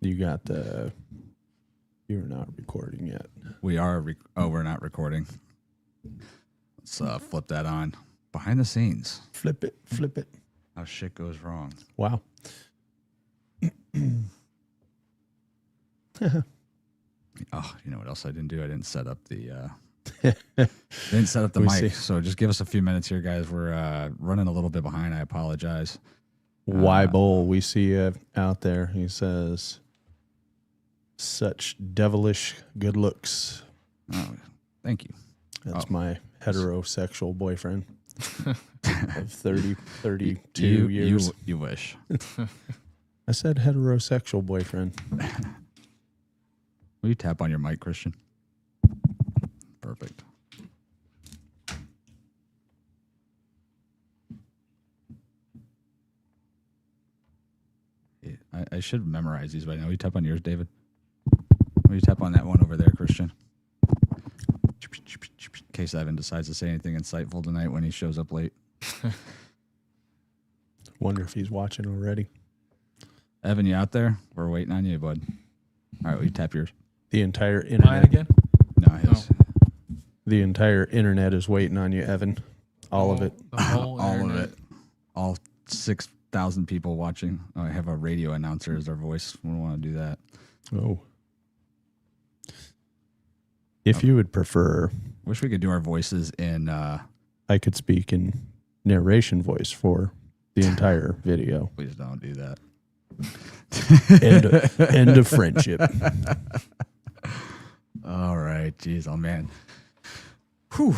You got the. You're not recording yet. We are. We're not recording. Let's flip that on. Behind the scenes. Flip it. How shit goes wrong. Wow. Oh, you know what else I didn't do? I didn't set up the mic. See. So just give us a few minutes here, guys. We're running a little bit behind. I apologize. Bull, we see you out there. He says, such devilish good looks. Oh, thank you. That's my heterosexual boyfriend of 32 years. You wish. I said heterosexual boyfriend. Will you tap on your mic, Christian? Perfect. Yeah, I should memorize these by now. Will you tap on yours, David? Will you tap on that one over there, Christian? In case Evan decides to say anything insightful tonight when he shows up late. Wonder if he's watching already. Evan, you out there? We're waiting on you, bud. All right, will you tap yours? The entire internet. Mine again? No, his. Oh. The entire internet is waiting on you, Evan. All of it. The whole All internet. of it. All 6,000 people watching. Oh, I have a radio announcer as our voice. We don't want to do that. Oh. If you would prefer, Wish we could do our voices in. I could speak in narration voice for the entire video. Please don't do that. End of friendship. All right. Jeez. Oh, man. Whew.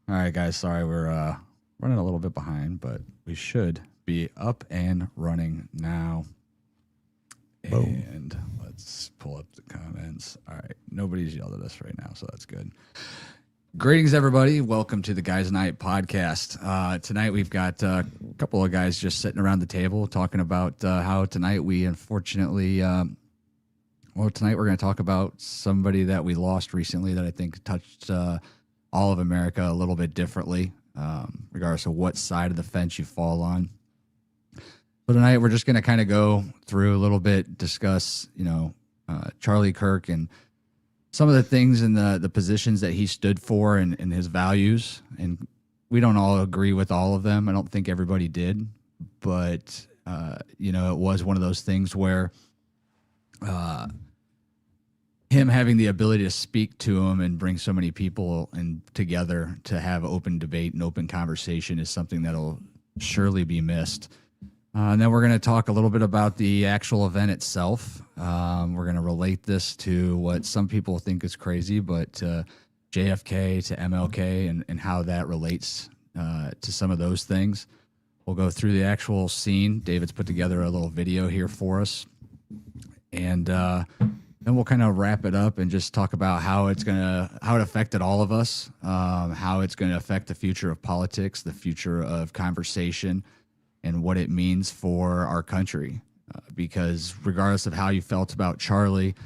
All right, guys. Sorry, we're running a little bit behind, but we should be up and running now. Boom. And let's pull up the comments. All right. Nobody's yelled at us right now, so that's good. Greetings, everybody. Welcome to the Guys Night podcast. Tonight, we've got a couple of guys just sitting around the table talking about how tonight we unfortunately... tonight we're going to talk about somebody that we lost recently that I think touched all of America a little bit differently, regardless of what side of the fence you fall on. So tonight we're just going to kind of go through a little bit, discuss, Charlie Kirk and some of the things and the positions that he stood for and his values. And we don't all agree with all of them. I don't think everybody did, but it was one of those things where him having the ability to speak to him and bring so many people together to have open debate and open conversation is something that'll surely be missed. And then we're going to talk a little bit about the actual event itself. We're going to relate this to what some people think is crazy, but JFK to MLK and how that relates to some of those things. We'll go through the actual scene. David's put together a little video here for us. And then we'll kind of wrap it up and just talk about how it affected all of us, how it's going to affect the future of politics, the future of conversation, and what it means for our country. Because regardless of how you felt about Charlie,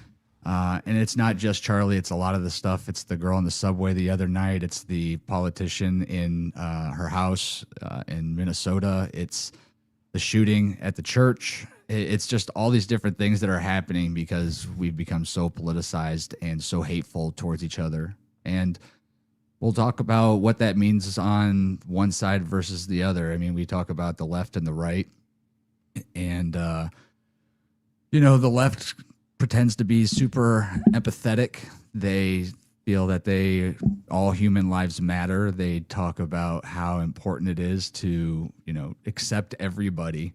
and it's not just Charlie, it's a lot of the stuff. It's the girl in the subway the other night. It's the politician in her house in Minnesota. It's the shooting at the church. It's just all these different things that are happening because we've become so politicized and so hateful towards each other. And we'll talk about what that means on one side versus the other. I mean, we talk about the left and the right. And, the left pretends to be super empathetic. They feel that all human lives matter. They talk about how important it is to, accept everybody.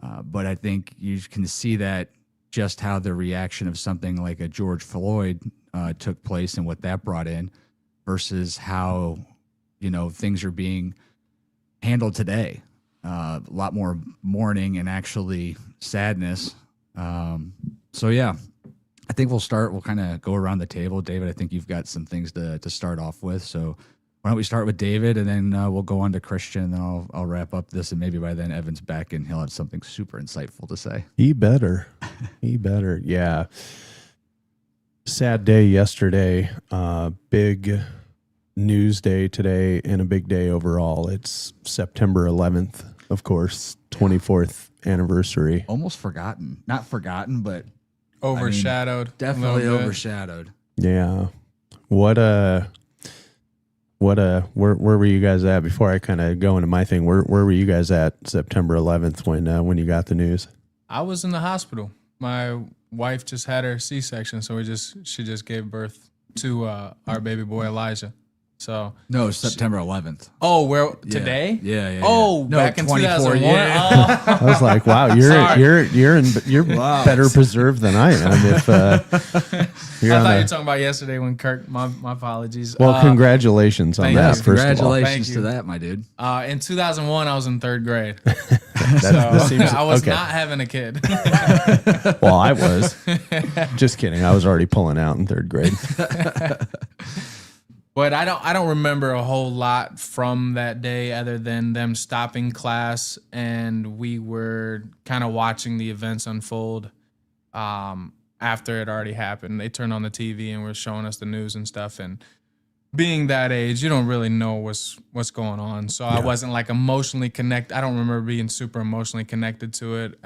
But I think you can see that just how the reaction of something like a George Floyd took place and what that brought in versus how, things are being handled today. A lot more mourning and actually sadness. I think we'll start. We'll kind of go around the table. David, I think you've got some things to start off with. So why don't we start with David, and then we'll go on to Christian, and then I'll wrap up this, and maybe by then Evan's back, and he'll have something super insightful to say. He better. Yeah. Sad day yesterday. Big news day today, and a big day overall. It's September 11th, of course, 24th anniversary. Almost forgotten. Not forgotten, but overshadowed. Definitely overshadowed. Yeah. Where were you guys at before I kind of go into my thing? Where were you guys at September 11th when you got the news? I was in the hospital. My wife just had her C-section, so she just gave birth to our baby boy Elijah. So no, September 11th. Oh, where today? Yeah. Oh, No, back in 24 2001. years. Oh. I was like, wow, you're Wow. better preserved than I am. If I thought you were talking about yesterday when Kirk. My apologies. Well, congratulations on thank that. you. First of all, Congratulations Thank to you. that, my dude. In 2001, I was in third grade. that seems I was okay. not having a kid. Well, I was. Just kidding. I was already pulling out in third grade. But I don't remember a whole lot from that day other than them stopping class and we were kind of watching the events unfold after it already happened. They turned on the TV and were showing us the news and stuff. And being that age, you don't really know what's going on. So I wasn't like emotionally connected. I don't remember being super emotionally connected to it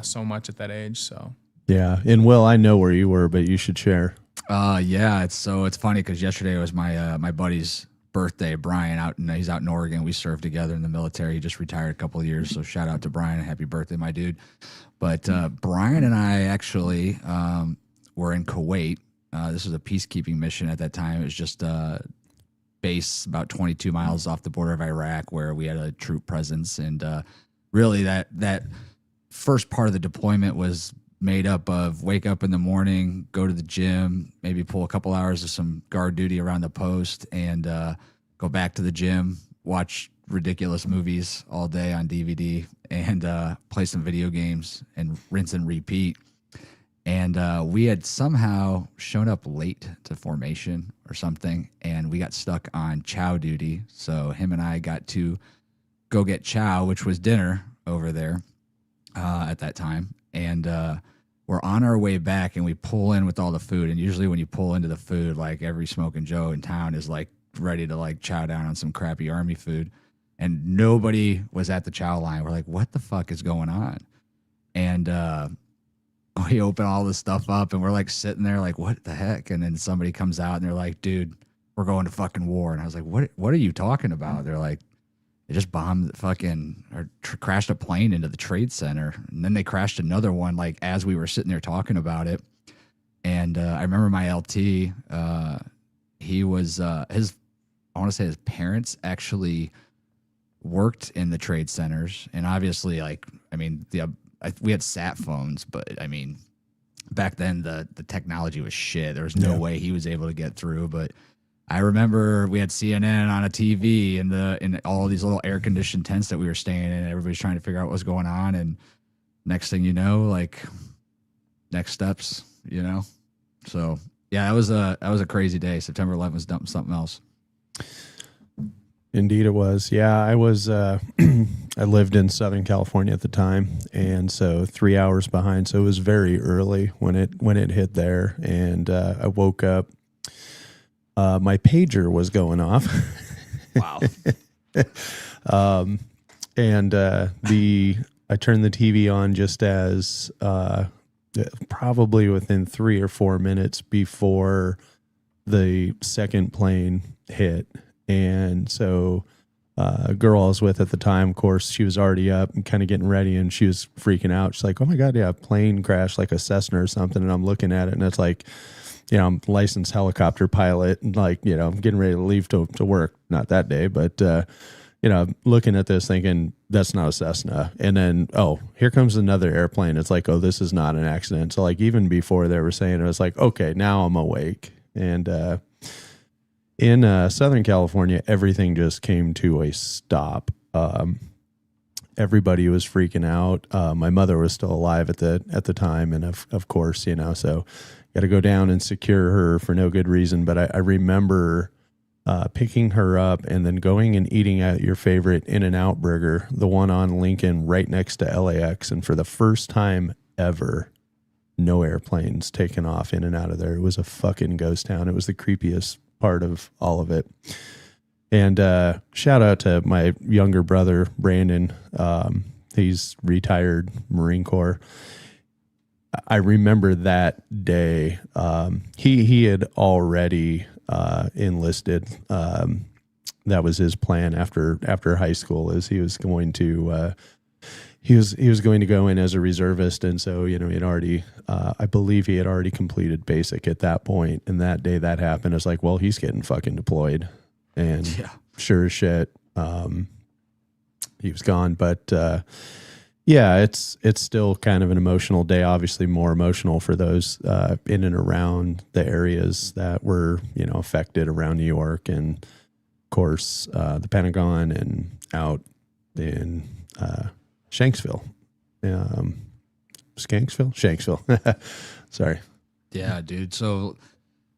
so much at that age. So Yeah. And Will, I know where you were, but you should share. Yeah, it's funny because yesterday was my buddy's birthday, Brian. He's out in Oregon. We served together in the military. He just retired a couple of years, so shout out to Brian. Happy birthday, my dude. But Brian and I actually were in Kuwait. This was a peacekeeping mission at that time. It was just a base about 22 miles off the border of Iraq where we had a troop presence, and really that first part of the deployment was made up of wake up in the morning, go to the gym, maybe pull a couple hours of some guard duty around the post, and go back to the gym, watch ridiculous movies all day on DVD, and play some video games and rinse and repeat. And we had somehow shown up late to formation or something, and we got stuck on chow duty. So him and I got to go get chow, which was dinner over there at that time. And we're on our way back and we pull in with all the food. And usually when you pull into the food, like every smoking Joe in town is like ready to like chow down on some crappy army food. And nobody was at the chow line. We're like, what the fuck is going on? And we open all this stuff up and we're like sitting there like, what the heck? And then somebody comes out and they're like, dude, we're going to fucking war. And I was like, what are you talking about? They're like, they just bombed crashed a plane into the Trade Center. And then they crashed another one, like, as we were sitting there talking about it. And I remember my LT, he was, I want to say his parents actually worked in the trade centers. And obviously, like, I mean, we had sat phones, but I mean, back then the technology was shit. There was no way he was able to get through, but I remember we had CNN on a TV in all these little air conditioned tents that we were staying in. And everybody's trying to figure out what was going on. And next thing you know, like next steps, you know? So yeah, that was a crazy day. September 11th was something else. Indeed it was. Yeah, I was, I lived in Southern California at the time. And so 3 hours behind. So it was very early when it hit there. And I woke up. My pager was going off. Wow. And I turned the TV on just as probably within 3 or 4 minutes before the second plane hit. And so a girl I was with at the time, of course, she was already up and kind of getting ready, and she was freaking out. She's like, oh my God, yeah, a plane crashed, like a Cessna or something. And I'm looking at it and it's like, you know, I'm a licensed helicopter pilot and like, you know, I'm getting ready to leave to work. Not that day, but, you know, looking at this thinking that's not a Cessna. And then, oh, here comes another airplane. It's like, oh, this is not an accident. So like even before they were saying it, was like, okay, now I'm awake. And in Southern California, everything just came to a stop. Everybody was freaking out. My mother was still alive at the time. And of course, you know, so got to go down and secure her for no good reason. But I remember picking her up and then going and eating at your favorite In-N-Out burger, the one on Lincoln right next to LAX. And for the first time ever, no airplanes taking off in and out of there. It was a fucking ghost town. It was the creepiest part of all of it. And shout out to my younger brother, Brandon. He's retired Marine Corps. I remember that day. He had already enlisted. That was his plan after high school. Is he was going to he was going to go in as a reservist, and so he had already I believe he had already completed basic at that point. And that day that happened, it's like, well, he's getting fucking deployed, and sure as shit, he was gone. But yeah, it's still kind of an emotional day. Obviously, more emotional for those in and around the areas that were affected around New York, and of course the Pentagon, and out in Shanksville. Shanksville. Sorry. Yeah, dude. So, I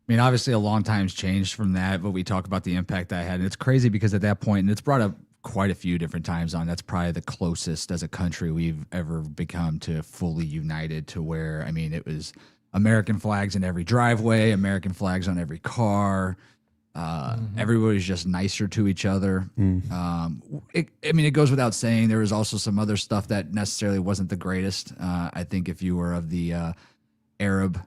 mean, obviously a long time's changed from that, but we talk about the impact that had. And it's crazy because at that point, and it's brought up quite a few different times on, that's probably the closest as a country we've ever become to fully united, to where, I mean, it was American flags in every driveway, American flags on every car. Everybody's just nicer to each other. It goes without saying, there was also some other stuff that necessarily wasn't the greatest. I think if you were of the Arab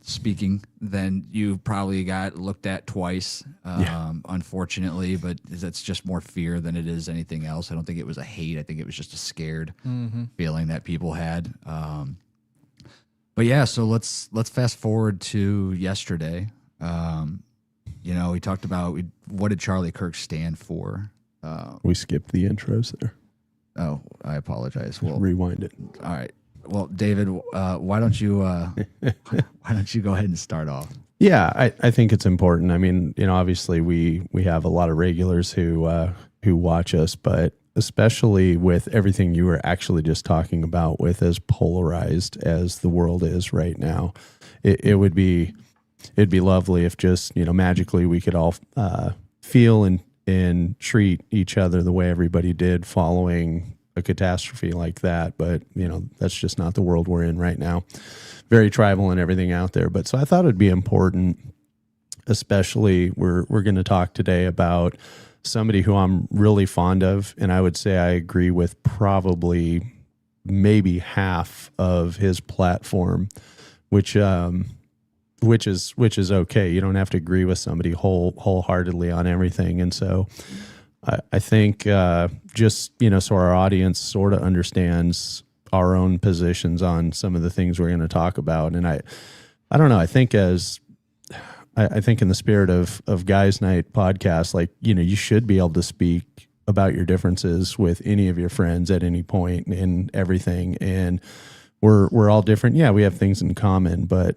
speaking, then you probably got looked at twice, unfortunately, but that's just more fear than it is anything else. I don't think it was a hate. I think it was just a scared feeling that people had. But yeah, so let's fast forward to yesterday. We talked about what did Charlie Kirk stand for. We skipped the intros there. Oh, I apologize. Well, rewind it. All right. Well, David, why don't you go ahead and start off? Yeah, I think it's important. I mean, obviously we have a lot of regulars who watch us, but especially with everything you were actually just talking about, with as polarized as the world is right now, it'd be lovely if just magically we could all feel and treat each other the way everybody did following a catastrophe like that. But that's just not the world we're in right now. Very tribal and everything out there. But so I thought it'd be important, especially we're going to talk today about somebody who I'm really fond of, and I would say I agree with probably maybe half of his platform, which is okay. You don't have to agree with somebody wholeheartedly on everything. And so I think just, so our audience sort of understands our own positions on some of the things we're going to talk about. And I don't know, I think I think in the spirit of Guys Night podcast, like, you should be able to speak about your differences with any of your friends at any point and everything. And we're all different. Yeah, we have things in common, but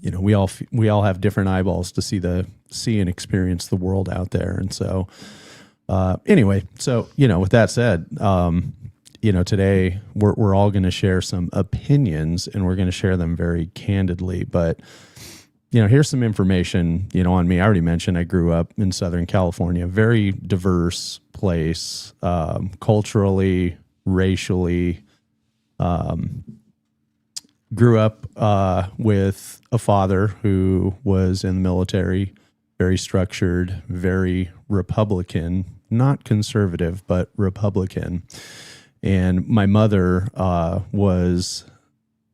we all have different eyeballs to see and experience the world out there. And so, anyway, so, with that said, today we're all going to share some opinions, and we're going to share them very candidly. But, here's some information, on me. I already mentioned I grew up in Southern California, very diverse place, culturally, racially. Grew up with a father who was in the military, very structured, very Republican, not conservative, but Republican. And my mother was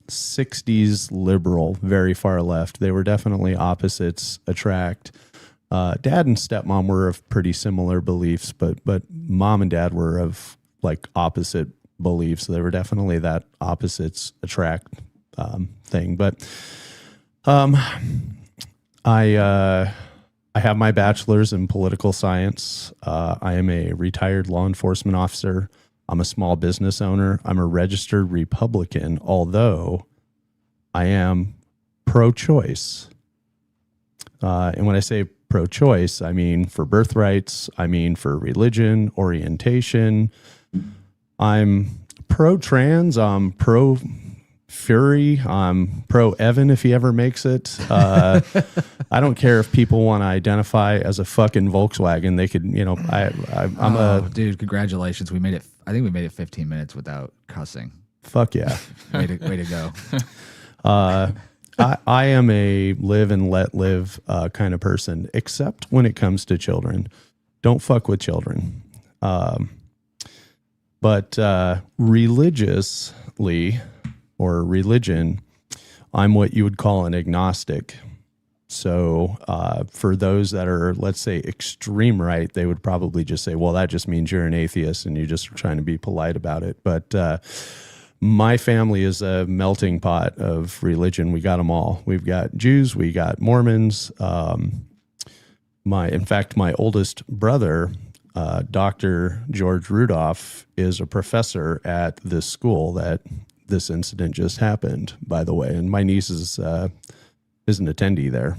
60s liberal, very far left. They were definitely opposites attract. Dad and stepmom were of pretty similar beliefs, but mom and dad were of like opposite beliefs. So they were definitely that opposites attract thing. But I have my bachelor's in political science. I am a retired law enforcement officer. I'm a small business owner. I'm a registered Republican, although I am pro-choice. And when I say pro-choice, I mean for birthrights. I mean for religion, orientation. I'm pro-trans. I'm pro-Fury. I'm pro-Evan if he ever makes it. I don't care if people want to identify as a fucking Volkswagen. They could, I'm dude, congratulations. We made it. I think we made it 15 minutes without cussing. Fuck yeah. Way to go. I am a live and let live kind of person, except when it comes to children. Don't fuck with children. But religiously, or religion, I'm what you would call an agnostic. So for those that are, let's say, extreme right, they would probably just say, well, that just means you're an atheist and you're just trying to be polite about it. But my family is a melting pot of religion. We got them all. We've got Jews, we got Mormons. In fact, my oldest brother, Dr. George Rudolph, is a professor at this school that this incident just happened, by the way. And my niece is an attendee there.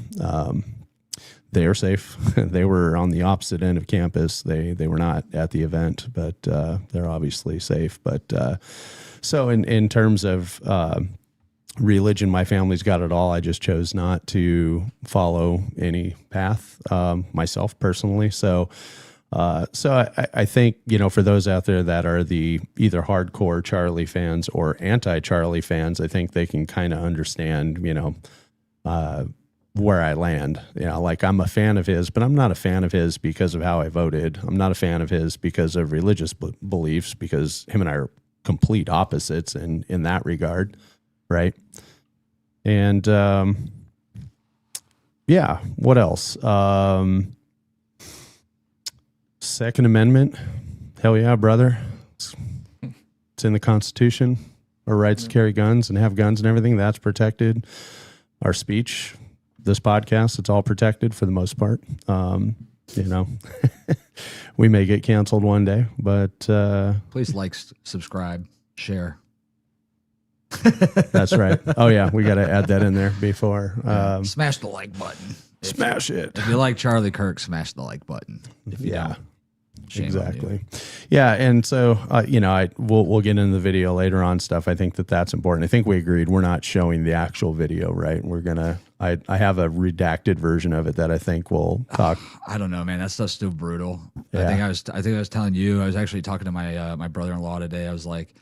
They are safe. They were on the opposite end of campus. They were not at the event, but they're obviously safe. But so in terms of religion, my family's got it all. I just chose not to follow any path myself personally. So I think, for those out there that are the either hardcore Charlie fans or anti-Charlie fans, I think they can kind of understand, where I land. Like I'm a fan of his, but I'm not a fan of his because of how I voted. I'm not a fan of his because of religious beliefs, because him and I are complete opposites in that regard. Right. And, what else? Second Amendment. Hell yeah, brother. It's in the Constitution. Our rights to carry guns and have guns and everything, that's protected. Our speech, this podcast, it's all protected for the most part. We may get canceled one day, but Please like, subscribe, share. That's right. Oh yeah, we got to add that in there before. Smash the like button. Smash it. If you like Charlie Kirk, smash the like button. If you don't, shame on exactly. Yeah, and so we'll get into the video later on stuff. I think that's important. I think we agreed we're not showing the actual video, right? We're gonna. I have a redacted version of it that I think we'll talk. I don't know, man. That stuff's still brutal. Yeah. I think I was telling you. I was actually talking to my my brother-in-law today. I was like,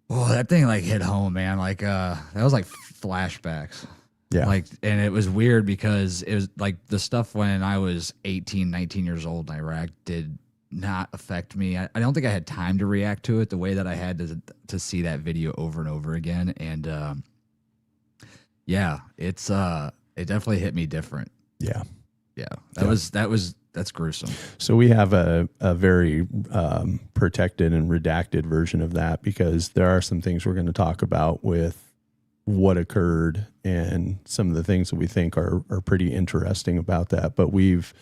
"Oh, that thing like hit home, man. Like that was like flashbacks." Yeah. And it was weird because it was like the stuff when I was 18, 19 years old in Iraq did not affect me. I don't think I had time to react to it the way that I had to see that video over and over again. And it definitely hit me different. Yeah. Yeah. That's gruesome. So we have a very protected and redacted version of that because there are some things we're going to talk about with what occurred and some of the things that we think are pretty interesting about that. But we've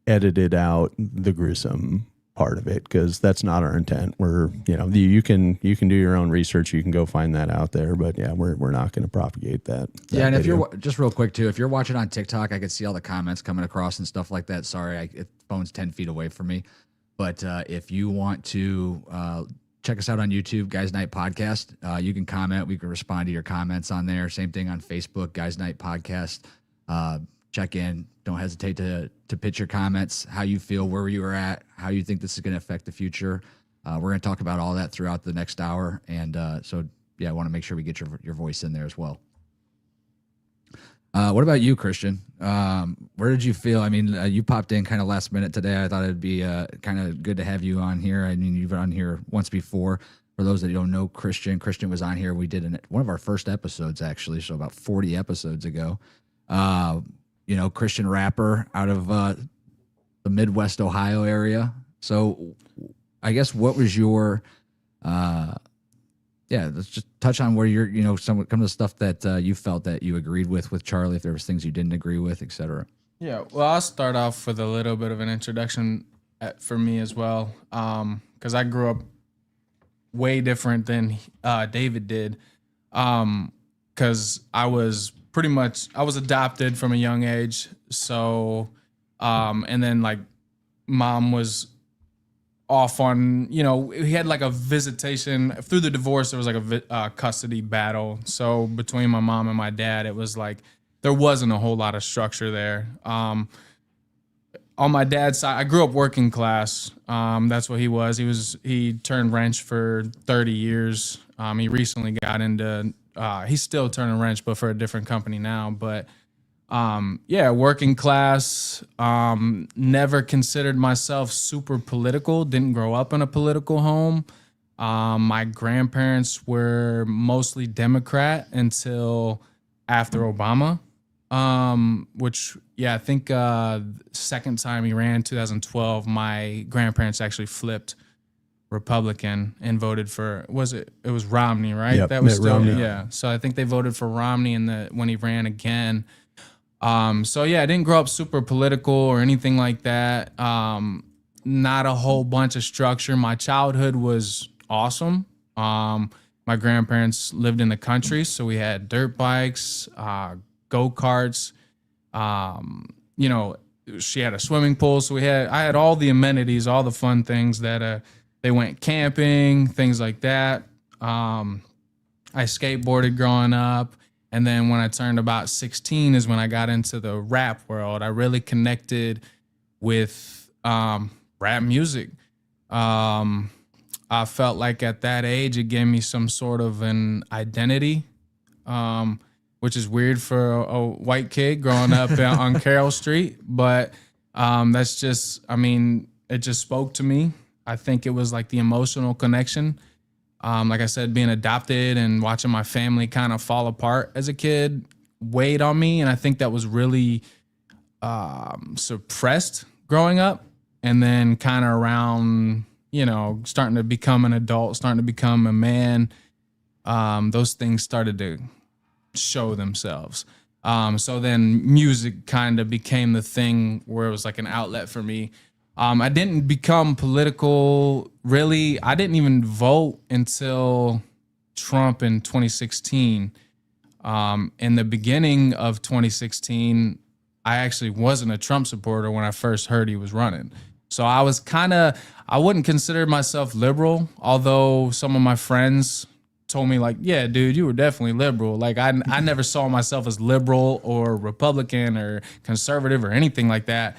edited out the gruesome part of it because that's not our intent. You can do your own research. You can go find that out there. But yeah, we're not going to propagate that. Yeah, and video. If you're just real quick too, if you're watching on TikTok, I could see all the comments coming across and stuff like that. Sorry, phone's 10 feet away from me. But if you want to check us out on YouTube, Guys Night Podcast. You can comment. We can respond to your comments on there. Same thing on Facebook, Guys Night Podcast. Check in. Don't hesitate to pitch your comments, how you feel, where you are at, how you think this is going to affect the future. We're going to talk about all that throughout the next hour. And I want to make sure we get your voice in there as well. What about you, Christian? Where did you feel? I mean, you popped in kind of last minute today. I thought it'd be kind of good to have you on here. I mean, you've been on here once before. For those that don't know Christian was on here. We did one of our first episodes, actually, so about 40 episodes ago. Christian rapper out of the Midwest Ohio area. So I guess what was your let's just touch on where you're, some of the stuff that you felt that you agreed with Charlie, if there was things you didn't agree with, et cetera. Yeah, well, I'll start off with a little bit of an introduction for me as well, because I grew up way different than David did, because I was adopted from a young age, so, and then like mom was off on, he had like a visitation through the divorce. There was like a custody battle. So between my mom and my dad, it was like, there wasn't a whole lot of structure there. On my dad's side, I grew up working class. That's what he was. He turned wrench for 30 years. He recently got into, he's still turning wrench, but for a different company now. But working class, never considered myself super political, didn't grow up in a political home. My grandparents were mostly Democrat until after Obama, which, yeah, I think second time he ran, 2012, my grandparents actually flipped Republican and voted for, it was Romney, right? Yep, that was Mitt still Romney. Yeah. So I think they voted for Romney when he ran again. So yeah, I didn't grow up super political or anything like that. Not a whole bunch of structure. My childhood was awesome. My grandparents lived in the country, so we had dirt bikes, go-karts. You know, she had a swimming pool, so I had all the amenities, all the fun things that they went camping, things like that. I skateboarded growing up. And then when I turned about 16 is when I got into the rap world. I really connected with rap music. I felt like at that age, it gave me some sort of an identity, which is weird for a white kid growing up on Carroll Street. But that's just, I mean, it just spoke to me. I think it was like the emotional connection. Like I said, being adopted and watching my family kind of fall apart as a kid weighed on me. And I think that was really suppressed growing up. And then kind of around, you know, starting to become an adult, starting to become a man, those things started to show themselves. So then music kind of became the thing where it was like an outlet for me. I didn't become political, really. I didn't even vote until Trump in 2016. In the beginning of 2016, I actually wasn't a Trump supporter when I first heard he was running. So I was I wouldn't consider myself liberal, although some of my friends told me like, yeah, dude, you were definitely liberal. Like I never saw myself as liberal or Republican or conservative or anything like that.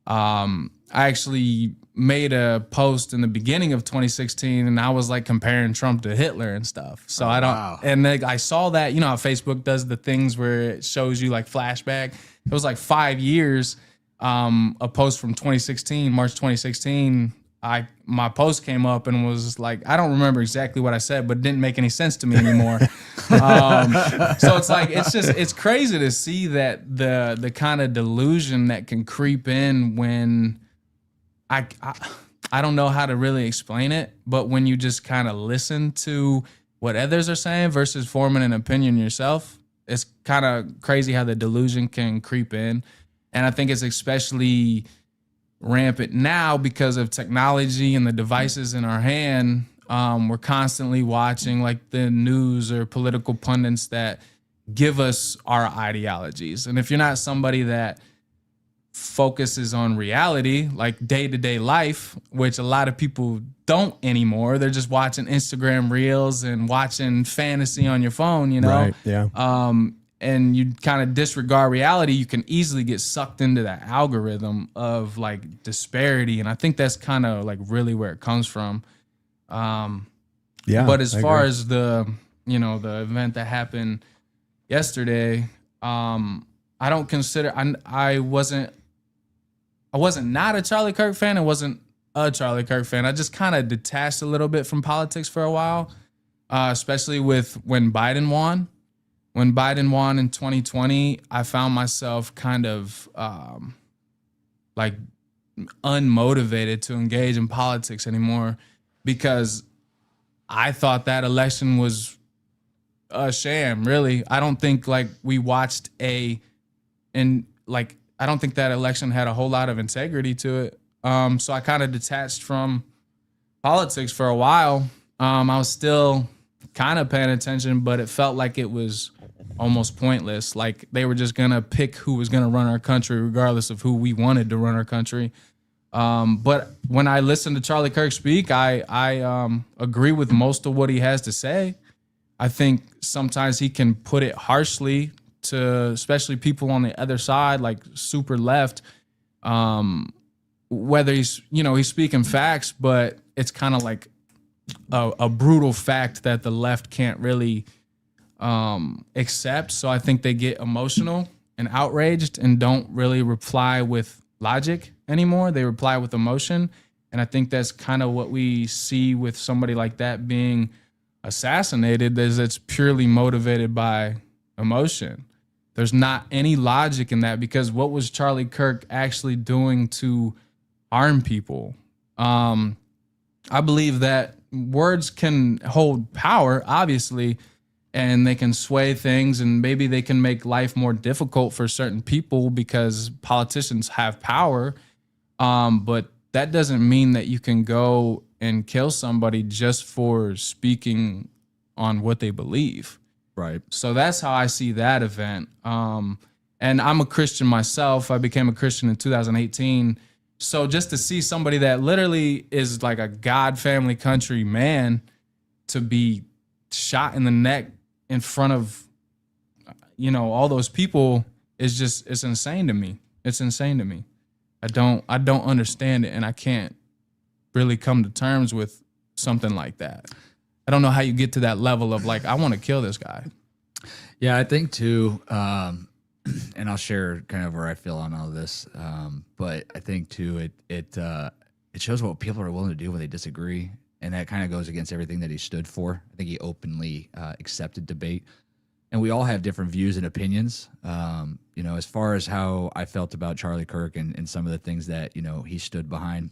I actually made a post in the beginning of 2016 and I was like comparing Trump to Hitler and stuff. So and then I saw that, you know how Facebook does the things where it shows you like flashback. It was like 5 years, a post from 2016, March 2016. My post came up and was like, I don't remember exactly what I said, but it didn't make any sense to me anymore. So it's like, it's crazy to see that the kind of delusion that can creep in when I don't know how to really explain it, but when you just kind of listen to what others are saying versus forming an opinion yourself, it's kind of crazy how the delusion can creep in. And I think it's especially rampant now because of technology and the devices in our hand. We're constantly watching like the news or political pundits that give us our ideologies. And if you're not somebody that focuses on reality, like day-to-day life, which a lot of people don't anymore, they're just watching Instagram reels and watching fantasy on your phone, you know? Right, yeah. And you kind of disregard reality, you can easily get sucked into that algorithm of like disparity. And I think that's kind of like really where it comes from. Yeah. But as far as the event that happened yesterday, I don't consider, I wasn't not a Charlie Kirk fan. I wasn't a Charlie Kirk fan. I just kind of detached a little bit from politics for a while, especially with when Biden won. When Biden won in 2020, I found myself kind of like unmotivated to engage in politics anymore because I thought that election was a sham, really. I don't think like we watched I don't think that election had a whole lot of integrity to it. So I kind of detached from politics for a while. I was still kind of paying attention, but it felt like it was almost pointless. Like they were just going to pick who was going to run our country, regardless of who we wanted to run our country. But when I listen to Charlie Kirk speak, I agree with most of what he has to say. I think sometimes he can put it harshly to especially people on the other side, like super left, whether he's speaking facts, but it's kind of like a brutal fact that the left can't really accept. So I think they get emotional and outraged and don't really reply with logic anymore. They reply with emotion. And I think that's kind of what we see with somebody like that being assassinated, is it's purely motivated by emotion. There's not any logic in that, because what was Charlie Kirk actually doing to harm people? I believe that words can hold power, obviously, and they can sway things, and maybe they can make life more difficult for certain people because politicians have power. But that doesn't mean that you can go and kill somebody just for speaking on what they believe. Right. So that's how I see that event. And I'm a Christian myself. I became a Christian in 2018. So just to see somebody that literally is like a God, family, country man to be shot in the neck in front of, all those people it's insane to me. It's insane to me. I don't understand it, and I can't really come to terms with something like that. I don't know how you get to that level of like, I want to kill this guy. Yeah, I think too, and I'll share kind of where I feel on all this. But I think too, it shows what people are willing to do when they disagree, and that kind of goes against everything that he stood for. I think he openly accepted debate, and we all have different views and opinions. As far as how I felt about Charlie Kirk and some of the things that he stood behind.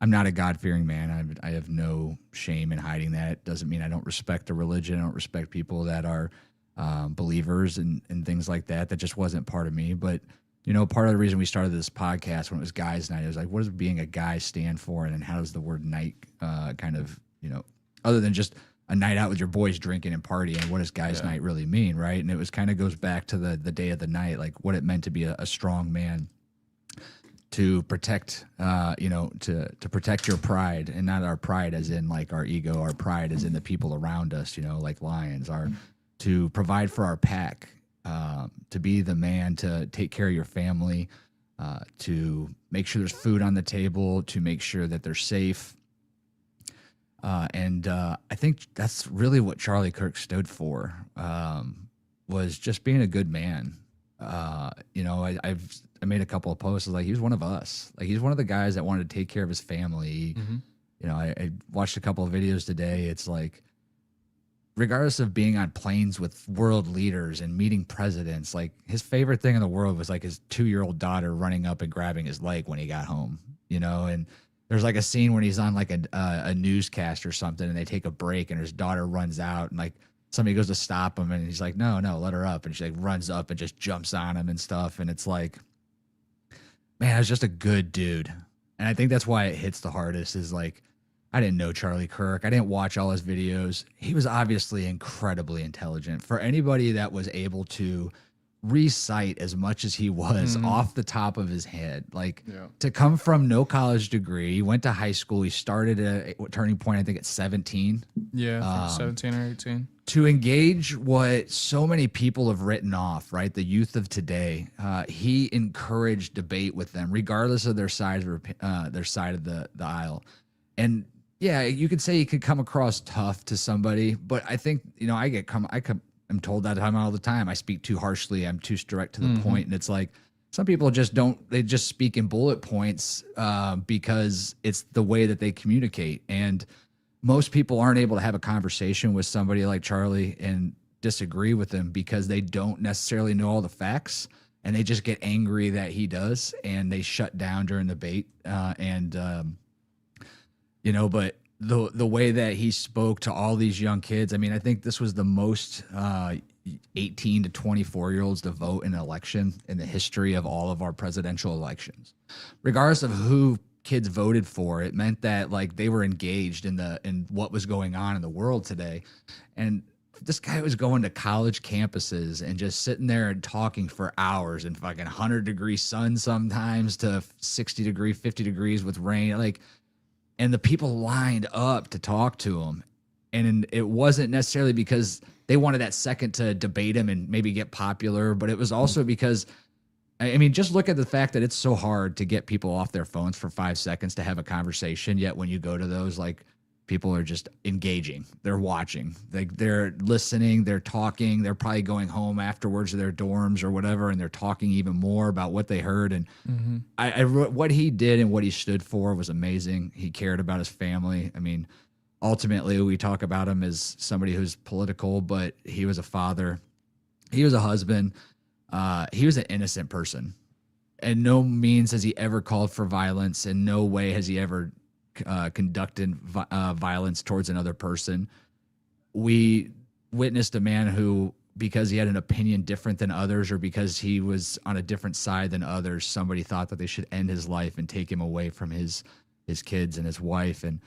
I'm not a God-fearing man. I have no shame in hiding that. It doesn't mean I don't respect a religion. I don't respect people that are believers and things like that. That just wasn't part of me. But, part of the reason we started this podcast when it was Guys Night, it was like, what does being a guy stand for? And then how does the word night kind of, other than just a night out with your boys drinking and partying, what does Guys Night really mean, right? And it was kind of goes back to the day of the night, like what it meant to be a strong man. To protect, to protect your pride, and not our pride as in like our ego, our pride as in the people around us, like lions, to provide for our pack, to be the man, to take care of your family, to make sure there's food on the table, to make sure that they're safe. And I think that's really what Charlie Kirk stood for, was just being a good man. I made a couple of posts like he was one of us. Like he's one of the guys that wanted to take care of his family. Mm-hmm. I watched a couple of videos today. It's like, regardless of being on planes with world leaders and meeting presidents, like his favorite thing in the world was like his 2-year-old daughter running up and grabbing his leg when he got home, and there's like a scene when he's on like a newscast or something, and they take a break and his daughter runs out and like somebody goes to stop him and he's like, no, let her up. And she like runs up and just jumps on him and stuff. And it's like, man, I was just a good dude. And I think that's why it hits the hardest is like, I didn't know Charlie Kirk. I didn't watch all his videos. He was obviously incredibly intelligent. For anybody that was able to recite as much as he was off the top of his head, like to come from no college degree, he went to high school. He started a Turning Point, I think at 17. Yeah, 17 or 18. To engage what so many people have written off, right? The youth of today, he encouraged debate with them, regardless of their side of the aisle. And yeah, you could say he could come across tough to somebody, but I think I'm told that all the time. I speak too harshly. I'm too direct to the point, and it's like some people just don't. They just speak in bullet points because it's the way that they communicate, and most people aren't able to have a conversation with somebody like Charlie and disagree with him because they don't necessarily know all the facts, and they just get angry that he does, and they shut down during the debate. But the way that he spoke to all these young kids, I mean, I think this was the most 18 to 24-year-olds to vote in an election in the history of all of our presidential elections. Regardless of who kids voted for, it meant that like they were engaged in what was going on in the world today. And this guy was going to college campuses and just sitting there and talking for hours in fucking 100-degree sun sometimes to 60 degree, 50 degrees with rain. Like, and the people lined up to talk to him. And it wasn't necessarily because they wanted that second to debate him and maybe get popular, but it was also because, I mean, just look at the fact that it's so hard to get people off their phones for 5 seconds to have a conversation. Yet when you go to those, like, People are just engaging. They're watching. They're listening. They're talking. They're probably going home afterwards to their dorms or whatever, and they're talking even more about what they heard. And what he did and what he stood for was amazing. He cared about his family. I mean, ultimately, we talk about him as somebody who's political, but he was a father. He was a husband. He was an innocent person. And no means has he ever called for violence. In no way has he ever conducted violence towards another person. We witnessed a man who, because he had an opinion different than others, or because he was on a different side than others, somebody thought that they should end his life and take him away from his kids and his wife. And,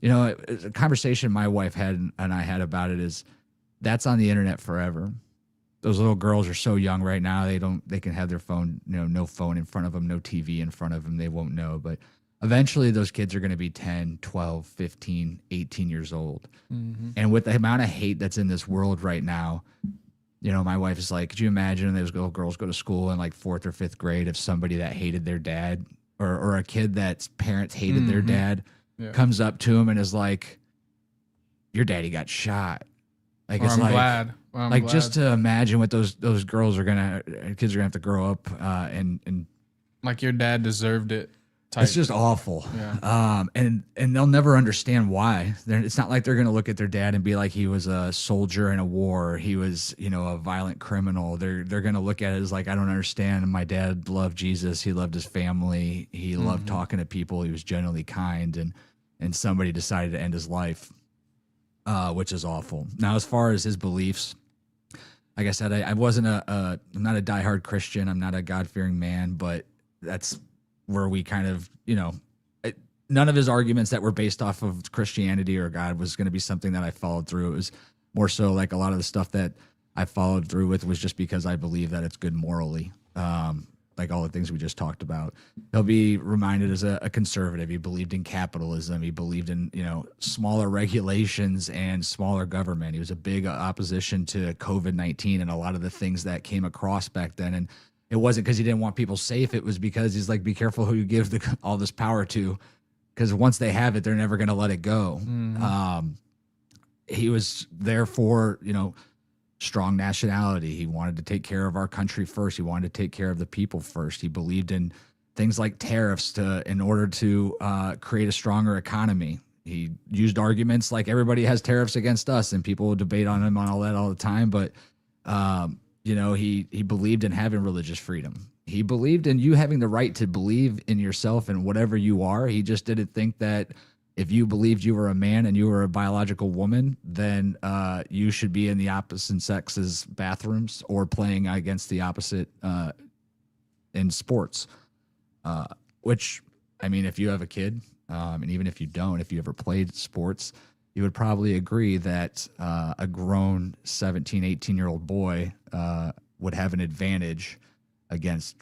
you know, a conversation my wife had and I had about it is that's on the internet forever. Those little girls are so young right now. They can have their phone, you know, no phone in front of them, no TV in front of them. They won't know. But eventually those kids are going to be 10, 12, 15, 18 years old. And with the amount of hate that's in this world right now, you know, my wife is like, could you imagine those little girls go to school in like 4th or 5th grade if somebody that hated their dad or a kid that's parents hated their dad comes up to him and is like, your daddy got shot. Like, it's I'm like, glad. Just to imagine what those kids are gonna have to grow up and like your dad deserved it. Type. It's just awful. Yeah. And they'll never understand why. It's not like they're gonna look at their dad and be like he was a soldier in a war, or he was, you know, a violent criminal. They're gonna look at it as like, I don't understand. My dad loved Jesus. He loved his family. He loved talking to people. He was generally kind, and somebody decided to end his life, which is awful. Now, as far as his beliefs, like I said, I'm not a diehard Christian. I'm not a God-fearing man, but that's where we kind of, you know, none of his arguments that were based off of Christianity or God was going to be something that I followed through. It was more so like a lot of the stuff that I followed through with was just because I believe that it's good morally. Like all the things we just talked about. He'll be reminded as a conservative. He believed in capitalism. He believed in, you know, smaller regulations and smaller government. He was a big opposition to COVID-19 and a lot of the things that came across back then. And it wasn't because he didn't want people safe. It was because he's like, be careful who you give all this power to, because once they have it, they're never going to let it go. He was there for, you know, strong nationality. He wanted to take care of our country first. He wanted to take care of the people first. He believed in things like tariffs in order to create a stronger economy. He used arguments like everybody has tariffs against us, and people will debate on him on all that all the time. But you know, he believed in having religious freedom. He believed in you having the right to believe in yourself and whatever you are. He just didn't think that if you believed you were a man and you were a biological woman, then you should be in the opposite sex's bathrooms or playing against the opposite in sports. Which, I mean, if you have a kid, and even if you don't, if you ever played sports, you would probably agree that a grown 17, 18-year-old boy would have an advantage against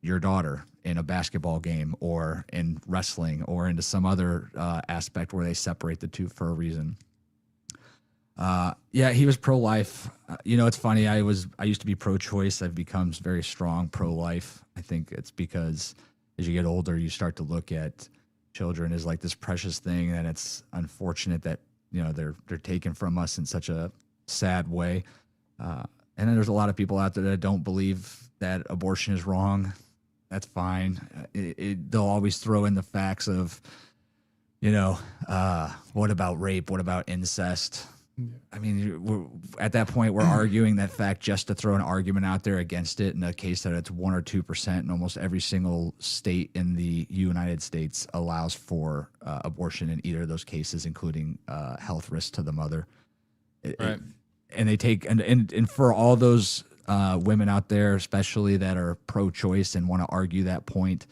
your daughter in a basketball game or in wrestling or into some other aspect where they separate the two for a reason. Yeah, he was pro-life. You know, it's funny. I used to be pro-choice. I've become very strong pro-life. I think it's because as you get older, you start to look at children as like this precious thing, and it's unfortunate that, you know, they're taken from us in such a sad way. And then there's a lot of people out there that don't believe that abortion is wrong. That's fine. They'll always throw in the facts of, you know, what about rape? What about incest? I mean, at that point, we're arguing that fact just to throw an argument out there against it in a case that it's 1 or 2%, and almost every single state in the United States allows for abortion in either of those cases, including health risk to the mother. Right. And they take and for all those women out there, especially that are pro-choice and want to argue that point,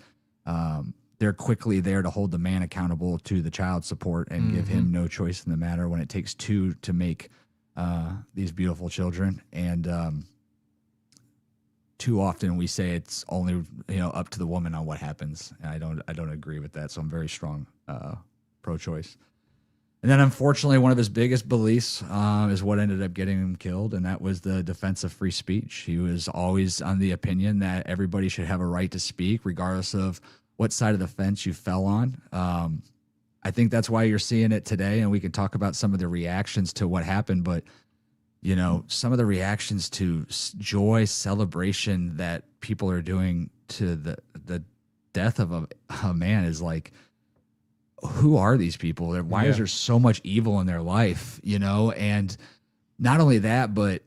they're quickly there to hold the man accountable to the child support and give him no choice in the matter when it takes two to make these beautiful children. And too often we say it's only, you know, up to the woman on what happens. And I don't agree with that. So I'm very strong pro-choice. And then, unfortunately, one of his biggest beliefs is what ended up getting him killed, and that was the defense of free speech. He was always on the opinion that everybody should have a right to speak, regardless of what side of the fence you fell on. I think that's why you're seeing it today, and we can talk about some of the reactions to what happened. But some of the reactions to joy, celebration that people are doing to the death of a man is like, who are these people? Why is there so much evil in their life? And not only that, but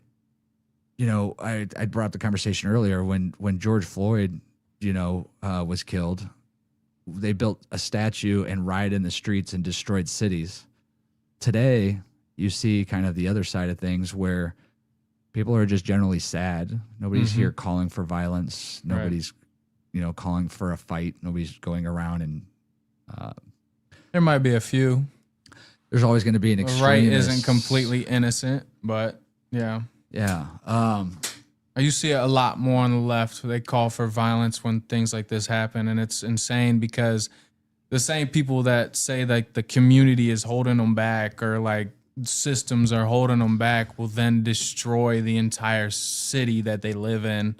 I brought up the conversation earlier when George Floyd, was killed. They built a statue and rioted in the streets and destroyed cities. Today, you see kind of the other side of things where people are just generally sad. Nobody's here calling for violence. Nobody's, calling for a fight. Nobody's going around and. There might be a few. There's always going to be an extremist. Right isn't completely innocent, but yeah. Yeah. You see it a lot more on the left. They call for violence when things like this happen, and it's insane because the same people that say like the community is holding them back or like systems are holding them back will then destroy the entire city that they live in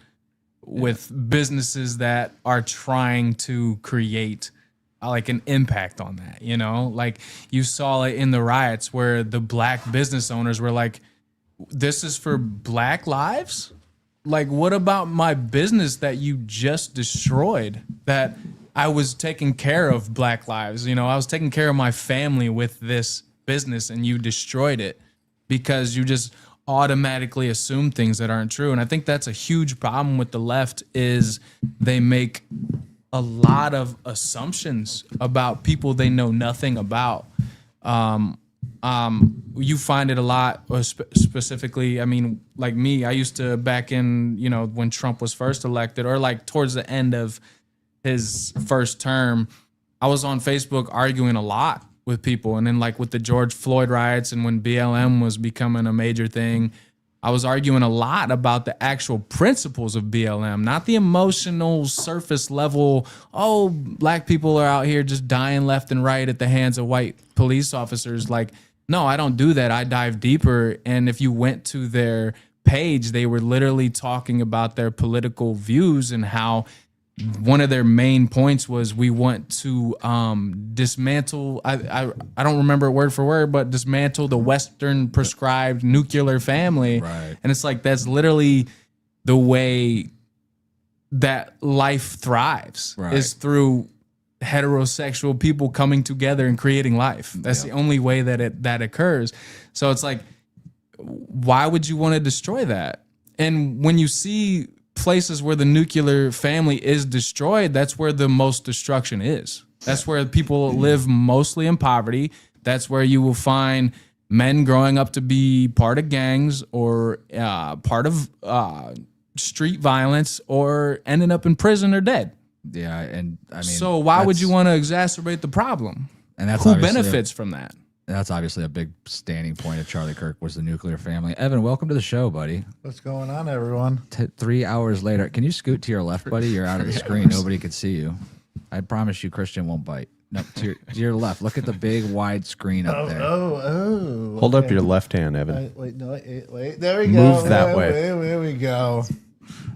with businesses that are trying to create like an impact on that, like you saw it in the riots where the black business owners were like, this is for black lives? Like, what about my business that you just destroyed? That I was taking care of black lives. I was taking care of my family with this business and you destroyed it because you just automatically assume things that aren't true. And I think that's a huge problem with the left is they make a lot of assumptions about people they know nothing about. You find it a lot, specifically, I mean, like me, I used to back in, when Trump was first elected or like towards the end of his first term, I was on Facebook arguing a lot with people. And then like with the George Floyd riots and when BLM was becoming a major thing, I was arguing a lot about the actual principles of BLM, not the emotional surface level, black people are out here just dying left and right at the hands of white police officers. Like, no, I don't do that. I dive deeper. And if you went to their page, they were literally talking about their political views and how one of their main points was we want to dismantle, I don't remember word for word, but dismantle the Western prescribed nuclear family. Right. And it's like, that's literally the way that life thrives is through heterosexual people coming together and creating life. That's the only way that occurs. So it's like, why would you want to destroy that? And when you see places where the nuclear family is destroyed, that's where the most destruction is. That's where people live mostly in poverty. That's where you will find men growing up to be part of gangs or part of street violence or ending up in prison or dead. Yeah, and I mean, so why would you want to exacerbate the problem? And that's who benefits from that? That's obviously a big standing point of Charlie Kirk was the nuclear family. Evan, welcome to the show, buddy. What's going on, everyone? 3 hours later, can you scoot to your left, buddy? You're out of the screen. Nobody can see you. I promise you, Christian won't bite. No, to your left. Look at the big wide screen up there. Hold up your left hand, Evan. Wait. There we go. Move that way. There we go.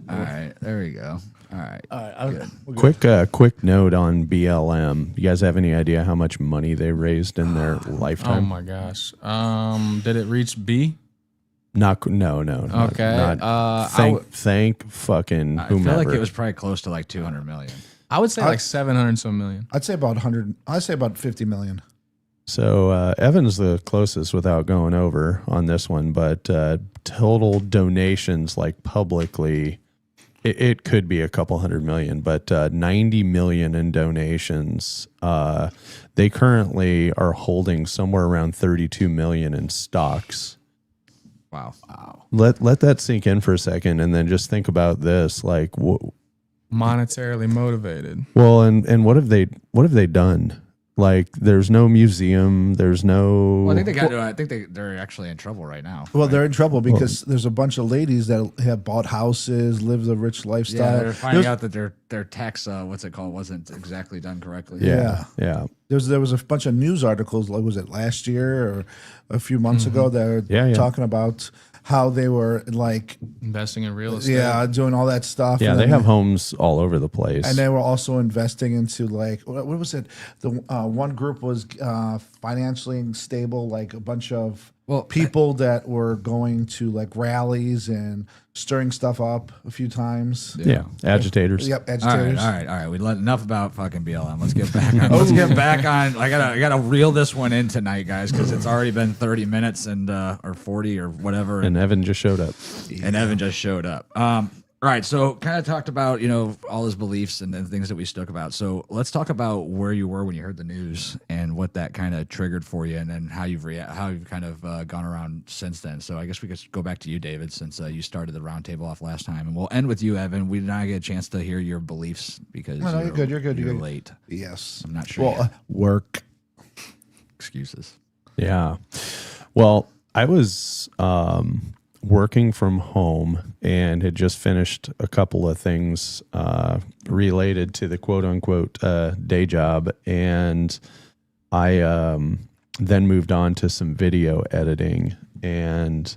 All right, there we go. All right. Good. Quick note on BLM. You guys have any idea how much money they raised in their lifetime? Oh my gosh. Did it reach B? No. Okay. Thank fucking I whomever. feel like it was probably close to like 200 million. I would say like 700 some million. I'd say about 100. I'd say about 50 million. So Evan's the closest without going over on this one, but total donations like publicly, it could be a couple $100 million, but 90 million in donations. They currently are holding somewhere around 32 million in stocks. Wow. Let that sink in for a second, and then just think about this, like Monetarily motivated. Well, and what have they done? Like, there's no museum. There's no. Well, I think they got. I think they're actually in trouble right now. Well, they're in trouble because there's a bunch of ladies that have bought houses, live the rich lifestyle. Yeah, they're finding out that their tax, what's it called, wasn't exactly done correctly. Yeah. There was a bunch of news articles. Like, was it last year or a few months ago? That were talking about how they were like, Investing in real estate. yeah, doing all that stuff. Yeah, And Investing in real estate. yeah, doing all that stuff. Yeah, And they then- have homes all over the place. And they were also investing into like what was it? The one group was financially stable, like a bunch of people that were going to like rallies and stirring stuff up a few times. yeah, agitators. Yep, All agitators. right. We let enough about fucking BLM. Let's get back on. Let's get back on. I gotta reel this one in tonight, guys, because it's already been 30 minutes and or 40 or whatever. And Evan just showed up. And Evan just showed up. All right, so kind of talked about all his beliefs and things that we spoke about. So let's talk about where you were when you heard the news and what that kind of triggered for you, and then how you've kind of gone around since then. So I guess we could go back to you, David, since you started the roundtable off last time, and we'll end with you, Evan. We did not get a chance to hear your beliefs because No, you're good. You're good. You're You're good. late. Yes. I'm not sure. Well, yet. Work. Excuses. Yeah. Well, I was working from home and had just finished a couple of things related to the quote unquote day job. And I then moved on to some video editing. And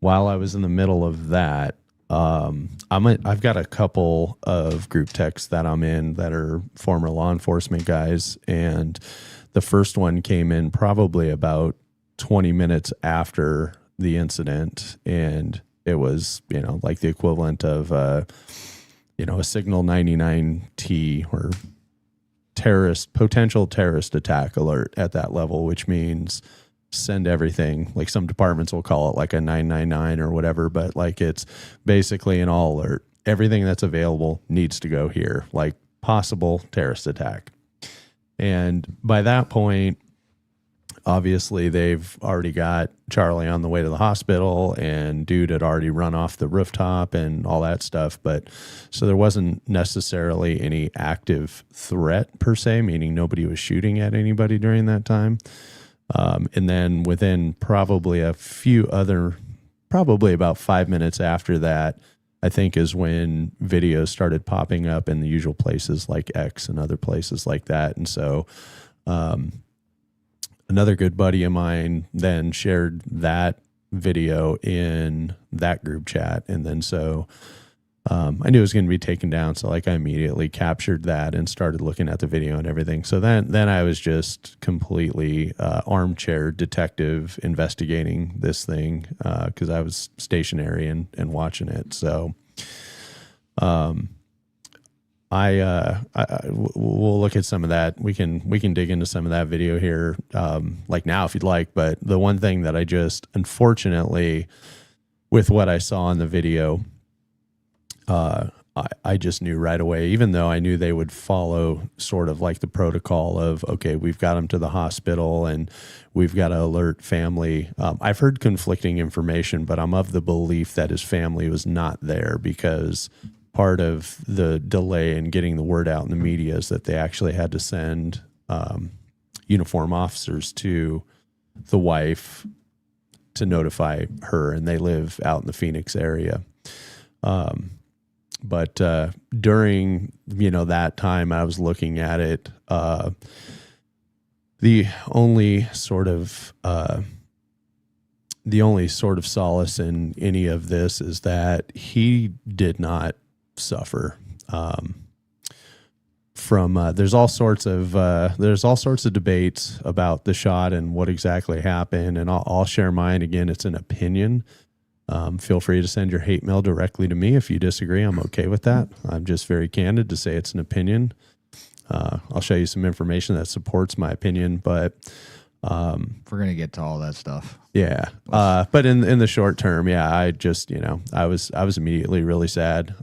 while I was in the middle of that, I've got a couple of group texts that I'm in that are former law enforcement guys. And the first one came in probably about 20 minutes after the incident, and it was like the equivalent of a Signal 99T or potential terrorist attack alert at that level, which means send everything. Like some departments will call it like a 999 or whatever, but like it's basically an all alert. Everything that's available needs to go here, like possible terrorist attack. And by that point, obviously, they've already got Charlie on the way to the hospital, and dude had already run off the rooftop and all that stuff. But so there wasn't necessarily any active threat per se, meaning nobody was shooting at anybody during that time. And then within probably about 5 minutes after that, I think is when videos started popping up in the usual places like X and other places like that. And so, another good buddy of mine then shared that video in that group chat. And then so I knew it was going to be taken down. So like I immediately captured that and started looking at the video and everything. So then I was just completely armchair detective investigating this thing because I was stationary and watching it. So we'll look at some of that. We can dig into some of that video here, like now if you'd like. But the one thing that I just, unfortunately, with what I saw in the video, I just knew right away, even though I knew they would follow sort of like the protocol of, okay, we've got him to the hospital and we've got to alert family. I've heard conflicting information, but I'm of the belief that his family was not there because part of the delay in getting the word out in the media is that they actually had to send uniform officers to the wife to notify her, and they live out in the Phoenix area. But during that time, I was looking at it. The only sort of solace in any of this is that he did not suffer from there's all sorts of debates about the shot and what exactly happened, and I'll share mine. Again, it's an opinion. Feel free to send your hate mail directly to me if you disagree. I'm okay with that. I'm just very candid to say it's an opinion. I'll show you some information that supports my opinion, but We're gonna get to all that stuff. yeah. But in the short term, yeah, I just I was immediately really sad.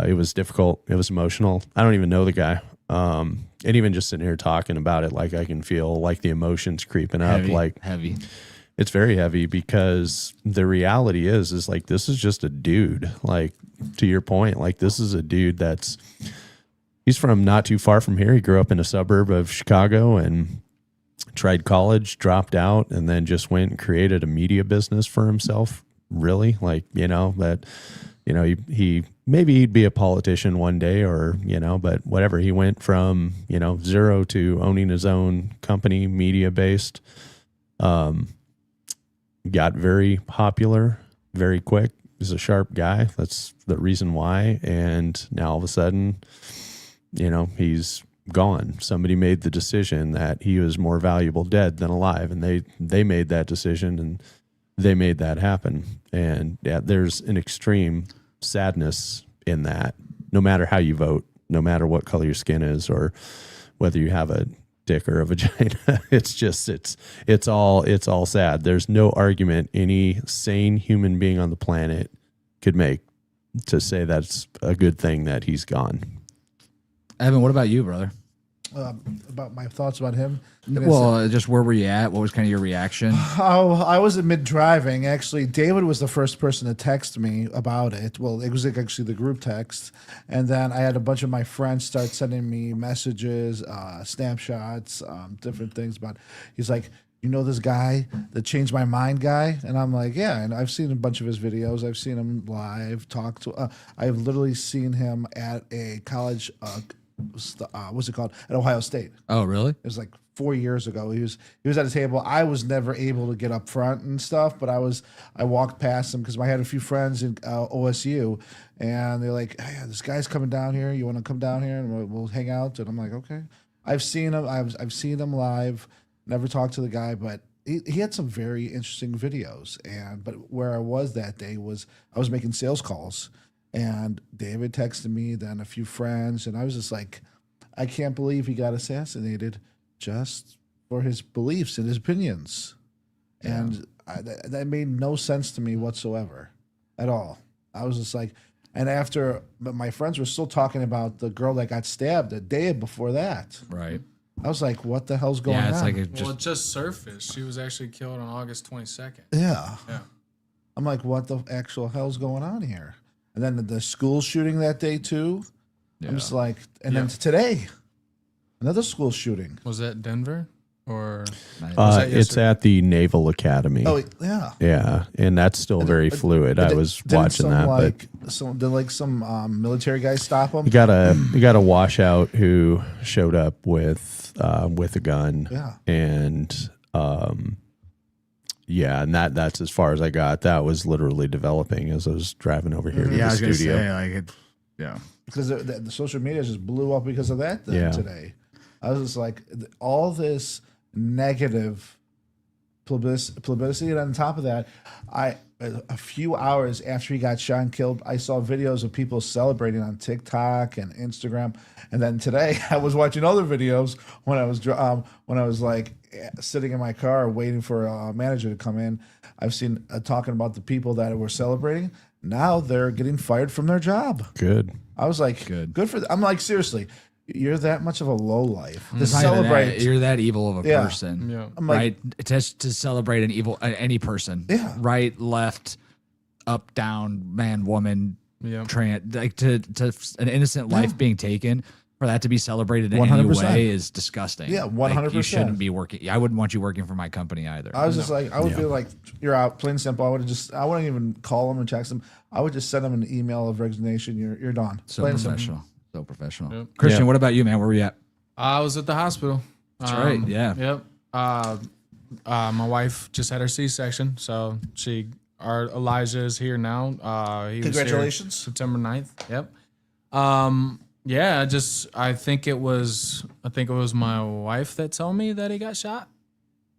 It was difficult. It was emotional. I don't even know the guy. And even just sitting here talking about it, like I can feel like the emotions creeping up. Heavy. It's very heavy because the reality is like, this is just a dude. Like, to your point, like this is a dude he's from not too far from here. He grew up in a suburb of Chicago and tried college, dropped out, and then just went and created a media business for himself. Really, he maybe he'd be a politician one day, or but whatever. He went from zero to owning his own company, media based. got very popular very quick. He's a sharp guy. That's the reason why. And now all of a sudden, he's gone. Somebody made the decision that he was more valuable dead than alive, and they made that decision, and they made that happen. And yeah, there's an extreme sadness in that. No matter how you vote, no matter what color your skin is, or whether you have a dick or a vagina, it's all sad. There's no argument any sane human being on the planet could make to say that's a good thing that he's gone. Evan, what about you, brother? About my thoughts about him. Well, just where were you at? What was kind of your reaction? Oh, I was mid driving. Actually, David was the first person to text me about it. Well, it was actually the group text, and then I had a bunch of my friends start sending me messages, snapshots, different things about. He's like, "You know this guy, the Changed My Mind guy?" And I'm like, "Yeah." And I've seen a bunch of his videos. I've seen him live, talk to. I've literally seen him at a college. What's it called? At Ohio State. Oh, really? It was like 4 years ago. He was at a table. I was never able to get up front and stuff, but I walked past him because I had a few friends in OSU, and they're like, "Hey, this guy's coming down here. You want to come down here and we'll hang out?" And I'm like, "Okay." I've seen him. I've seen him live. Never talked to the guy, but he had some very interesting videos. But where I was that day was I was making sales calls. And David texted me, then a few friends, and I was just like, I can't believe he got assassinated just for his beliefs and his opinions. Yeah. And that made no sense to me whatsoever at all. I was just like, but my friends were still talking about the girl that got stabbed a day before that. Right. I was like, what the hell's going on? It's like it just surfaced. She was actually killed on August 22nd. Yeah. Yeah. I'm like, what the actual hell's going on here? And then the school shooting that day too. Yeah. I'm just like, and then today, another school shooting. Was that Denver or? It's at the Naval Academy. Oh yeah, yeah, and that's still very fluid. I was watching that, did some military guys stop him? You got a washout who showed up with a gun. Yeah, and yeah, and that's as far as I got. That was literally developing as I was driving over here to the studio. Because the social media just blew up because of that today. I was just like, all this negative publicity, and on top of that, a few hours after he got shot and killed, I saw videos of people celebrating on TikTok and Instagram, and then today I was watching other videos when I was like sitting in my car waiting for a manager to come in. I've seen talking about the people that were celebrating. Now they're getting fired from their job. Good. I was like, good for them. I'm like, seriously, you're that much of a lowlife to celebrate. You're that evil of a person, I'm like, right? To celebrate an evil any person, right, left, up, down, man, woman, trans, like to an innocent life being taken. For that to be celebrated in 100%. Any way is disgusting. Yeah, 100%. You shouldn't be working. I wouldn't want you working for my company either. I was just like, I would feel like you're out, plain and simple. I wouldn't even call them or text them. I would just send them an email of resignation. You're done. So professional. So professional. Yep. Christian, what about you, man? Where were you at? I was at the hospital. That's right. Yeah. Yep. My wife just had her C-section, so Elijah is here now. Congratulations. Was here September 9th. Yep. Yeah, I think it was my wife that told me that he got shot.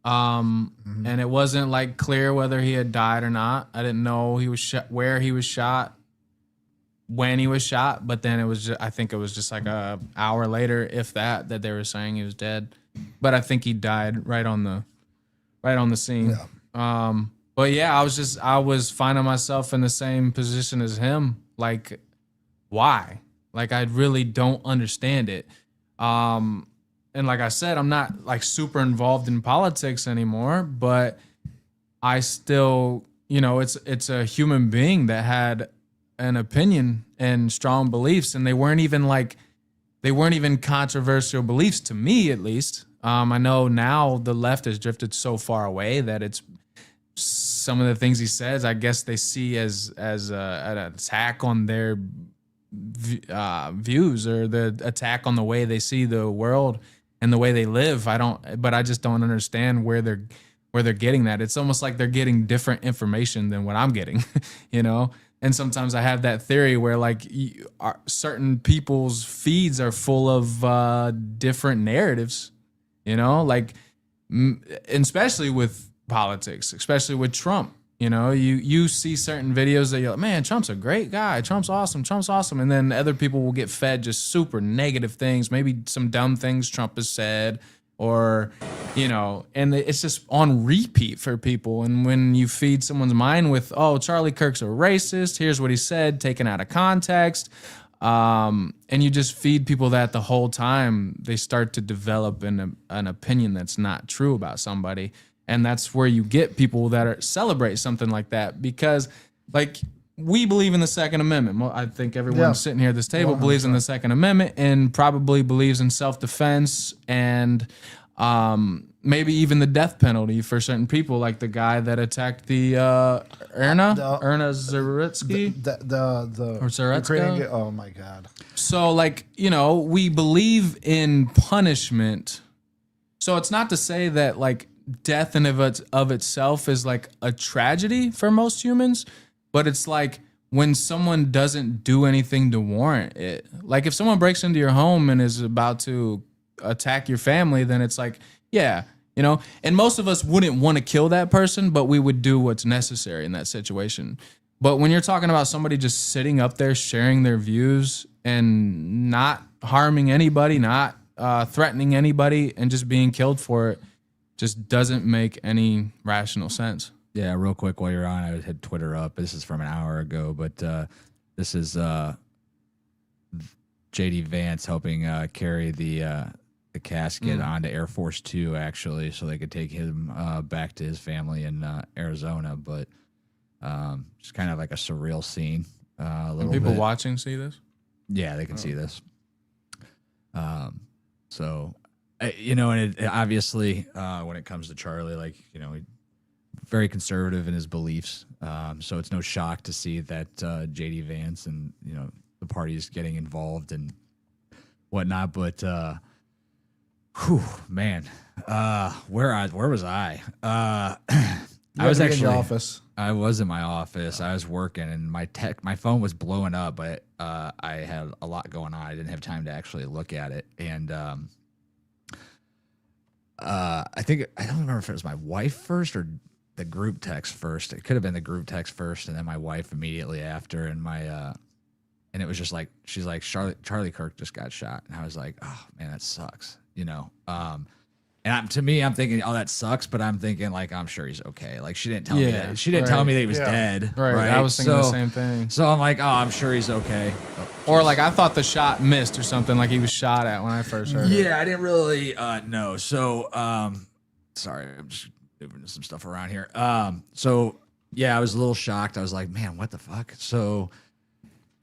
And it wasn't like clear whether he had died or not. I didn't know he was where he was shot, when he was shot, but then I think it was just like a hour later, if that they were saying he was dead. But I think he died right on the scene. Yeah. But yeah, I was finding myself in the same position as him. Like, why? Like, I really don't understand it. And like I said, I'm not like super involved in politics anymore, but I still, it's a human being that had an opinion and strong beliefs, and they weren't even controversial beliefs to me, at least. I know now the left has drifted so far away that it's some of the things he says, I guess they see as an attack on their views, or the attack on the way they see the world and the way they live. But I just don't understand where where they're getting that. It's almost like they're getting different information than what I'm getting, you know? And sometimes I have that theory where like certain people's feeds are full of different narratives, you know, like especially with politics, especially with Trump. You know, you see certain videos that you're like, man, Trump's a great guy. Trump's awesome. And then other people will get fed just super negative things, maybe some dumb things Trump has said, or, you know, and it's just on repeat for people. And when you feed someone's mind with, oh, Charlie Kirk's a racist, here's what he said, taken out of context, and you just feed people that the whole time, they start to develop an opinion that's not true about somebody. And that's where you get people that celebrate something like that, because like we believe in the Second Amendment. Well, I think everyone sitting here at this table 100%. Believes in the Second Amendment and probably believes in self-defense and maybe even the death penalty for certain people, like the guy that attacked the Erna Zaretsky. Or Zaretska. Oh my God. So like, you know, we believe in punishment. So it's not to say that like death in of itself is like a tragedy for most humans, but it's like when someone doesn't do anything to warrant it. Like if someone breaks into your home and is about to attack your family, then it's like, yeah, you know, and most of us wouldn't want to kill that person, but we would do what's necessary in that situation. But when you're talking about somebody just sitting up there sharing their views and not harming anybody, not threatening anybody, and just being killed for it, just doesn't make any rational sense. Yeah, real quick while you're on, I had Twitter up. This is from an hour ago, but this is J.D. Vance helping carry the casket onto Air Force Two, actually, so they could take him back to his family in Arizona. But it's kind of like a surreal scene. Can people watching see this? Yeah, they can see this. So, you know, and it obviously, when it comes to Charlie, like, you know, very conservative in his beliefs. So it's no shock to see that J.D. Vance and, you know, the party's getting involved and whatnot. But, whew, man, where was I? I was actually in your office. I was in my office. I was working, and my phone was blowing up, but I had a lot going on. I didn't have time to actually look at it, and I think I don't remember if it was my wife first or the group text first. It could have been the group text first, and then my wife immediately after, and and it was just like, she's like, Charlie Kirk just got shot, and I was like, oh man, that sucks, you know. And to me, I'm thinking, oh, that sucks, but I'm thinking, like, I'm sure he's okay. Like, she didn't tell me that. She didn't tell me that he was dead. Right. I was thinking the same thing. So I'm like, oh, I'm sure he's okay. Or like, I thought the shot missed or something, like he was shot at when I first heard it. Yeah, I didn't really know. So, sorry, I'm just moving some stuff around here. So, yeah, I was a little shocked. I was like, man, what the fuck? So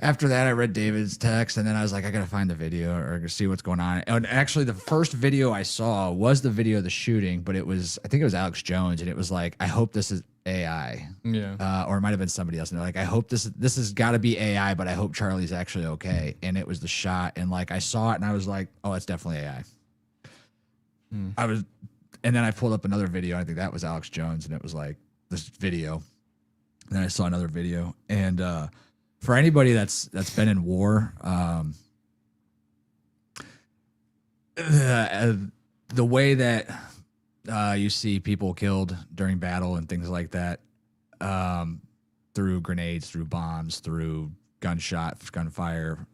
after that, I read David's text, and then I was like, I got to find the video or see what's going on. And actually, the first video I saw was the video of the shooting, but I think it was Alex Jones, and it was like, I hope this is AI. Yeah. Or it might have been somebody else. And they're like, I hope this has got to be AI, but I hope Charlie's actually okay. And it was the shot. And like, I saw it, and I was like, oh, it's definitely AI. And then I pulled up another video. I think that was Alex Jones, and it was like this video. And then I saw another video, and for anybody that's been in war, the way that you see people killed during battle and things like that, through grenades, through bombs, through gunfire,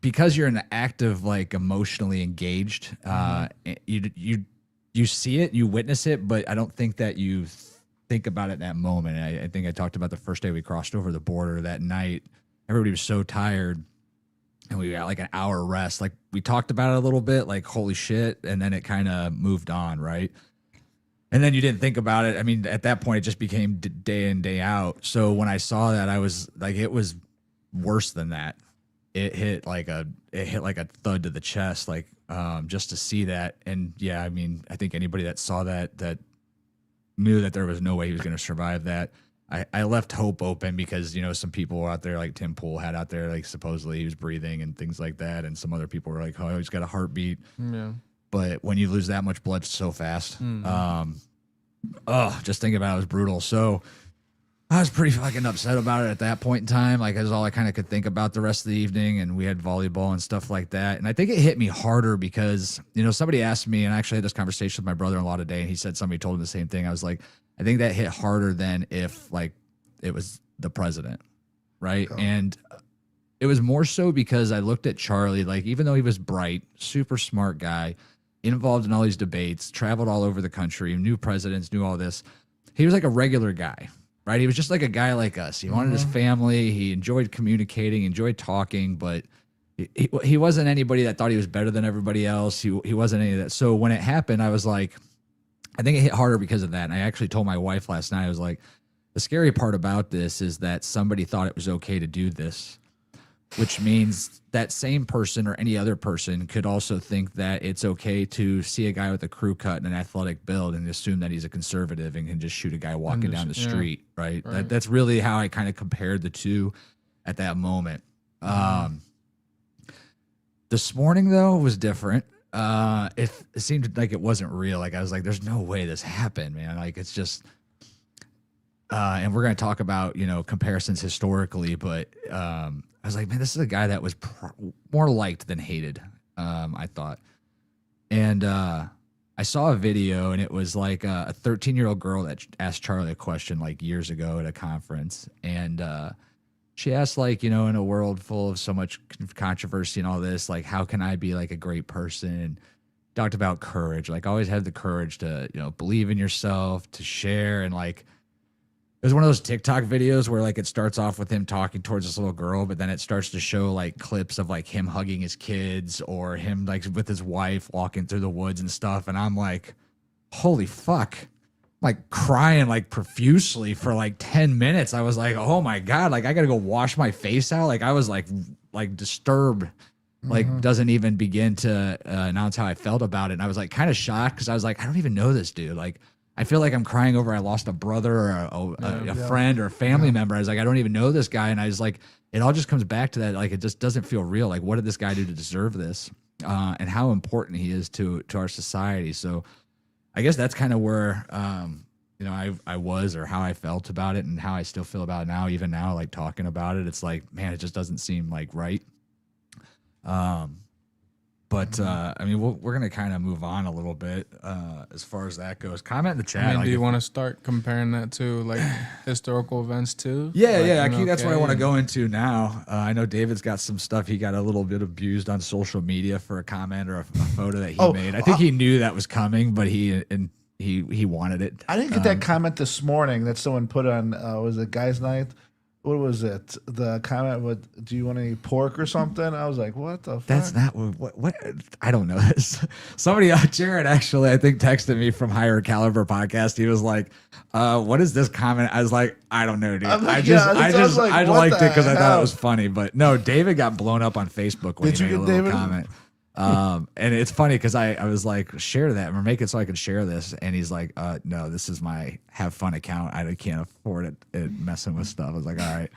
because you're in the active, like, emotionally engaged, you see it, you witness it, but I don't think that you think about it in that moment. And I think I talked about the first day we crossed over the border that night. Everybody was so tired, and we got like an hour rest. Like, we talked about it a little bit, like, holy shit, and then it kind of moved on, right? And then you didn't think about it. I mean, at that point, it just became day in, day out. So when I saw that, I was like, it was worse than that. It hit like a thud to the chest, like, just to see that. And yeah, I mean, I think anybody that saw that knew that there was no way he was going to survive that. I left hope open because, you know, some people out there, like Tim Pool had out there, like, supposedly he was breathing and things like that. And some other people were like, oh, he's got a heartbeat. Yeah. but when you lose that much blood so fast, just thinking about it was brutal. So I was pretty fucking upset about it at that point in time. Like, that's all I kind of could think about the rest of the evening. And we had volleyball and stuff like that. And I think it hit me harder because, you know, somebody asked me, and I actually had this conversation with my brother-in-law today, and he said somebody told him the same thing. I was like, I think that hit harder than if, like, it was the president, right? Oh. And it was more so because I looked at Charlie, like, even though he was bright, super smart guy, involved in all these debates, traveled all over the country, knew presidents, knew all this, he was like a regular guy. Right, he was just like a guy like us. He wanted his family. He enjoyed communicating, enjoyed talking, but he wasn't anybody that thought he was better than everybody else. He wasn't any of that. So when it happened, I was like, I think it hit harder because of that. And I actually told my wife last night, I was like, the scary part about this is that somebody thought it was okay to do this, which means that same person or any other person could also think that it's okay to see a guy with a crew cut and an athletic build and assume that he's a conservative and can just shoot a guy walking down the street, right? That's really how I kind of compared the two at that moment. This morning, though, was different. It seemed like it wasn't real. Like, I was like, there's no way this happened, man. Like, it's just... and we're going to talk about, you know, comparisons historically, but... I was like, man, this is a guy that was more liked than hated, I thought. And I saw a video, and it was like a 13-year-old girl that asked Charlie a question like years ago at a conference. And she asked, like, you know, in a world full of so much controversy and all this, like, how can I be like a great person? And talked about courage, like always have the courage to, you know, believe in yourself, to share. And like, it was one of those TikTok videos where like it starts off with him talking towards this little girl, but then it starts to show like clips of like him hugging his kids or him like with his wife walking through the woods and stuff. And I'm like, holy fuck, like crying like profusely for like 10 minutes. I was like, oh my God, like I got to go wash my face out. Like I was like disturbed, like doesn't even begin to announce how I felt about it. And I was like kind of shocked because I was like, I don't even know this dude. Like, I feel like I'm crying over I lost a brother or a friend or a family member. I was like, I don't even know this guy. And I was like, it all just comes back to that. Like, it just doesn't feel real. Like, what did this guy do to deserve this? And how important he is to our society. So I guess that's kind of where, you know, I was or how I felt about it and how I still feel about it now, even now, like talking about it, it's like, man, it just doesn't seem like right. But I mean, we're going to kind of move on a little bit as far as that goes. Comment in the chat. I mean, like, do you want to start comparing that to like historical events too? Yeah, like, yeah. I think that's what I want to go into now. I know David's got some stuff. He got a little bit abused on social media for a comment or a photo that he made. I think he knew that was coming, but he wanted it. I didn't get that comment this morning that someone put on. Was it Guys Night? What was it? The comment with, do you want any pork or something? I was like, what the fuck? That's not what I don't know this. Somebody, Jared, actually, I think texted me from Higher Caliber Podcast. He was like, what is this comment? I was like, I don't know, dude. I liked it because I thought it was funny. But no, David got blown up on Facebook when he made a little comment. And it's funny because I was like, share that or make it so I can share this. And he's like, no, this is my have fun account. I can't afford it messing with stuff. I was like, all right.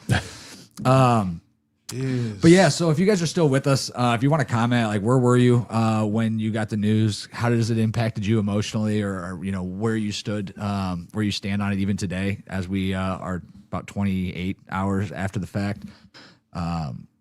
But yeah, so if you guys are still with us, if you want to comment, like, where were you when you got the news? How does it impacted you emotionally, or you know, where you stood, where you stand on it even today, as we are about 28 hours after the fact.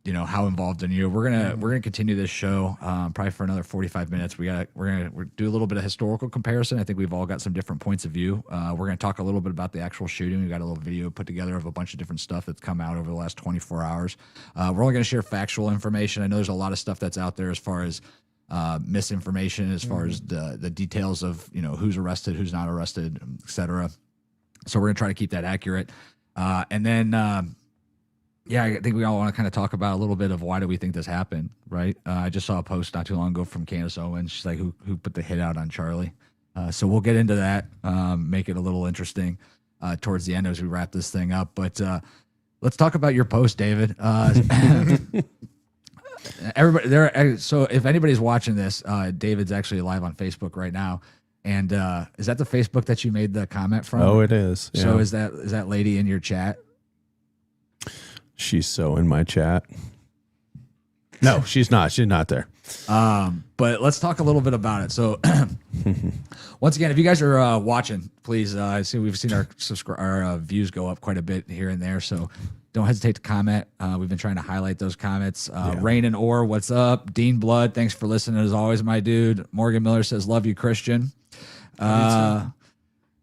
You know, how involved in you. We're gonna continue this show probably for another 45 minutes. We're gonna do a little bit of historical comparison. I think we've all got some different points of view. We're gonna talk a little bit about the actual shooting. We got a little video put together of a bunch of different stuff that's come out over the last 24 hours. We're only gonna share factual information. I know there's a lot of stuff that's out there as far as misinformation, as far as the details of, you know, who's arrested, who's not arrested, etc. So we're gonna try to keep that accurate. And then yeah, I think we all want to kind of talk about a little bit of why do we think this happened, right? I just saw a post not too long ago from Candace Owens. She's like, who put the hit out on Charlie? So we'll get into that, make it a little interesting towards the end as we wrap this thing up. But let's talk about your post, David. Everybody there. So if anybody's watching this, David's actually live on Facebook right now. And is that the Facebook that you made the comment from? Oh, it is. Yeah. So is that lady in your chat? She's so in my chat. No, she's not. She's not there. But let's talk a little bit about it. So once again, if you guys are watching, please, we've seen our views go up quite a bit here and there. So don't hesitate to comment. We've been trying to highlight those comments. Rain and Orr, what's up? Dean Blood, thanks for listening as always, my dude. Morgan Miller says, love you, Christian.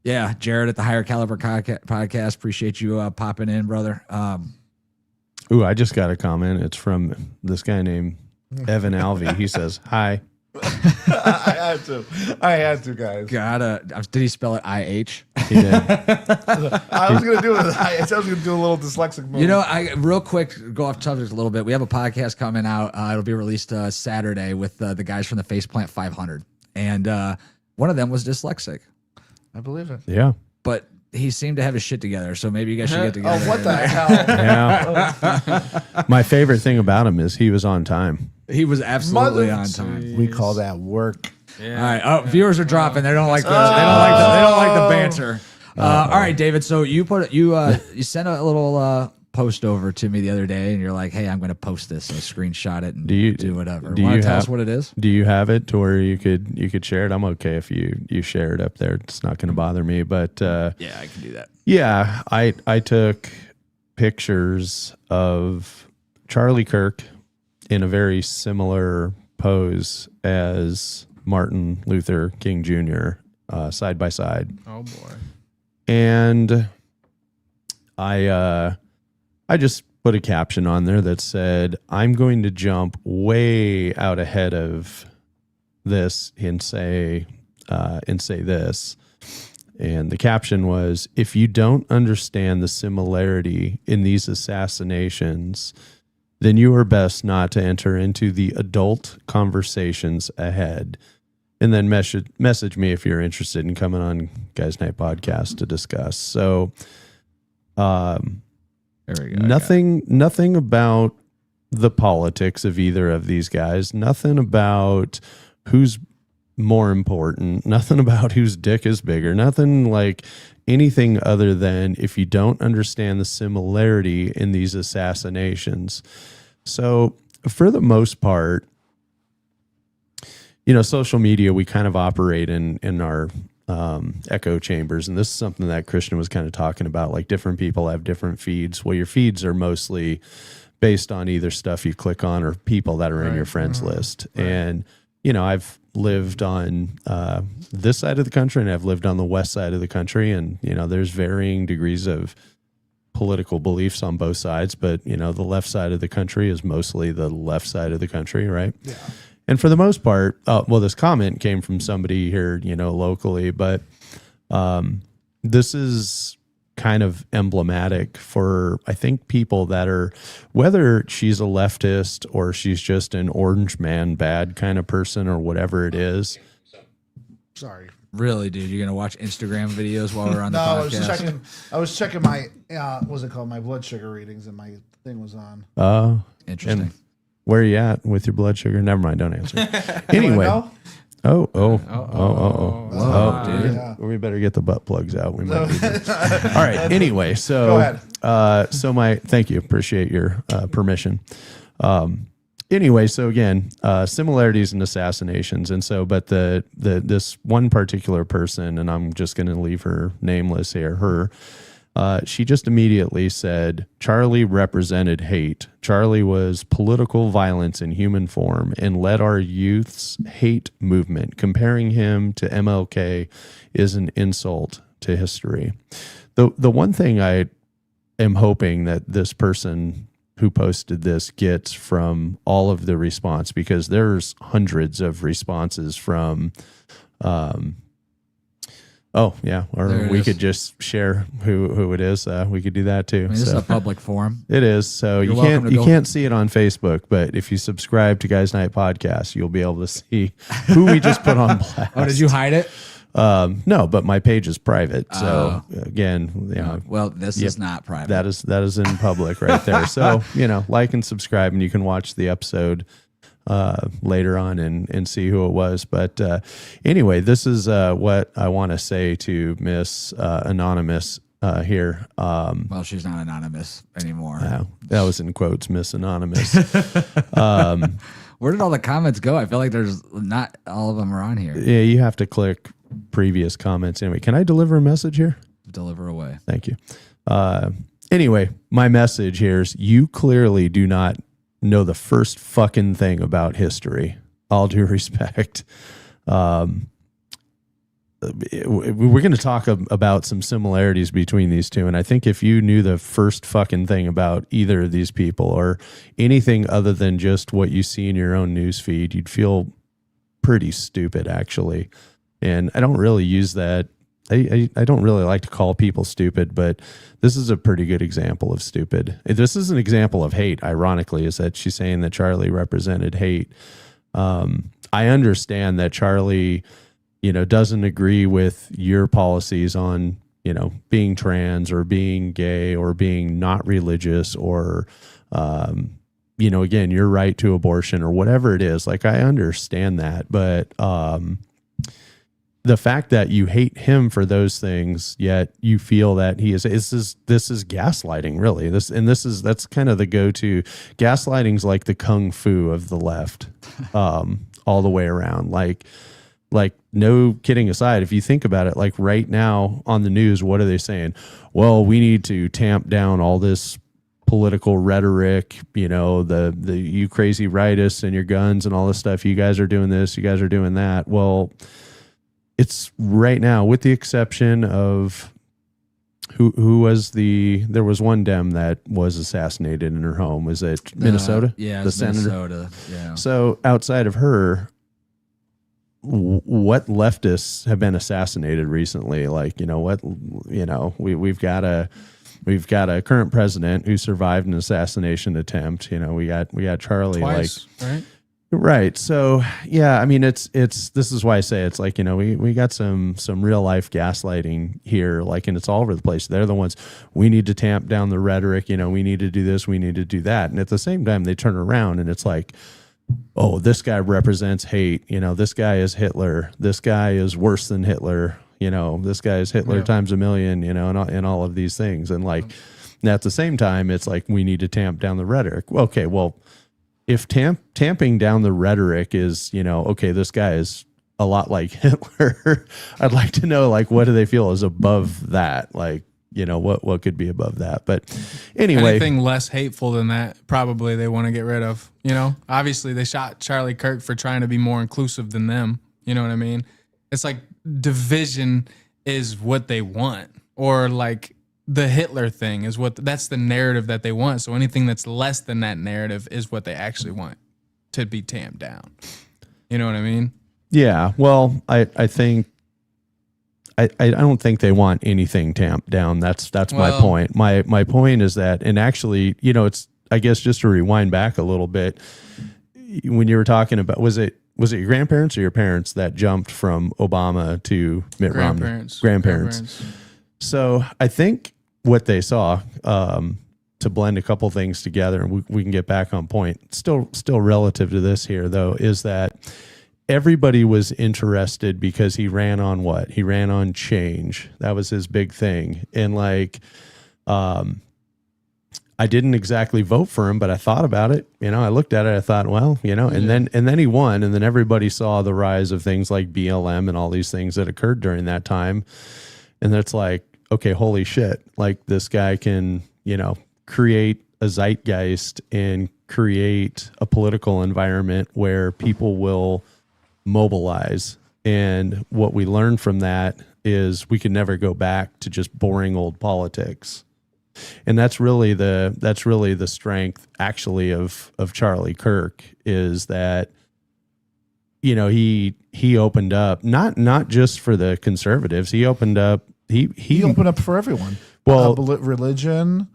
Yeah, Jared at the Higher Caliber Podcast. Appreciate you popping in, brother. Ooh, I just got a comment. It's from this guy named Evan Alvey. He says, hi. I had to, guys. Did he spell it IH? He did. I was gonna do it. I was gonna do a little dyslexic move. You know, real quick, go off subject a little bit. We have a podcast coming out. It'll be released Saturday with the guys from the Faceplant 500, and one of them was dyslexic. I believe it. Yeah. But he seemed to have his shit together, so maybe you guys should get together. Oh, what the hell? Yeah. My favorite thing about him is he was on time. He was absolutely on time. We call that work. Yeah. All right. Oh, viewers are dropping. They don't like the. They don't like the banter. All right, David. So you sent a little post over to me the other day, and you're like, "Hey, I'm going to post this." And I screenshot it and do whatever. Do Want you to tell us what it is? Do you have it to where you could share it? I'm okay if you share it up there. It's not going to bother me. But Yeah, I can do that. yeah, I took pictures of Charlie Kirk in a very similar pose as Martin Luther King Jr. Side by side. Oh boy. And I just put a caption on there that said, I'm going to jump way out ahead of this and say this. And the caption was, if you don't understand the similarity in these assassinations, then you are best not to enter into the adult conversations ahead. And then message me if you're interested in coming on Guys Night Podcast to discuss. So, There we go. nothing about the politics of either of these guys. Nothing about who's more important. Nothing about whose dick is bigger. Nothing like anything other than if you don't understand the similarity in these assassinations. So, for the most part, social media, we kind of operate in our echo chambers. And this is something that Christian was kind of talking about. Like, different people have different feeds. Well, your feeds are mostly based on either stuff you click on or people that are in your friends list. Right. And, I've lived on this side of the country and I've lived on the west side of the country. And, there's varying degrees of political beliefs on both sides. But, the left side of the country is mostly the left side of the country, right? Yeah. And for the most part, this comment came from somebody here, locally, but this is kind of emblematic for, I think, people that are, whether she's a leftist or she's just an orange man bad kind of person or whatever it is. Sorry. Really, dude? You're gonna watch Instagram videos while we're on the podcast? I was checking my what's it called? My blood sugar readings, and my thing was on. Interesting. And where are you at with your blood sugar? Never mind, don't answer. Anyway. Dude. Yeah. We better get the butt plugs out. We might need to. All right. Anyway, so go ahead. Thank you. Appreciate your permission. Anyway, so again, similarities in assassinations, and so, but this one particular person, and I'm just going to leave her nameless here. She just immediately said, Charlie represented hate. Charlie was political violence in human form and led our youth's hate movement. Comparing him to MLK is an insult to history. The one thing I am hoping that this person who posted this gets from all of the response, because there's hundreds of responses from or we could just share who it is. We could do that too. This is a public forum. It is. So you can't see it on Facebook, but if you subscribe to Guys Night Podcast, you'll be able to see who we just put on blast. Oh, did you hide it? No, but my page is private. So again, well, this is not private. That is in public right there. So, like and subscribe, and you can watch the episode later on and see who it was. But anyway, this is what I want to say to Miss Anonymous. here. Well, she's not anonymous anymore. That was in quotes, Miss Anonymous. Where did all the comments go? I feel like there's not all of them are on here. Yeah, you have to click previous comments. Anyway, can I deliver a message here? Deliver away. Thank you. Anyway, my message here is you clearly do not know the first fucking thing about history. All due respect. We're going to talk about some similarities between these two. And I think if you knew the first fucking thing about either of these people or anything other than just what you see in your own news feed, you'd feel pretty stupid, actually. And I don't really use that. I don't really like to call people stupid, but this is a pretty good example of stupid. This is an example of hate, ironically, is that she's saying that Charlie represented hate. I understand that Charlie, doesn't agree with your policies on, being trans or being gay or being not religious or, again, your right to abortion or whatever it is. Like, I understand that, but, the fact that you hate him for those things, yet you feel that this is gaslighting, really. That's kind of the go-to. Gaslighting's like the kung fu of the left, all the way around. Like no kidding aside, if you think about it, like right now on the news, what are they saying? Well, we need to tamp down all this political rhetoric, the you crazy rightists and your guns and all this stuff. You guys are doing this, you guys are doing that. Well, it's right now, with the exception of who was there was one Dem that was assassinated in her home. Was it Minnesota? Yeah, the senator. Minnesota. Yeah. So outside of her, what leftists have been assassinated recently? Like, we've got a current president who survived an assassination attempt. We got Charlie. Twice, right? Right. So yeah, I mean, this is why I say it's like, we got some real life gaslighting here, like, and it's all over the place. They're the ones, we need to tamp down the rhetoric, we need to do this, we need to do that. And at the same time, they turn around and it's like, oh, this guy represents hate. This guy is Hitler. This guy is worse than Hitler. This guy is Hitler times a million, and all of these things. And like, at the same time, it's like, we need to tamp down the rhetoric. Okay, well, if tamping down the rhetoric is, okay, this guy is a lot like Hitler, I'd like to know, like, what do they feel is above that? Like, what could be above that? But anyway, anything less hateful than that, probably they want to get rid of. Obviously they shot Charlie Kirk for trying to be more inclusive than them. You know what I mean? It's like division is what they want, or like the Hitler thing is that's the narrative that they want. So anything that's less than that narrative is what they actually want to be tamped down. You know what I mean? Yeah. Well, I think I don't think they want anything tamped down. That's my point. My point is that, and actually, it's, I guess, just to rewind back a little bit, when you were talking about, was it your grandparents or your parents that jumped from Obama to Mitt Romney? Grandparents. So I think what they saw, to blend a couple things together, and we can get back on point, still relative to this here, though, is that everybody was interested because he ran on what? He ran on change. That was his big thing. And like, I didn't exactly vote for him, but I thought about it. I looked at it. I thought, well, and then he won. And then everybody saw the rise of things like BLM and all these things that occurred during that time. And it's like, okay, holy shit. Like, this guy can, create a zeitgeist and create a political environment where people will mobilize. And what we learned from that is we can never go back to just boring old politics. And that's really the strength, actually, of Charlie Kirk, is that, he opened up not just for the conservatives. He opened up. He opened up for everyone. Well, religion,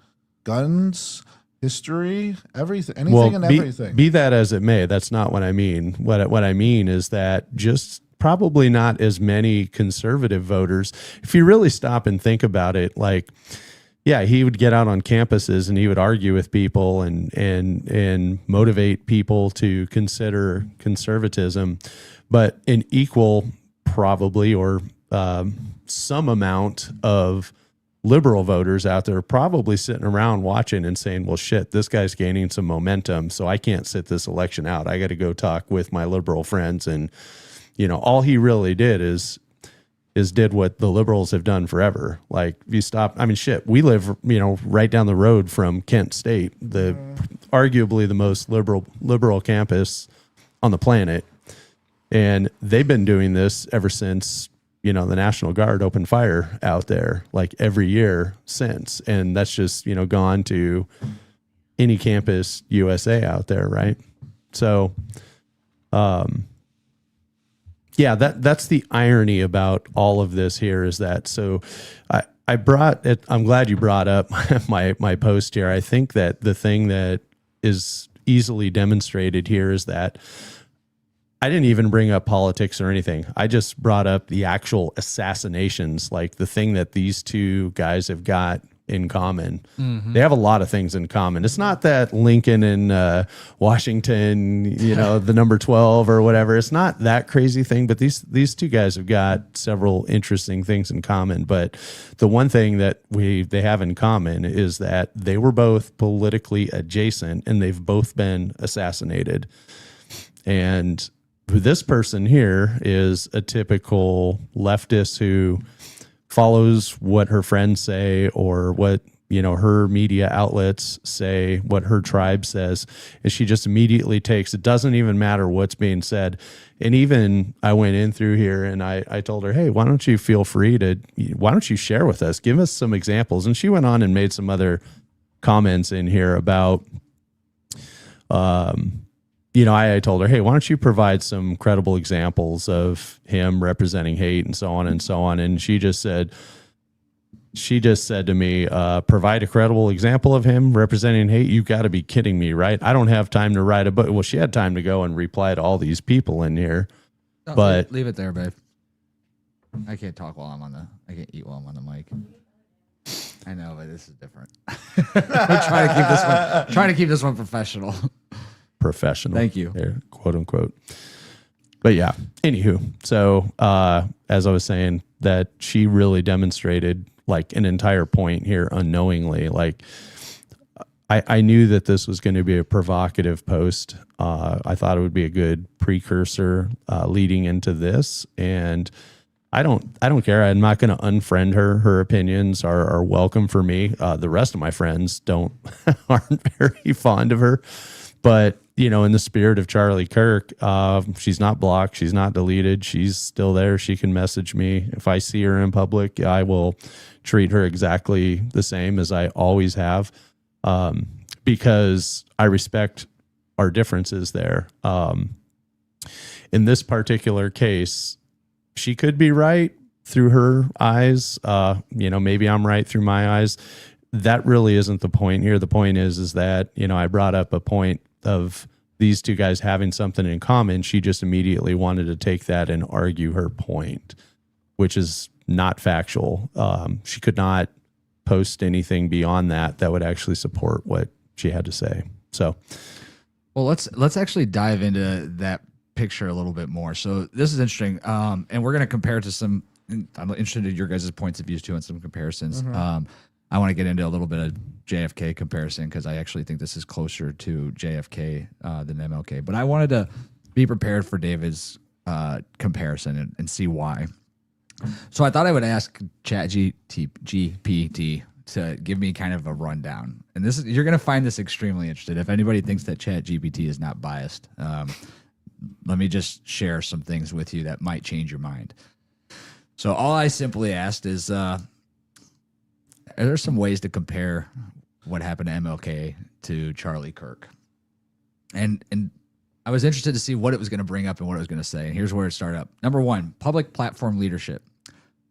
guns, history, everything, anything and everything. Be that as it may, that's not what I mean. What I mean is that just probably not as many conservative voters. If you really stop and think about it, like, yeah, he would get out on campuses and he would argue with people and motivate people to consider conservatism, but an equal, probably, or some amount of liberal voters out there probably sitting around watching and saying, well, shit, this guy's gaining some momentum, so I can't sit this election out. I got to go talk with my liberal friends. And, all he really did is did what the liberals have done forever. Like, if you stop, I mean, shit, we live, right down the road from Kent State, arguably the most liberal campus on the planet. And they've been doing this ever since, the National Guard opened fire out there, like every year since. And that's just, gone to any campus USA out there. Right. So, yeah, that's the irony about all of this here is that, so I brought it, I'm glad you brought up my post here. I think that the thing that is easily demonstrated here is that I didn't even bring up politics or anything. I just brought up the actual assassinations, like the thing that these two guys have got in common. Mm-hmm. They have a lot of things in common. It's not that Lincoln and Washington, the number 12 or whatever. It's not that crazy thing, but these two guys have got several interesting things in common. But the one thing that they have in common is that they were both politically adjacent and they've both been assassinated. And this person here is a typical leftist who follows what her friends say or what, her media outlets say, what her tribe says, and she just immediately takes, it doesn't even matter what's being said. And even I went in through here and I told her, hey, why don't you share with us? Give us some examples. And she went on and made some other comments in here about, I told her, hey, why don't you provide some credible examples of him representing hate and so on and so on. And she just said to me, provide a credible example of him representing hate. You got to be kidding me, right? I don't have time to write a book. Well, she had time to go and reply to all these people in here, but leave it there, babe. I can't talk I can't eat while I'm on the mic. I know, but this is different. I'm trying to keep this one professional. Thank you. There, quote unquote. But yeah, anywho. So as I was saying, that she really demonstrated like an entire point here unknowingly. Like I knew that this was going to be a provocative post. I thought it would be a good precursor leading into this. And I don't care. I'm not going to unfriend her. Her opinions are welcome for me. The rest of my friends aren't very fond of her. But, in the spirit of Charlie Kirk, she's not blocked. She's not deleted. She's still there. She can message me. If I see her in public, I will treat her exactly the same as I always have, because I respect our differences there. In this particular case, she could be right through her eyes. Maybe I'm right through my eyes. That really isn't the point here. The point is that, I brought up a point of these two guys having something in common. She just immediately wanted to take that and argue her point, which is not factual. She could not post anything beyond that would actually support what she had to say. So, well, let's actually dive into that picture a little bit more. So this is interesting. And we're going to compare it to some, I'm interested in your guys' points of view too, and some comparisons. Mm-hmm. I want to get into a little bit of JFK comparison because I actually think this is closer to JFK than MLK. But I wanted to be prepared for David's comparison and see why. So I thought I would ask ChatGPT to give me kind of a rundown. And you're going to find this extremely interesting. If anybody thinks that ChatGPT is not biased, let me just share some things with you that might change your mind. So all I simply asked is, are there some ways to compare what happened to MLK to Charlie Kirk? And I was interested to see what it was going to bring up and what it was going to say. And here's where it started up. Number one, public platform leadership.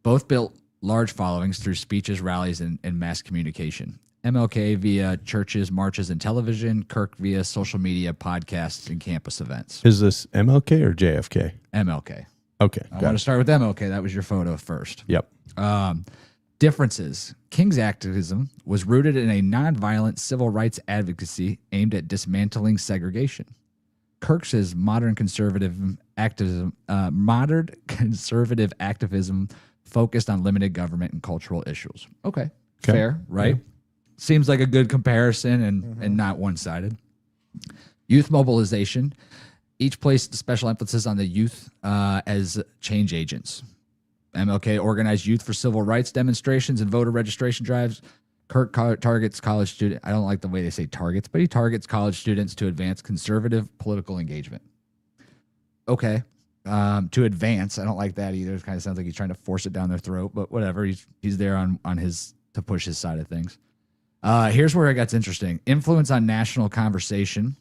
Both built large followings through speeches, rallies, and mass communication. MLK via churches, marches, and television. Kirk via social media, podcasts, and campus events. Is this MLK or JFK? MLK. Okay. I want to start with MLK. That was your photo first. Yep. Differences. King's activism was rooted in a nonviolent civil rights advocacy aimed at dismantling segregation. Kirk's is modern conservative activism focused on limited government and cultural issues. Okay, Fair, right? Seems like a good comparison and not one-sided. Youth mobilization. Each placed special emphasis on the youth as change agents. MLK organized youth for civil rights demonstrations and voter registration drives. Kirk targets college students. I don't like the way they say targets, but he targets college students to advance conservative political engagement. Okay. To advance. I don't like that either. It kind of sounds like he's trying to force it down their throat, but whatever. He's there on his to push his side of things. Here's where it gets interesting. Influence on national conversation.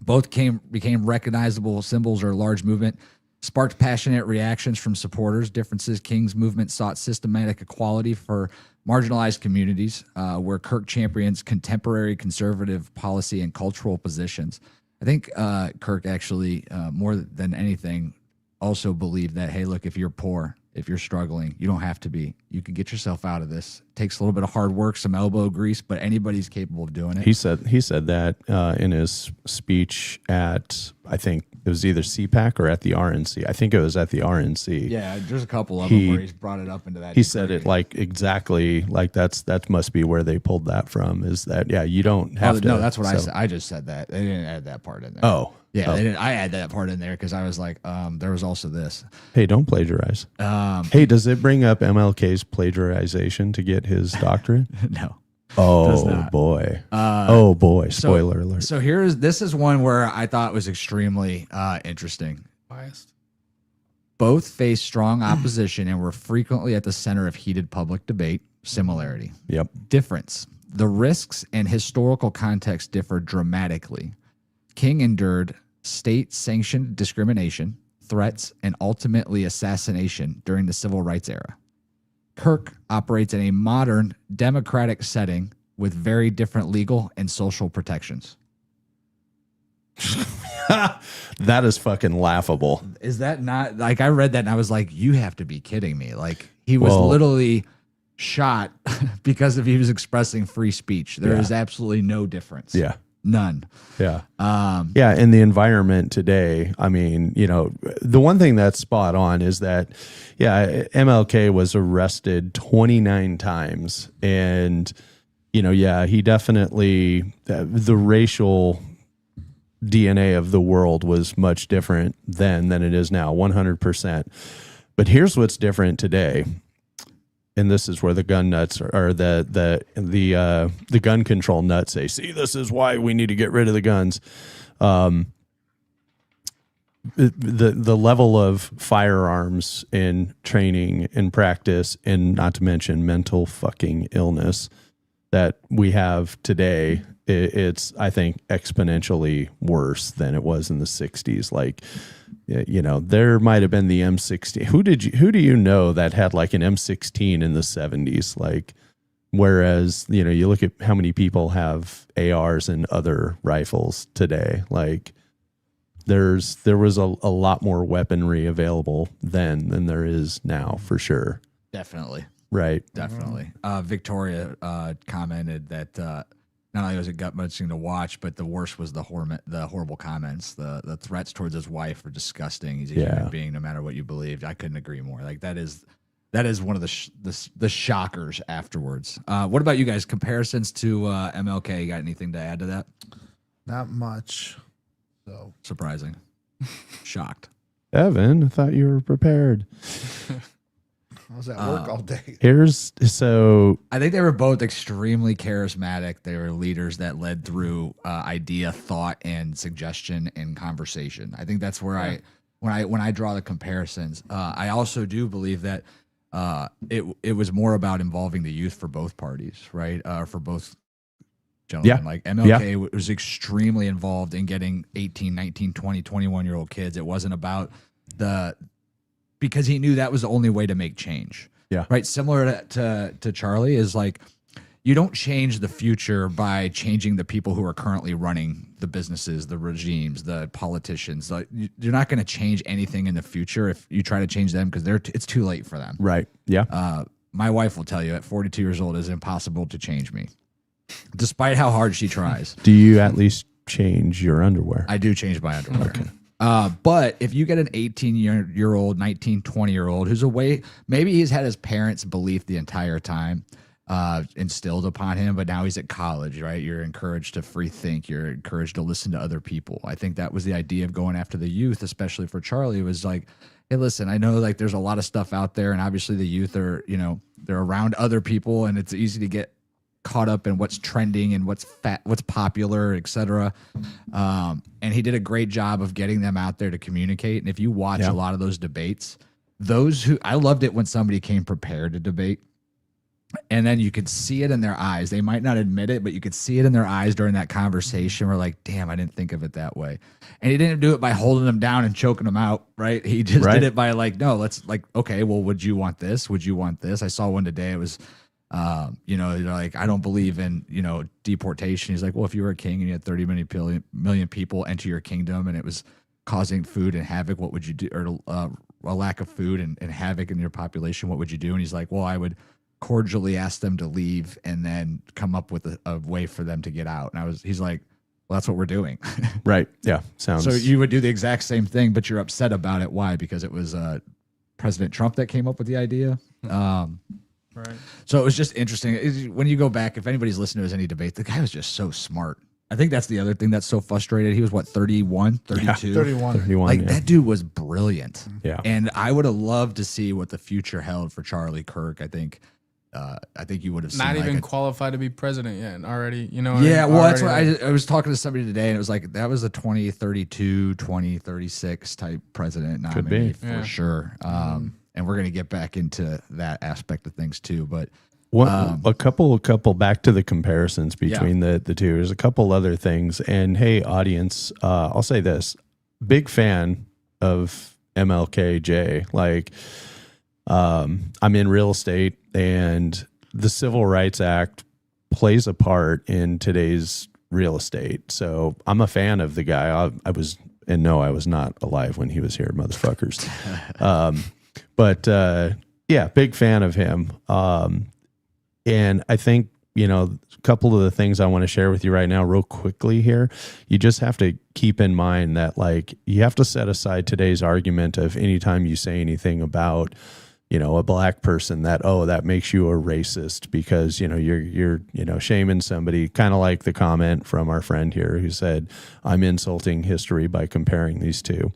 Both became recognizable symbols or large movement, sparked passionate reactions from supporters. Differences. King's movement sought systematic equality for marginalized communities, where Kirk champions contemporary conservative policy and cultural positions. I think Kirk actually, more than anything, also believed that, hey, look, if you're poor, if you're struggling, you don't have to be. You can get yourself out of this. It takes a little bit of hard work, some elbow grease, but anybody's capable of doing it. He said that in his speech at, I think it was either CPAC or at the RNC. I think it was at the RNC. Yeah, there's a couple of them where he's brought it up into that. He said it like exactly like that must be where they pulled that from. Is that you don't have to. No, that's what I said. I just said that. They didn't add that part in there. Oh. Yeah, they didn't. I add that part in there because I was like, there was also this. Hey, don't plagiarize. Hey, does it bring up MLK's plagiarization to get his doctorate? No. Oh boy! Spoiler alert. So this is one where I thought was extremely interesting. Biased. Both faced strong opposition and were frequently at the center of heated public debate. Similarity. Yep. Difference. The risks and historical context differ dramatically. King endured state-sanctioned discrimination, threats, and ultimately assassination during the civil rights era. Kirk operates in a modern, democratic setting with very different legal and social protections. That is fucking laughable. Is that not, like, I read that and I was like, you have to be kidding me. Like, he was literally shot because he was expressing free speech. There is absolutely no difference. Yeah. None. Yeah. In the environment today, I mean, the one thing that's spot on is that, MLK was arrested 29 times. And, he definitely, the racial DNA of the world was much different then than it is now, 100%. But here's what's different today. And this is where the gun nuts or the gun control nuts say, see, this is why we need to get rid of the guns. The level of firearms in training and practice, and not to mention mental fucking illness that we have today, it's, I think, exponentially worse than it was in the 60s. Like, there might have been the M16. Who do you know that had like an M16 in the 70s? Like, whereas, you look at how many people have ARs and other rifles today. Like, there was a lot more weaponry available then than there is now, for sure. Definitely. Right. Definitely. Victoria commented that not only was it gut-wrenching to watch, but the worst was the horrible comments. The threats towards his wife are disgusting. He's a human being, no matter what you believed. I couldn't agree more. Like, that is one of the shockers afterwards. What about you guys? Comparisons to MLK? You got anything to add to that? Not much. So surprising. Shocked. Evan, I thought you were prepared. I was at work all day. I think they were both extremely charismatic. They were leaders that led through idea, thought, and suggestion and conversation. I think that's where when I draw the comparisons. I also do believe that it was more about involving the youth for both parties, right? For both gentlemen. Like, MLK was extremely involved in getting 18, 19, 20, 21-year-old kids. It wasn't about because he knew that was the only way to make change. Yeah. Right. Similar to Charlie, is like, you don't change the future by changing the people who are currently running the businesses, the regimes, the politicians. Like, you're not going to change anything in the future if you try to change them, because it's too late for them. Right. Yeah. My wife will tell you at 42 years old, it's impossible to change me, despite how hard she tries. Do you at least change your underwear? I do change my underwear. Okay. But if you get an 18-year-old, 19, 20-year-old who's maybe he's had his parents' belief the entire time, instilled upon him, but now he's at college, right? You're encouraged to free think. You're encouraged to listen to other people. I think that was the idea of going after the youth, especially for Charlie, was like, hey, listen, I know like there's a lot of stuff out there, and obviously the youth are, they're around other people, and it's easy to get caught up in what's trending and what's popular, etc. And he did a great job of getting them out there to communicate. And if you watch a lot of those debates, I loved it when somebody came prepared to debate. And then you could see it in their eyes. They might not admit it, but you could see it in their eyes during that conversation. We're like, damn, I didn't think of it that way. And he didn't do it by holding them down and choking them out, right? He just did it by like, no, let's like, okay, well, would you want this? Would you want this? I saw one today. It was, like, I don't believe in, deportation. He's like, well, if you were a king and you had 30 million people enter your kingdom and it was causing food and havoc, what would you do? Or a lack of food and havoc in your population, what would you do? And he's like, well, I would cordially ask them to leave and then come up with a way for them to get out. And he's like, well, that's what we're doing. Right. Yeah. Sounds. So you would do the exact same thing, but you're upset about it. Why? Because it was President Trump that came up with the idea. Right. So it was just interesting. When you go back, if anybody's listened to his any debate, the guy was just so smart. I think that's the other thing that's so frustrated. He was what, 31, 32? Yeah, 31. Like that dude was brilliant. Yeah. And I would have loved to see what the future held for Charlie Kirk. I think you would have seen Not like even qualified to be president yet. And already, Yeah, well, that's what I was talking to somebody today, and it was like that was a 2032, 2036 type president nominee for sure. And we're going to get back into that aspect of things too. But a couple back to the comparisons between the two. There's a couple other things. And hey, audience, I'll say this: big fan of MLKJ. Like, I'm in real estate, and the Civil Rights Act plays a part in today's real estate. So I'm a fan of the guy. I was not alive when he was here, motherfuckers. But big fan of him. And I think, a couple of the things I want to share with you right now real quickly here, you just have to keep in mind that like you have to set aside today's argument of anytime you say anything about, a black person that makes you a racist because, you're shaming somebody, kind of like the comment from our friend here who said, I'm insulting history by comparing these two.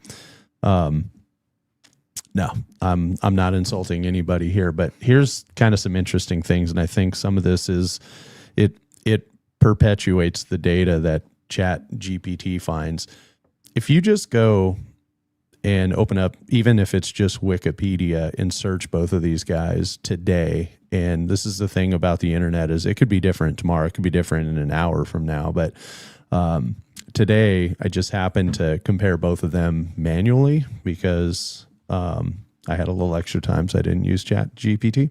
No, I'm not insulting anybody here, but here's kind of some interesting things. And I think some of this is, it perpetuates the data that Chat GPT finds. If you just go and open up, even if it's just Wikipedia, and search both of these guys today, and this is the thing about the internet is it could be different tomorrow. It could be different in an hour from now. But today I just happened to compare both of them manually because I had a little extra time, so I didn't use Chat GPT.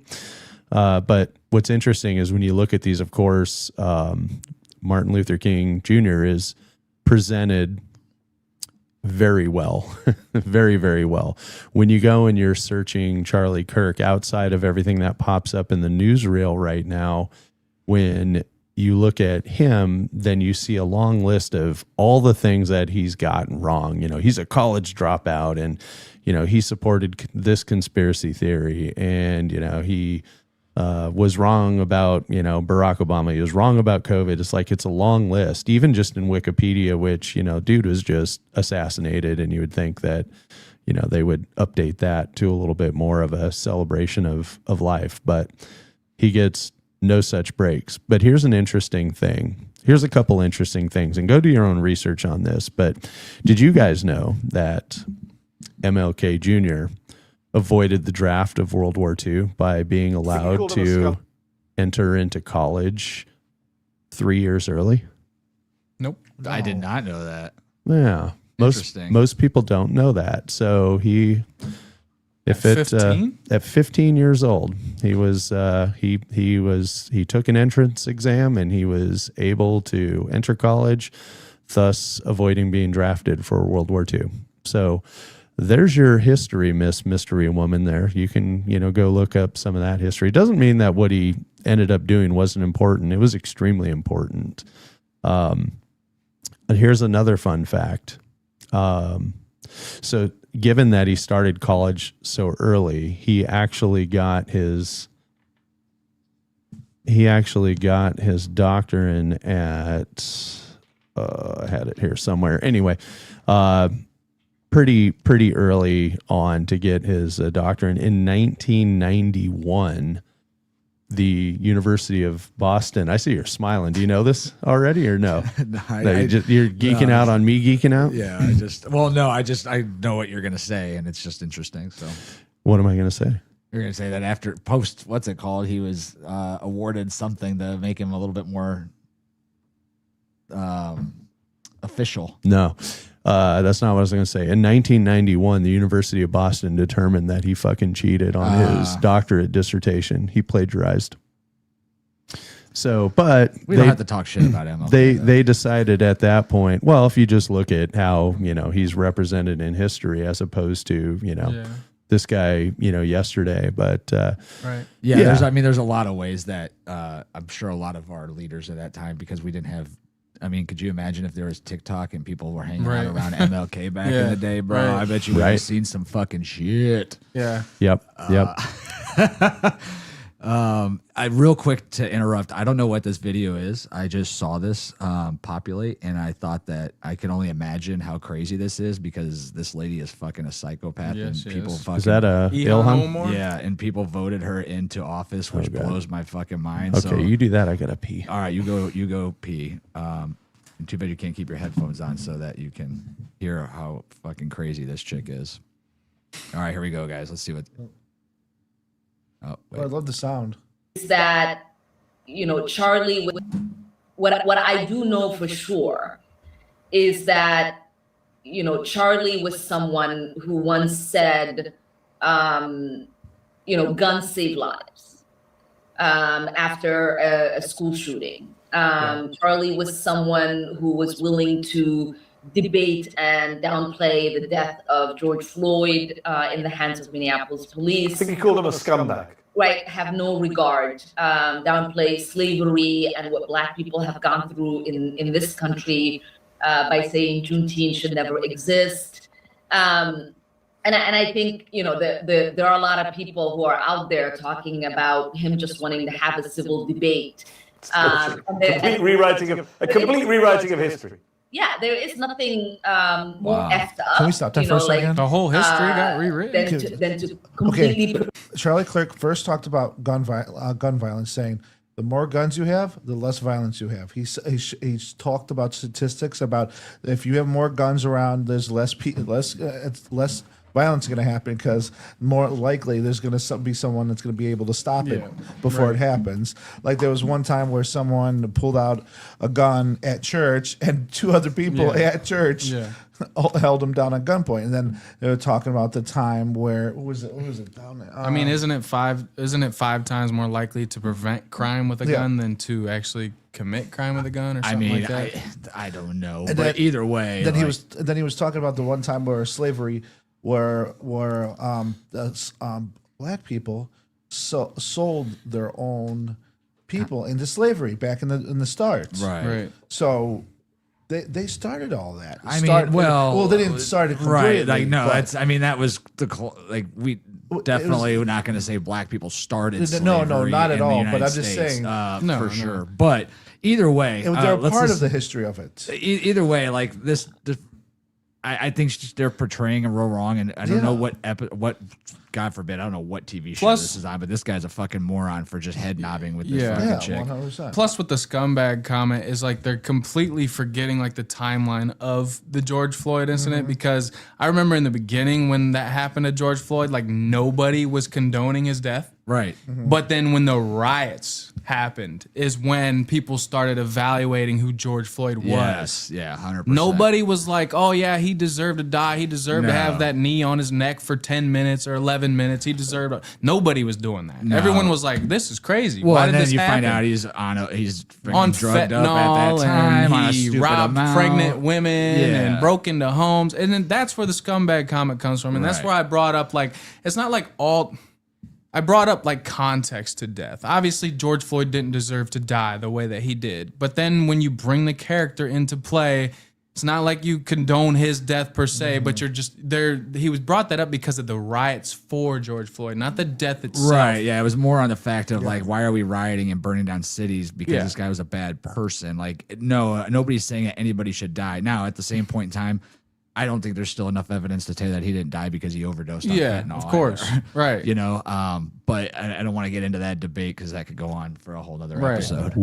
But what's interesting is when you look at these, of course, Martin Luther King Jr. is presented very well, very, very well. When you go and you're searching Charlie Kirk, outside of everything that pops up in the newsreel right now, when you look at him, then you see a long list of all the things that he's gotten wrong. He's a college dropout, and he supported this conspiracy theory, and he was wrong about Barack Obama. He was wrong about COVID. It's like it's a long list, even just in Wikipedia, which dude was just assassinated, and you would think that they would update that to a little bit more of a celebration of life, but he gets no such breaks. But here's an interesting thing. Here's a couple interesting things, and go do your own research on this. But did you guys know that MLK Jr. avoided the draft of World War II by being allowed to enter into college 3 years early? Nope. I did not know that. Yeah. Most people don't know that. So he... At 15 years old, he was he took an entrance exam and he was able to enter college, thus avoiding being drafted for World War II. So there's your history, Miss Mystery Woman there. You can, go look up some of that history. It doesn't mean that what he ended up doing wasn't important. It was extremely important. And here's another fun fact. So given that he started college so early, he actually got his he actually got his doctorate at I had it here somewhere. Anyway, pretty early on to get his doctorate in 1991. The University of Boston. I see you're smiling. Do you know this already or no? You're geeking out on me geeking out? Yeah, I know what you're going to say, and it's just interesting. So, what am I going to say? You're going to say that after what's it called? He was awarded something to make him a little bit more official. No, that's not what I was going to say. In 1991, the University of Boston determined that he fucking cheated on his doctorate dissertation. He plagiarized. So, but we don't have to talk shit about him. They decided at that point, well, if you just look at how, he's represented in history as opposed to, this guy, yesterday, but right. Yeah. There's a lot of ways that I'm sure a lot of our leaders at that time, because we didn't have, could you imagine if there was TikTok and people were hanging out around MLK back in the day, bro? Right. I bet you would have seen some fucking shit. Yeah. Yep. Real quick to interrupt, I don't know what this video is. I just saw this populate, and I thought that I can only imagine how crazy this is, because this lady is fucking a psychopath, and people fucking. Is that a Ilhan? Yeah, and people voted her into office, which blows my fucking mind. Okay, so, you do that. I gotta pee. All right, you go pee. And too bad you can't keep your headphones on so that you can hear how fucking crazy this chick is. All right, here we go, guys. Let's see what. Oh, I love the sound. Is that, Charlie, what I do know for sure is that, Charlie was someone who once said, guns save lives after a school shooting. Charlie was someone who was willing to debate and downplay the death of George Floyd in the hands of Minneapolis police. I think he called him a scumbag. Right, have no regard, downplay slavery and what Black people have gone through in this country by saying Juneteenth should never exist. And I think, there are a lot of people who are out there talking about him just wanting to have a civil debate. A complete rewriting of history. Yeah, there is nothing more effed up. Can we stop that for a second? The whole history got rewritten. Than to completely. Okay. Charlie Kirk first talked about gun violence, saying the more guns you have, the less violence you have. He's talked about statistics about if you have more guns around, there's less violence going to happen, because more likely there's going to be someone that's going to be able to stop it before it happens. Like there was one time where someone pulled out a gun at church, and two other people at church held him down at gunpoint. And then they were talking about the time where what was it down there? Isn't it 5 times more likely to prevent crime with a gun than to actually commit crime with a gun or something like that? I don't know, but either way. Then he was talking about the one time where slavery, where Black people sold their own people into slavery back in the start. Right. So they started all that. They didn't start it completely. Right. Like that was we definitely we're not going to say Black people started slavery. No, not at all. But I'm just States, saying, sure. But either way, they're part of the history of it. Either way, like this. I think they're portraying him real wrong, and I don't know what God forbid, I don't know what TV show this is on, but this guy's a fucking moron for just head nodding with this fucking chick. 100%. Plus, with the scumbag comment is like they're completely forgetting like the timeline of the George Floyd incident, because I remember in the beginning when that happened to George Floyd, like nobody was condoning his death. Right. But then when the riots happened is when people started evaluating who George Floyd was. Yes. Yeah, 100%. Nobody was like, oh yeah, he deserved to die. He deserved to have that knee on his neck for 10 minutes or 11 minutes. He deserved Nobody was doing that. No. Everyone was like, this is crazy. Well, Why and did then this you happen? find out he's on drugged fentanyl, up at that time, and he robbed pregnant women and broke into homes. And then that's where the scumbag comment comes from. And that's where I brought up, like, it's not like I brought up like context to death. Obviously, George Floyd didn't deserve to die the way that he did. But then when you bring the character into play It's not like you condone his death per se, but you're just there. He was brought that up because of the riots for George Floyd, not the death itself. Right. Yeah. It was more on the fact of like, why are we rioting and burning down cities because this guy was a bad person? Like, no, nobody's saying that anybody should die. Now, at the same point in time, I don't think there's still enough evidence to tell you that he didn't die because he overdosed on fentanyl. Of course. Either. Right. You know, but I don't want to get into that debate because that could go on for a whole other episode.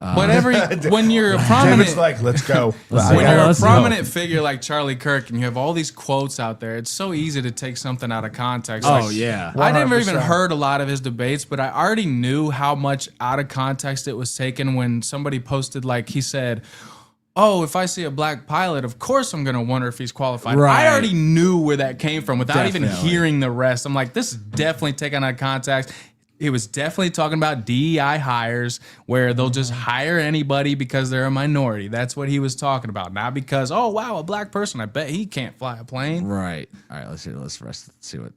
Whatever, when you're a prominent, David's like, let's go. when you're a prominent figure like Charlie Kirk and you have all these quotes out there, it's so easy to take something out of context. Oh, Like, yeah. I never 100%. even heard a lot of his debates, but I already knew how much out of context it was taken when somebody posted, like, he said, oh, if I see a black pilot, of course I'm going to wonder if he's qualified. Right. I already knew where that came from without even Definitely. hearing the rest. I'm like, this is definitely taken out of context. He was definitely talking about DEI hires where they'll just hire anybody because they're a minority. That's what he was talking about. Not because, oh, wow, a black person, I bet he can't fly a plane. Right. All right. Let's see what.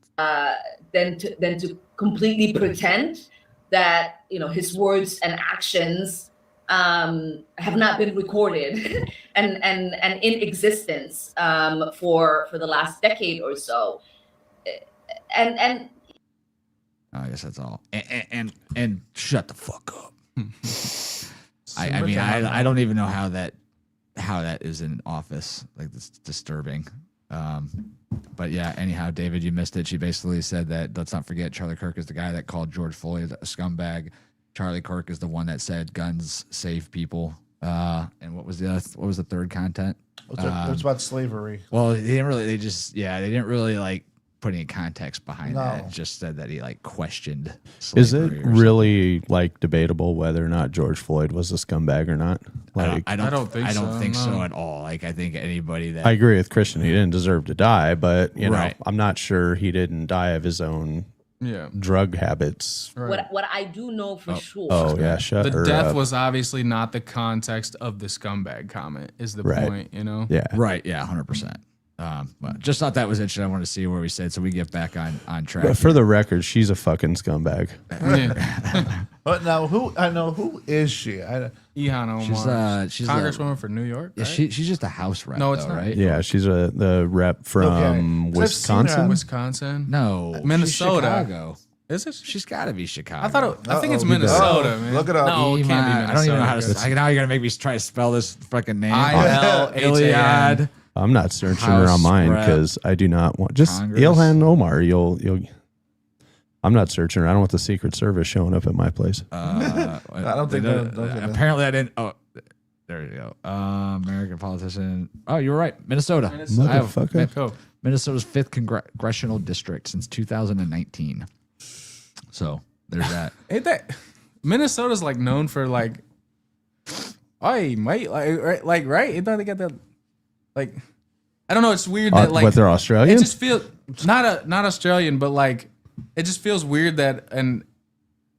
Than to completely pretend that his words and actions have not been recorded and in existence for the last decade or so. And I guess that's all. And shut the fuck up. I mean, I don't even know how that is in office. Like, it's disturbing. But yeah, anyhow, David, you missed it. She basically said that, let's not forget, Charlie Kirk is the guy that called George Floyd a scumbag. Charlie Kirk is the one that said guns save people. And what was the third content? It's about slavery. Well, they didn't really like put any context behind that. It just said that he like questioned slavery. Is it really like debatable whether or not George Floyd was a scumbag or not? Like, I don't think so no. at all. Like, I think anybody that I agree with Christian. He didn't deserve to die, but you know, Right. I'm not sure he didn't die of his own drug habits. Right. what I do know for sure. Oh yeah, shut The her death up. was obviously not the context of the scumbag comment is the point, Yeah. right, yeah, 100%. Well, just thought that was interesting. I wanted to see where we said so we get back on track. But for the record, she's a fucking scumbag. Yeah. But now, who is she? Ilhan Omar. She's Congresswoman for New York. Yeah, Right? she's just a house rep. No, it's though, not. right? Yeah, she's the rep from Okay. 'Cause I've seen her. Wisconsin. Wisconsin. No, she's Minnesota. Chicago. Is it? She's got to be Chicago. I thought I think it's Uh-oh. Minnesota, Uh-oh. man. Look it up. No, it can't be Minnesota. I don't even know how to. because Now you're gonna make me try to spell this fucking name. ILHAN. Iliad. I'm not searching her House on mine rep. because I do not want just Congress. Ilhan Omar. You'll. I'm not searching her. I don't want the Secret Service showing up at my place. I don't think that- Apparently, I didn't. Oh, there you go. American politician. Oh, you were right. Minnesota. Motherfucker. Cool. Minnesota's 5th congressional district since 2019. So there's that. Ain't that Minnesota's like known for like, hey mate, like right? You know they got that like, I don't know. It's weird that like what, they're Australian? It just feels not Australian, but like it just feels weird that an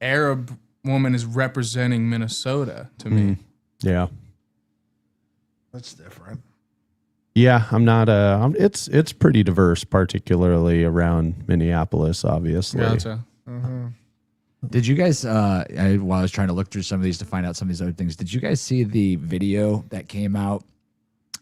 Arab woman is representing Minnesota to me. Yeah. That's different. Yeah, I'm not. It's pretty diverse, particularly around Minneapolis. Obviously, Gotcha. Did you guys, while I was trying to look through some of these to find out some of these other things, did you guys see the video that came out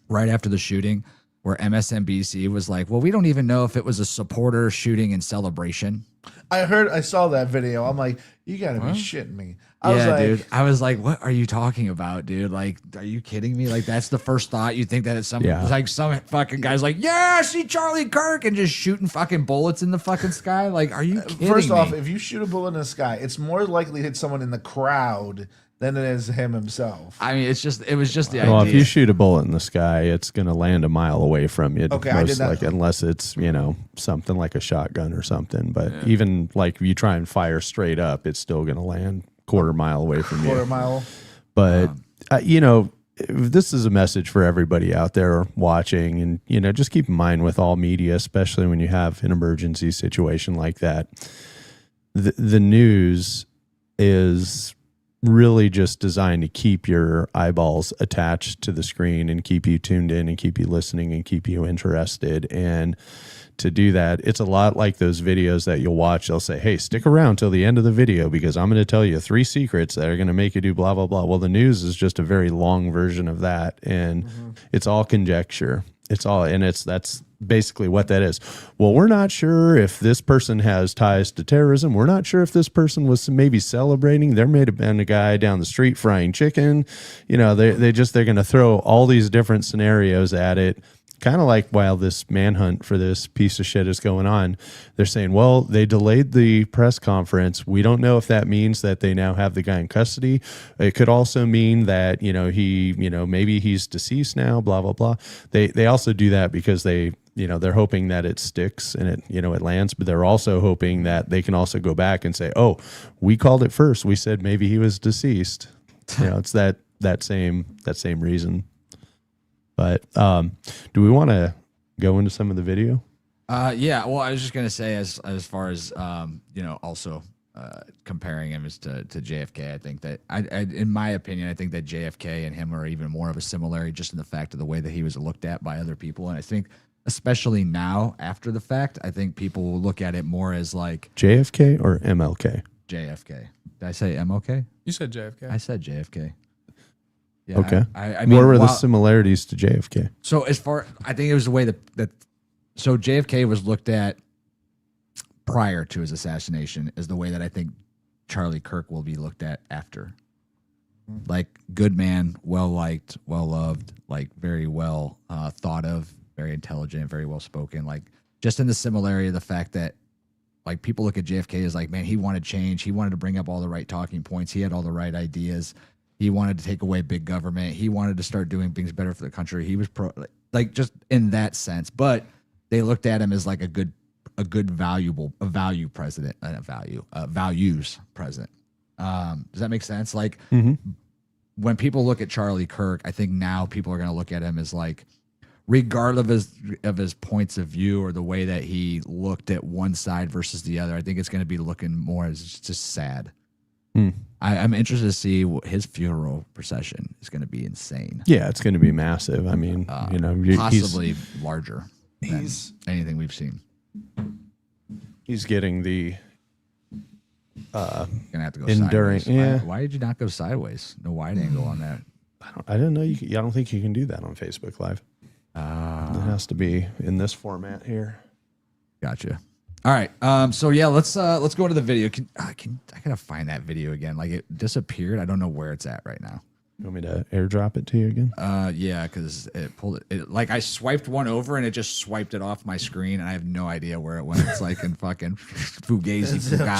right after the shooting where MSNBC was like, well, we don't even know if it was a supporter shooting in celebration? I saw that video. I'm like, you gotta be shitting me. I was like, dude. I was like, what are you talking about, dude? Like, are you kidding me? Like, that's the first thought. You think that it's some, like some fucking guy's like, yeah, I see Charlie Kirk and just shooting fucking bullets in the fucking sky. Like, are you kidding first me? off, if you shoot a bullet in the sky, it's more likely to hit someone in the crowd than it is him himself. I mean, it was just the idea. well, if you shoot a bullet in the sky, it's going to land a mile away from you. Okay, I did that. Like, unless it's something like a shotgun or something. But even like if you try and fire straight up, it's still going to land quarter mile away from you. Quarter mile. But this is a message for everybody out there watching, and just keep in mind with all media, especially when you have an emergency situation like that, the news is really just designed to keep your eyeballs attached to the screen and keep you tuned in and keep you listening and keep you interested. And to do that, it's a lot like those videos that you'll watch. They'll say, hey, stick around till the end of the video because I'm going to tell you 3 secrets that are going to make you do blah, blah, blah. Well, the news is just a very long version of that. And it's all conjecture. That's basically what that is. Well, we're not sure if this person has ties to terrorism. We're not sure if this person was maybe celebrating. There may have been a guy down the street frying chicken. You know, they're going to throw all these different scenarios at it. Kind of like while this manhunt for this piece of shit is going on, they're saying, well, they delayed the press conference. We don't know if that means that they now have the guy in custody. It could also mean that, maybe he's deceased now, blah, blah, blah. They also do that because they're hoping that it sticks and it lands, but they're also hoping that they can also go back and say, oh, we called it first. We said maybe he was deceased. It's that same reason. But do we want to go into some of the video? Yeah. Well, I was just gonna say, as far as also comparing him to JFK, I think that in my opinion, I think that JFK and him are even more of a similarity, just in the fact of the way that he was looked at by other people. And I think, especially now after the fact, I think people will look at it more as like JFK or MLK. JFK. Did I say MLK? You said JFK. I said JFK. Yeah, okay. I mean, what were the similarities to JFK? So I think it was the way so JFK was looked at prior to his assassination is the way that I think Charlie Kirk will be looked at after. Like, good man, well liked, well loved, like very well thought of, very intelligent, very well spoken. Like, just in the similarity of the fact that, like, people look at JFK as like, man, he wanted change. He wanted to bring up all the right talking points. He had all the right ideas. He wanted to take away big government. He wanted to start doing things better for the country. He was like just in that sense. But they looked at him as like a value president, values president. Does that make sense? Like, when people look at Charlie Kirk, I think now people are going to look at him as like, regardless of his points of view or the way that he looked at one side versus the other, I think it's going to be looking more as just sad. I'm interested to see what his funeral procession is going to be. Insane. Yeah, it's going to be massive. I mean, possibly larger than anything we've seen. He's getting the gonna have to go enduring. Sideways. Yeah. Why did you not go sideways? No wide angle on that. I didn't know I don't think you can do that on Facebook Live. It has to be in this format here. Gotcha. All right. So yeah, let's go into the video. I gotta find that video again. Like, it disappeared. I don't know where it's at right now. You want me to airdrop it to you again? Yeah, because it pulled it. Like, I swiped one over and it just swiped it off my screen, and I have no idea where it went. It's like in fucking Fugazi land.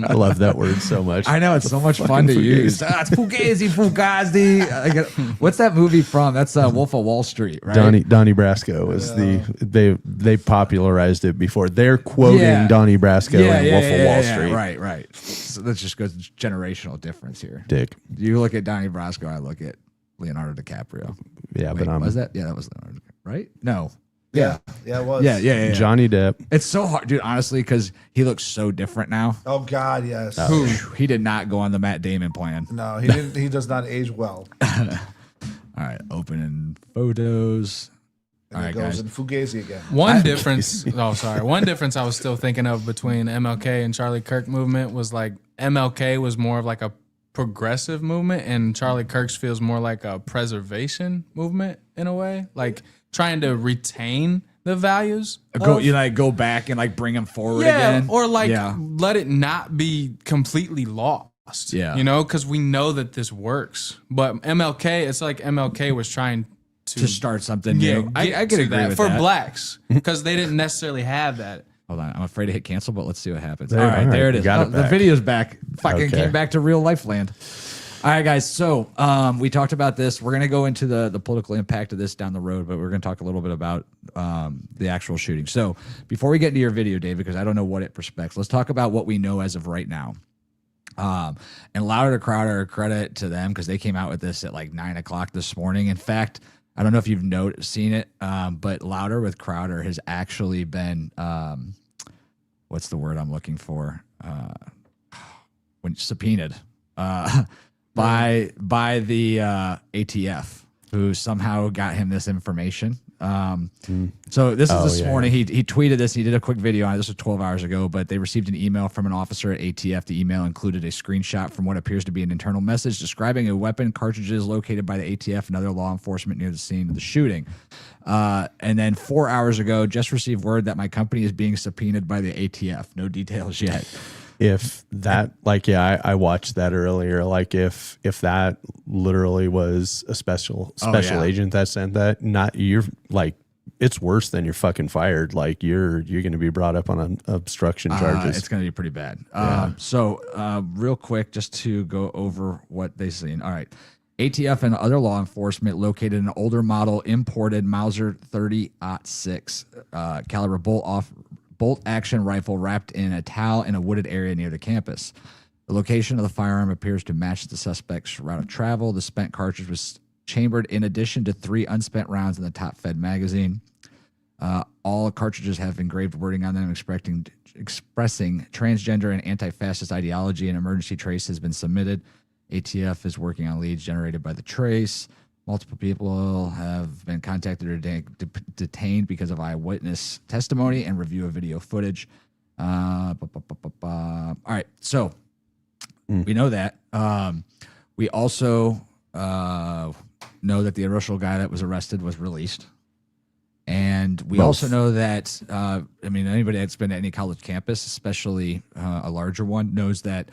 I love that word so much. I know, it's so much fun to use. It's Fugazi. What's that movie from? That's Wolf of Wall Street, right? Donnie Brasco was they popularized it before. They're quoting Donnie Brasco in Wolf of Wall Street. Right. So that just goes generational difference here. Dick. You look at Donnie Brasco, I look at Leonardo DiCaprio. Yeah, Wait, but was that? Yeah, that was Leonardo, right? No. Yeah, it was. Yeah. Johnny Depp. It's so hard, dude, honestly, because he looks so different now. Oh God, yes. He did not go on the Matt Damon plan. No, he didn't. He does not age well. All right, opening photos. And All right, it goes guys. in Fugazi again. One difference I was still thinking of between MLK and Charlie Kirk movement was like MLK was more of like a progressive movement, and Charlie Kirk's feels more like a preservation movement in a way, like trying to retain the values. Go back and like bring them forward again, or like let it not be completely lost. Yeah, because we know that this works. But MLK, it's like MLK was trying to start something new. I can agree with for that. Blacks, because they didn't necessarily have that. Hold on, I'm afraid to hit cancel, but let's see what happens. There, all right, there it is. The video's back. Fucking Okay. came back to real life land. All right, guys. So we talked about this. We're gonna go into the political impact of this down the road, but we're gonna talk a little bit about the actual shooting. So before we get into your video, Dave, because I don't know what it prospects, let's talk about what we know as of right now. And Louder to Crowder, credit to them, because they came out with this at like 9 o'clock this morning. In fact, I don't know if you've seen it, but Louder with Crowder has actually been, what's the word I'm looking for? when subpoenaed by the ATF, who somehow got him this information. So this is this morning. He tweeted this. He did a quick video on it. This was 12 hours ago, but they received an email from an officer at ATF. The email included a screenshot from what appears to be an internal message describing a weapon, cartridges located by the ATF and other law enforcement near the scene of the shooting. And then 4 hours ago, just received word that my company is being subpoenaed by the ATF. No details yet. If that, I watched that earlier. Like if that literally was a special agent that sent that, you're like, it's worse than you're fucking fired. Like you're going to be brought up on obstruction charges. It's going to be pretty bad. So real quick, just to go over what they seen. All right. ATF and other law enforcement located an older model imported Mauser 30-06 caliber bolt action rifle wrapped in a towel in a wooded area near the campus. The location of the firearm appears to match the suspect's route of travel. The spent cartridge was chambered in addition to 3 unspent rounds in the top-fed magazine. All cartridges have engraved wording on them expressing transgender and anti-fascist ideology. An emergency trace has been submitted. ATF is working on leads generated by the trace. Multiple people have been contacted or detained because of eyewitness testimony and review of video footage. All right, so we know that. We also know that the initial guy that was arrested was released. And we also know that, anybody that's been at any college campus, especially a larger one, knows that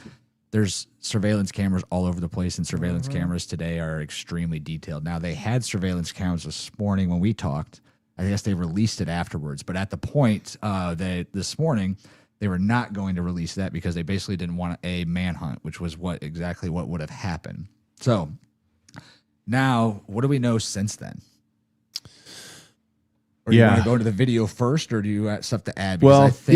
there's surveillance cameras all over the place, and surveillance cameras today are extremely detailed. Now, they had surveillance cameras this morning when we talked. I guess they released it afterwards. But at the point that this morning, they were not going to release that because they basically didn't want a manhunt, which was exactly what would have happened. So now, what do we know since then? Or do you want to go into the video first, or do you have stuff to add? Because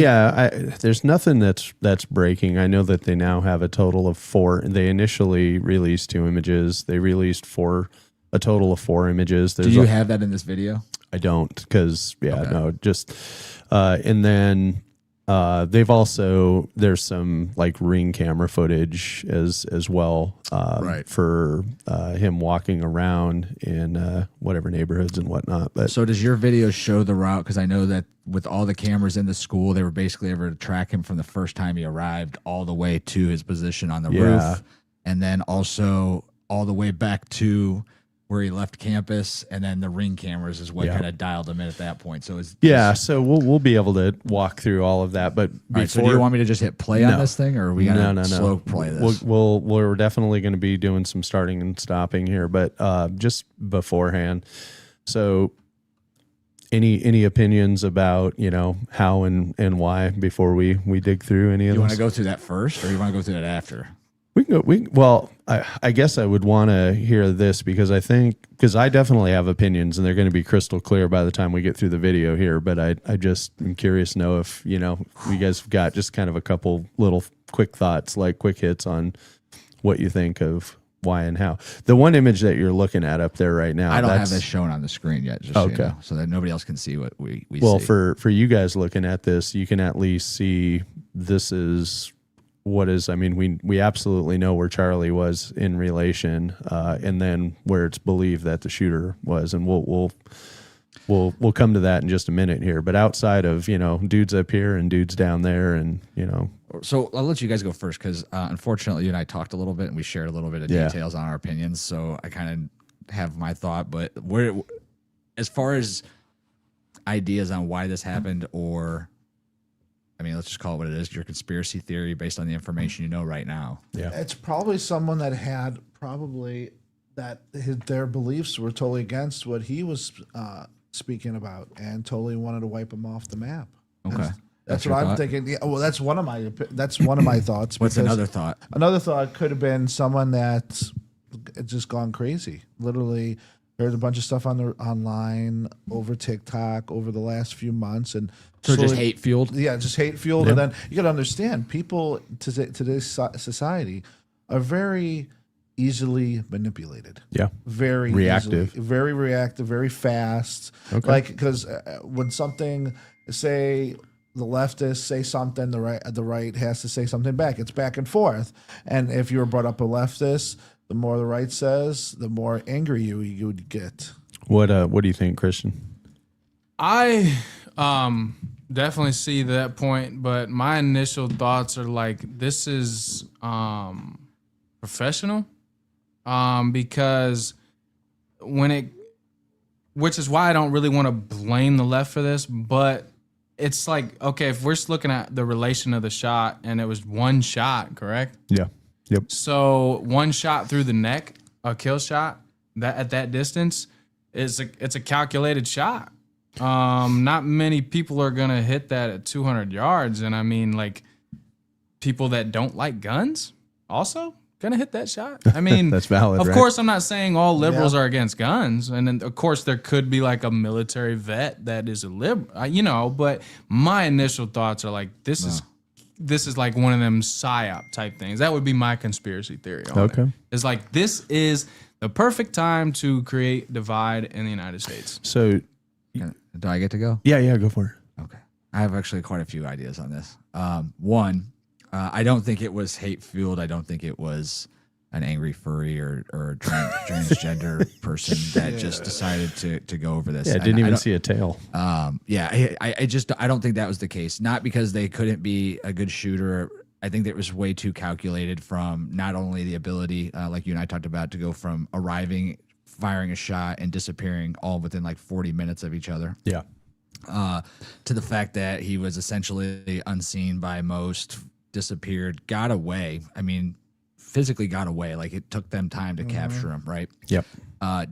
there's nothing that's breaking. I know that they now have a total of 4. They initially released 2 images. They released a total of 4 images. Do you have that in this video? I don't, because and then they've also, there's some like ring camera footage as well, for him walking around in whatever neighborhoods and whatnot. But so does your video show the route? Because I know that with all the cameras in the school, they were basically able to track him from the first time he arrived all the way to his position on the roof, and then also all the way back to where he left campus, and then the ring cameras is what kind of dialed him in at that point. So so we'll be able to walk through all of that. But before, so do you want me to just hit play on this thing, or are we gonna slow play this? We're definitely going to be doing some starting and stopping here, but just beforehand. So any opinions about how and why before we dig through any of this? You want to go through that first, or you want to go through that after? We can go. I guess I would want to hear this because I definitely have opinions, and they're going to be crystal clear by the time we get through the video here. But I just am curious to know if you guys have got just kind of a couple little quick thoughts, like quick hits on what you think of why and how. The one image that you're looking at up there right now, I don't have this shown on the screen yet. Just okay, so that nobody else can see what we see. Well, for you guys looking at this, you can at least see this is. We absolutely know where Charlie was in relation, and then where it's believed that the shooter was, and we'll come to that in just a minute here. But outside of dudes up here and dudes down there, and so I'll let you guys go first because unfortunately you and I talked a little bit and we shared a little bit of details on our opinions. So I kind of have my thought, but as far as ideas on why this happened, or let's just call it what it is. Your conspiracy theory based on the information you know right now. Yeah, it's probably someone that had their beliefs were totally against what he was speaking about, and totally wanted to wipe him off the map. Okay, that's what I'm thinking. Yeah, well, that's one of my thoughts. What's another thought? Another thought could have been someone that's just gone crazy. Literally, heard a bunch of stuff online over TikTok over the last few months, and so just hate fueled. Yeah, just hate fueled. Yep. And then you got to understand, people today's society are very easily manipulated. Yeah, very reactive, very fast. Okay. Like because when something, say the leftists say something, the right has to say something back. It's back and forth. And if you were brought up a leftist, the more the right says, the more angry you would get. What do you think, Christian? I definitely see that point, but my initial thoughts are like, this is professional, because which is why I don't really want to blame the left for this, but it's like, okay, if we're just looking at the relation of the shot, and it was one shot, correct? Yeah. Yep. So one shot through the neck, a kill shot, that at that distance it's a calculated shot. Not many people are gonna hit that at 200 yards, and I mean, like, people that don't like guns also gonna hit that shot. I mean, that's valid. Of right? course, I'm not saying all liberals are against guns, and then of course there could be like a military vet that is a liberal, but my initial thoughts are like, this is like one of them psyop type things. That would be my conspiracy theory on it. It's like, this is the perfect time to create divide in the United States. So, do I get to go? Yeah, go for it. Okay. I have actually quite a few ideas on this. One, I don't think it was hate-fueled. I don't think it was an angry furry or a transgender person that just decided to go over this. Yeah, didn't even see a tail. I don't think that was the case. Not because they couldn't be a good shooter. I think that it was way too calculated from not only the ability, like you and I talked about, to go from arriving, firing a shot, and disappearing all within like 40 minutes of each other. Yeah. To the fact that he was essentially unseen by most, disappeared, got away. I mean, physically got away. Like, it took them time to capture him, right? Yep.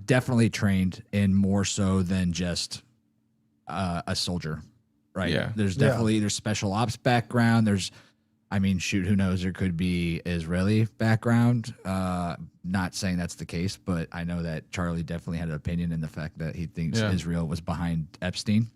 Definitely trained in more so than just a soldier, right? Yeah. There's definitely there's special ops background. Who knows? There could be Israeli background. Not saying that's the case, but I know that Charlie definitely had an opinion in the fact that he thinks Israel was behind Epstein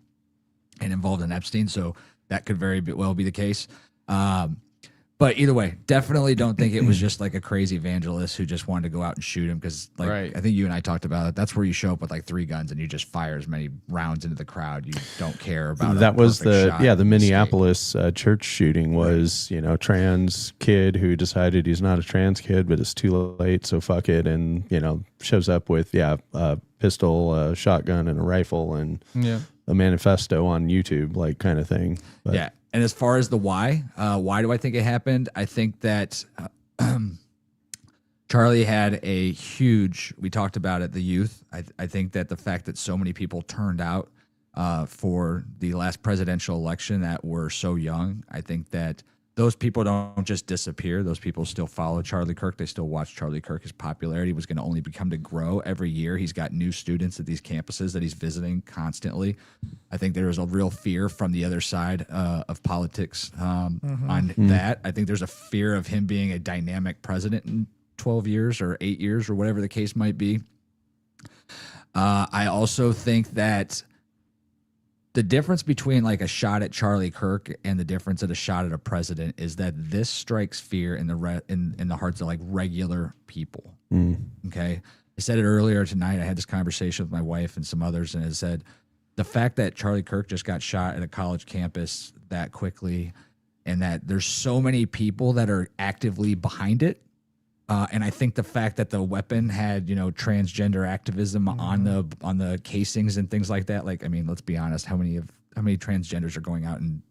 and involved in Epstein. So that could very well be the case. But either way, definitely don't think it was just like a crazy evangelist who just wanted to go out and shoot him. Because I think you and I talked about it. That's where you show up with like 3 guns and you just fire as many rounds into the crowd. You don't care about that. Was the Minneapolis church shooting was trans kid who decided he's not a trans kid, but it's too late, so fuck it, and shows up with a pistol, a shotgun, and a rifle, and a manifesto on YouTube, like, kind of thing. But, yeah. And as far as the why do I think it happened? I think that Charlie had a huge, we talked about it, the youth. I think that the fact that so many people turned out for the last presidential election that were so young, I think that those people don't just disappear. Those people still follow Charlie Kirk. They still watch Charlie Kirk. His popularity was going to only become to grow every year. He's got new students at these campuses that he's visiting constantly. I think there is a real fear from the other side of politics on that. I think there's a fear of him being a dynamic president in 12 years or 8 years or whatever the case might be. I also think that the difference between like a shot at Charlie Kirk and the difference at a shot at a president is that this strikes fear in the hearts of like regular people. Okay. I said it earlier tonight. I had this conversation with my wife and some others, and it said the fact that Charlie Kirk just got shot at a college campus that quickly, and that there's so many people that are actively behind it. And I think the fact that the weapon had, transgender activism on the casings and things like that. Like, I mean, let's be honest. How many transgenders are going out and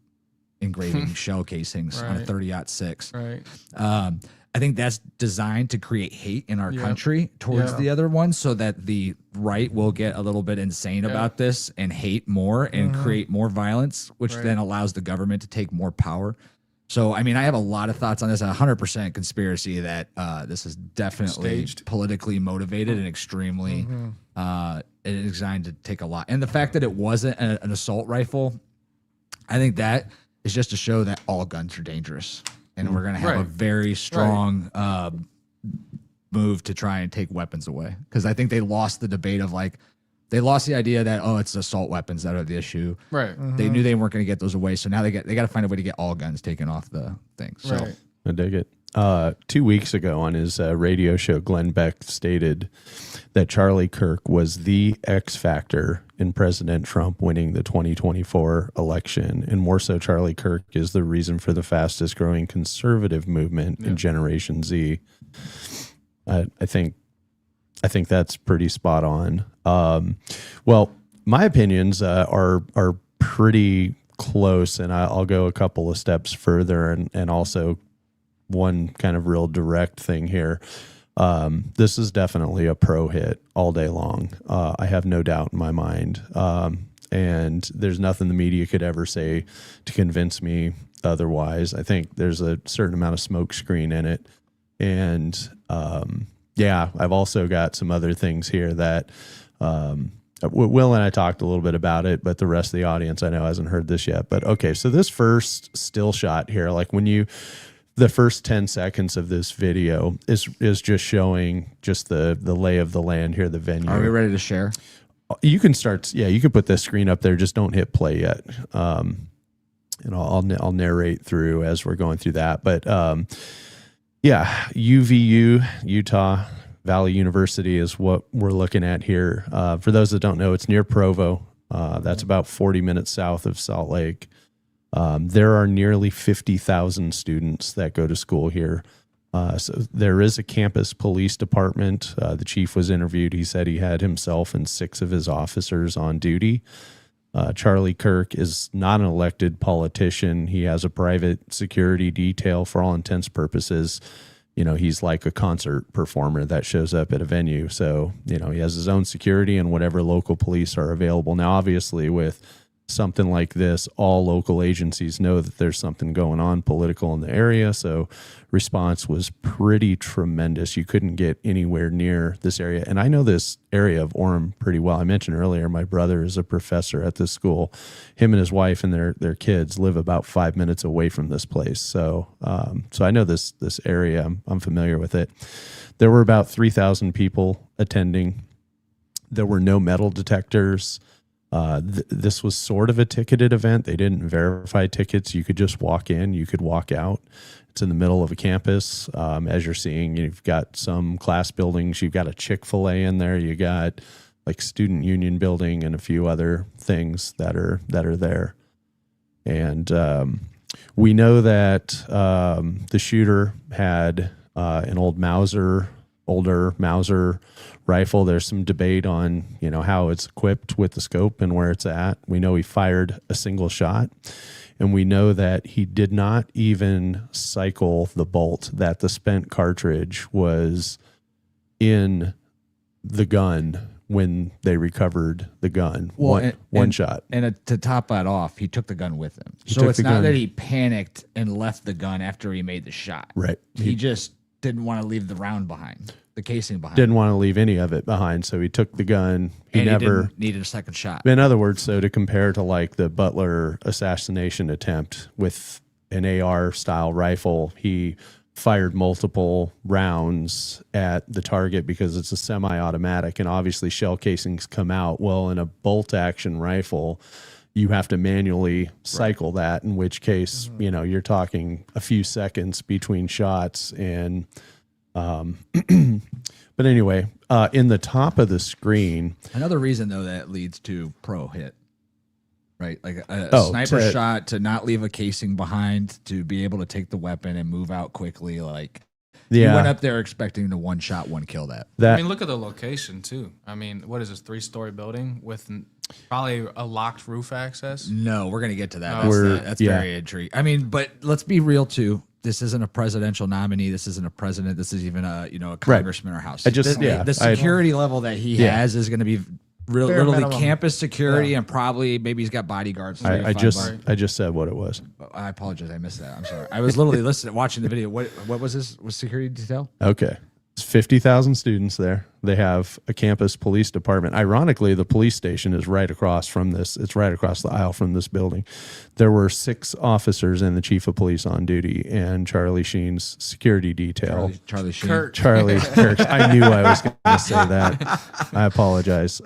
engraving shell casings on a 30-06? Right. I think that's designed to create hate in our country towards the other one, so that the right will get a little bit insane about this and hate more and create more violence, which then allows the government to take more power. So, I mean, I have a lot of thoughts on this. 100% conspiracy that this is definitely politically motivated and extremely designed to take a lot. And the fact that it wasn't an assault rifle, I think that is just to show that all guns are dangerous. And we're going to have a very strong move to try and take weapons away. Because I think they lost the debate of they lost the idea that, it's assault weapons that are the issue. Right. They knew they weren't going to get those away. So now they got to find a way to get all guns taken off the thing. So I dig it. 2 weeks ago on his radio show, Glenn Beck stated that Charlie Kirk was the X factor in President Trump winning the 2024 election. And more so, Charlie Kirk is the reason for the fastest growing conservative movement in Generation Z. I think that's pretty spot on. Well, my opinions are pretty close, and I'll go a couple of steps further, and also one kind of real direct thing here. This is definitely a pro hit all day long. I have no doubt in my mind. And there's nothing the media could ever say to convince me otherwise. I think there's a certain amount of smoke screen in it. And I've also got some other things here that Will and I talked a little bit about it, but the rest of the audience I know hasn't heard this yet. But okay, so this first still shot here, like the first 10 seconds of this video is just showing just the lay of the land here, the venue. Are we ready to share? You can start. Yeah, you can put this screen up there. Just don't hit play yet. And I'll narrate through as we're going through that. But UVU, Utah Valley University is what we're looking at here. For those that don't know, it's near Provo. That's about 40 minutes south of Salt Lake. There are nearly 50,000 students that go to school here. So there is a campus police department. The chief was interviewed. He said he had himself and 6 of his officers on duty. Charlie Kirk is not an elected politician. He has a private security detail for all intents and purposes. You know, he's like a concert performer that shows up at a venue. So, you know, he has his own security and whatever local police are available. Now, obviously, with something like this, all local agencies know that there's something going on political in the area. So response was pretty tremendous. You couldn't get anywhere near this area. And I know this area of Orem pretty well. I mentioned earlier, my brother is a professor at this school. Him and his wife and their kids live about 5 minutes away from this place. So, so I know this area. I'm familiar with it. There were about 3,000 people attending. There were no metal detectors. This was sort of a ticketed event. They didn't verify tickets. You could just walk in, you could walk out. It's in the middle of a campus. As you're seeing, you've got some class buildings. You've got a Chick-fil-A in there. You got like student union building and a few other things that are there. And we know that the shooter had an older Mauser rifle. There's some debate on, you know, how it's equipped with the scope and where it's at. We know he fired a single shot, and we know that he did not even cycle the bolt, that the spent cartridge was in the gun when they recovered the gun. Well, one shot. And to top that off, he took the gun with him. So it's not that he panicked and left the gun after he made the shot. Right. He just didn't want to leave the round behind, the casing behind. Didn't want to leave any of it behind, so he took the gun. He never needed a second shot. In other words, so to compare to like the Butler assassination attempt with an AR style rifle, he fired multiple rounds at the target because it's a semi-automatic, and obviously shell casings come out. Well, in a bolt action rifle, you have to manually cycle that, in which case, you know, you're talking a few seconds between shots. And, but anyway, in the top of the screen. Another reason, though, that leads to pro hit, right? Like a sniper shot, to not leave a casing behind, to be able to take the weapon and move out quickly. Like, you went up there expecting to one shot, one kill that. I mean, look at the location too. I mean, what is this, 3-story building with probably a locked roof access? No, we're going to get to that. That's very intriguing. I mean, but let's be real too. This isn't a presidential nominee. This isn't a president. This is even a congressman or house. The security level that he has is going to be literally campus security, and probably maybe he's got bodyguards. I just said what it was. I apologize. I missed that. I'm sorry. I was literally watching the video. What was this? Was security detail? Okay. It's 50,000 students there. They have a campus police department. Ironically, the police station is right across from this. It's right across the aisle from this building. There were 6 officers and the chief of police on duty, and Charlie Sheen's security detail. Charlie Sheen. Charlie Kirk. I knew I was going to say that. I apologize.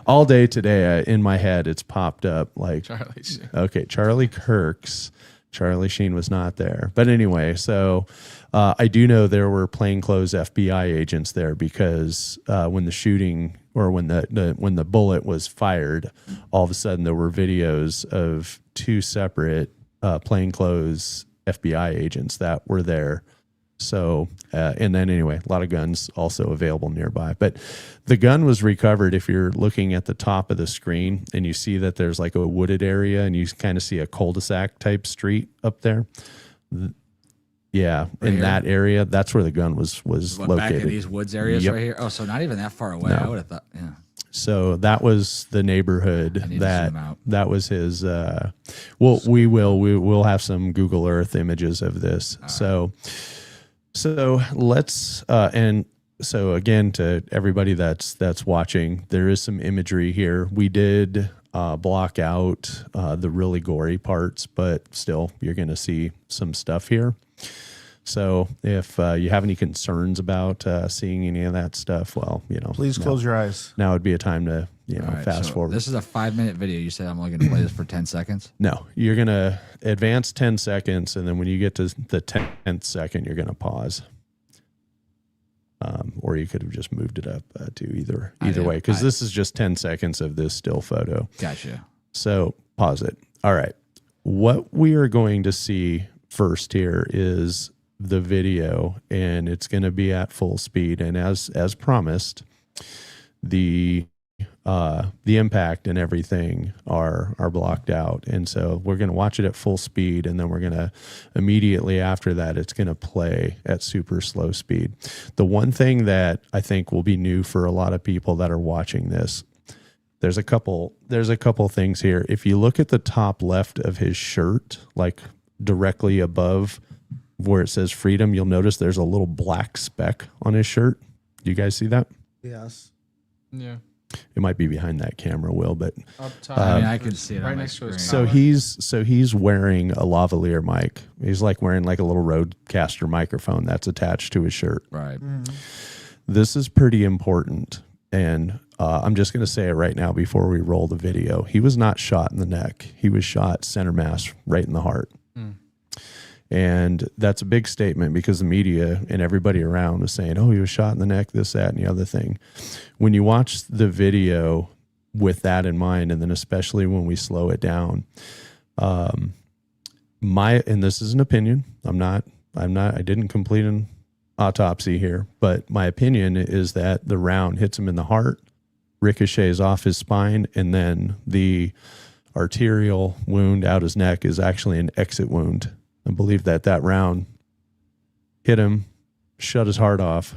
All day today, in my head, it's popped up like, Charlie Sheen. Okay, Charlie Kirk's. Charlie Sheen was not there. But anyway, so I do know there were plainclothes FBI agents there because when the shooting or when the bullet was fired, all of a sudden there were videos of two separate plainclothes FBI agents that were there. So, and then anyway, a lot of guns also available nearby. But the gun was recovered. If you're looking at the top of the screen and you see that there's like a wooded area and you kind of see a cul-de-sac type street up there. Yeah, right in here? that area, that's where the gun was located. Back in these woods areas Yep. right here. Oh, so not even that far away. No. I would have thought. Yeah. So that was the neighborhood I need to that zoom out. that was his. We will have some Google Earth images of this. So let's and so again to everybody that's watching, there is some imagery here. We did block out the really gory parts, but still you're going to see some stuff here. So if you have any concerns about seeing any of that stuff, well, Please close your eyes. Now would be a time to All right, fast so forward. This is a 5-minute video. You said I'm only going to play this for 10 seconds. No, you're going to advance 10 seconds, and then when you get to the 10th second, you're going to pause. Or you could have just moved it up to either way, because this is just 10 seconds of this still photo. Gotcha. So pause it. All right. What we are going to see first here is the video, and it's going to be at full speed. And as promised, the impact and everything are blocked out. And so we're going to watch it at full speed, and then we're going to immediately after that, it's going to play at super slow speed. The one thing that I think will be new for a lot of people that are watching this, there's a couple things here. If you look at the top left of his shirt, like directly above where it says freedom, you'll notice there's a little black speck on his shirt. Do you guys see that? Yes. Yeah. It might be behind that camera, Will, but Up top. I mean, I can see it right on my next to his screen. so he's wearing a lavalier mic. He's like wearing like a little Rodecaster microphone that's attached to his shirt. Right. This is pretty important, and I'm just going to say it right now before we roll the video. He was not shot in the neck. He was shot center mass right in the heart. And that's a big statement because the media and everybody around is saying, oh, he was shot in the neck, this, that, and the other thing. When you watch the video with that in mind, and then especially when we slow it down, and this is an opinion. I didn't complete an autopsy here, but my opinion is that the round hits him in the heart, ricochets off his spine, and then the arterial wound out his neck is actually an exit wound. I believe that round hit him, shut his heart off,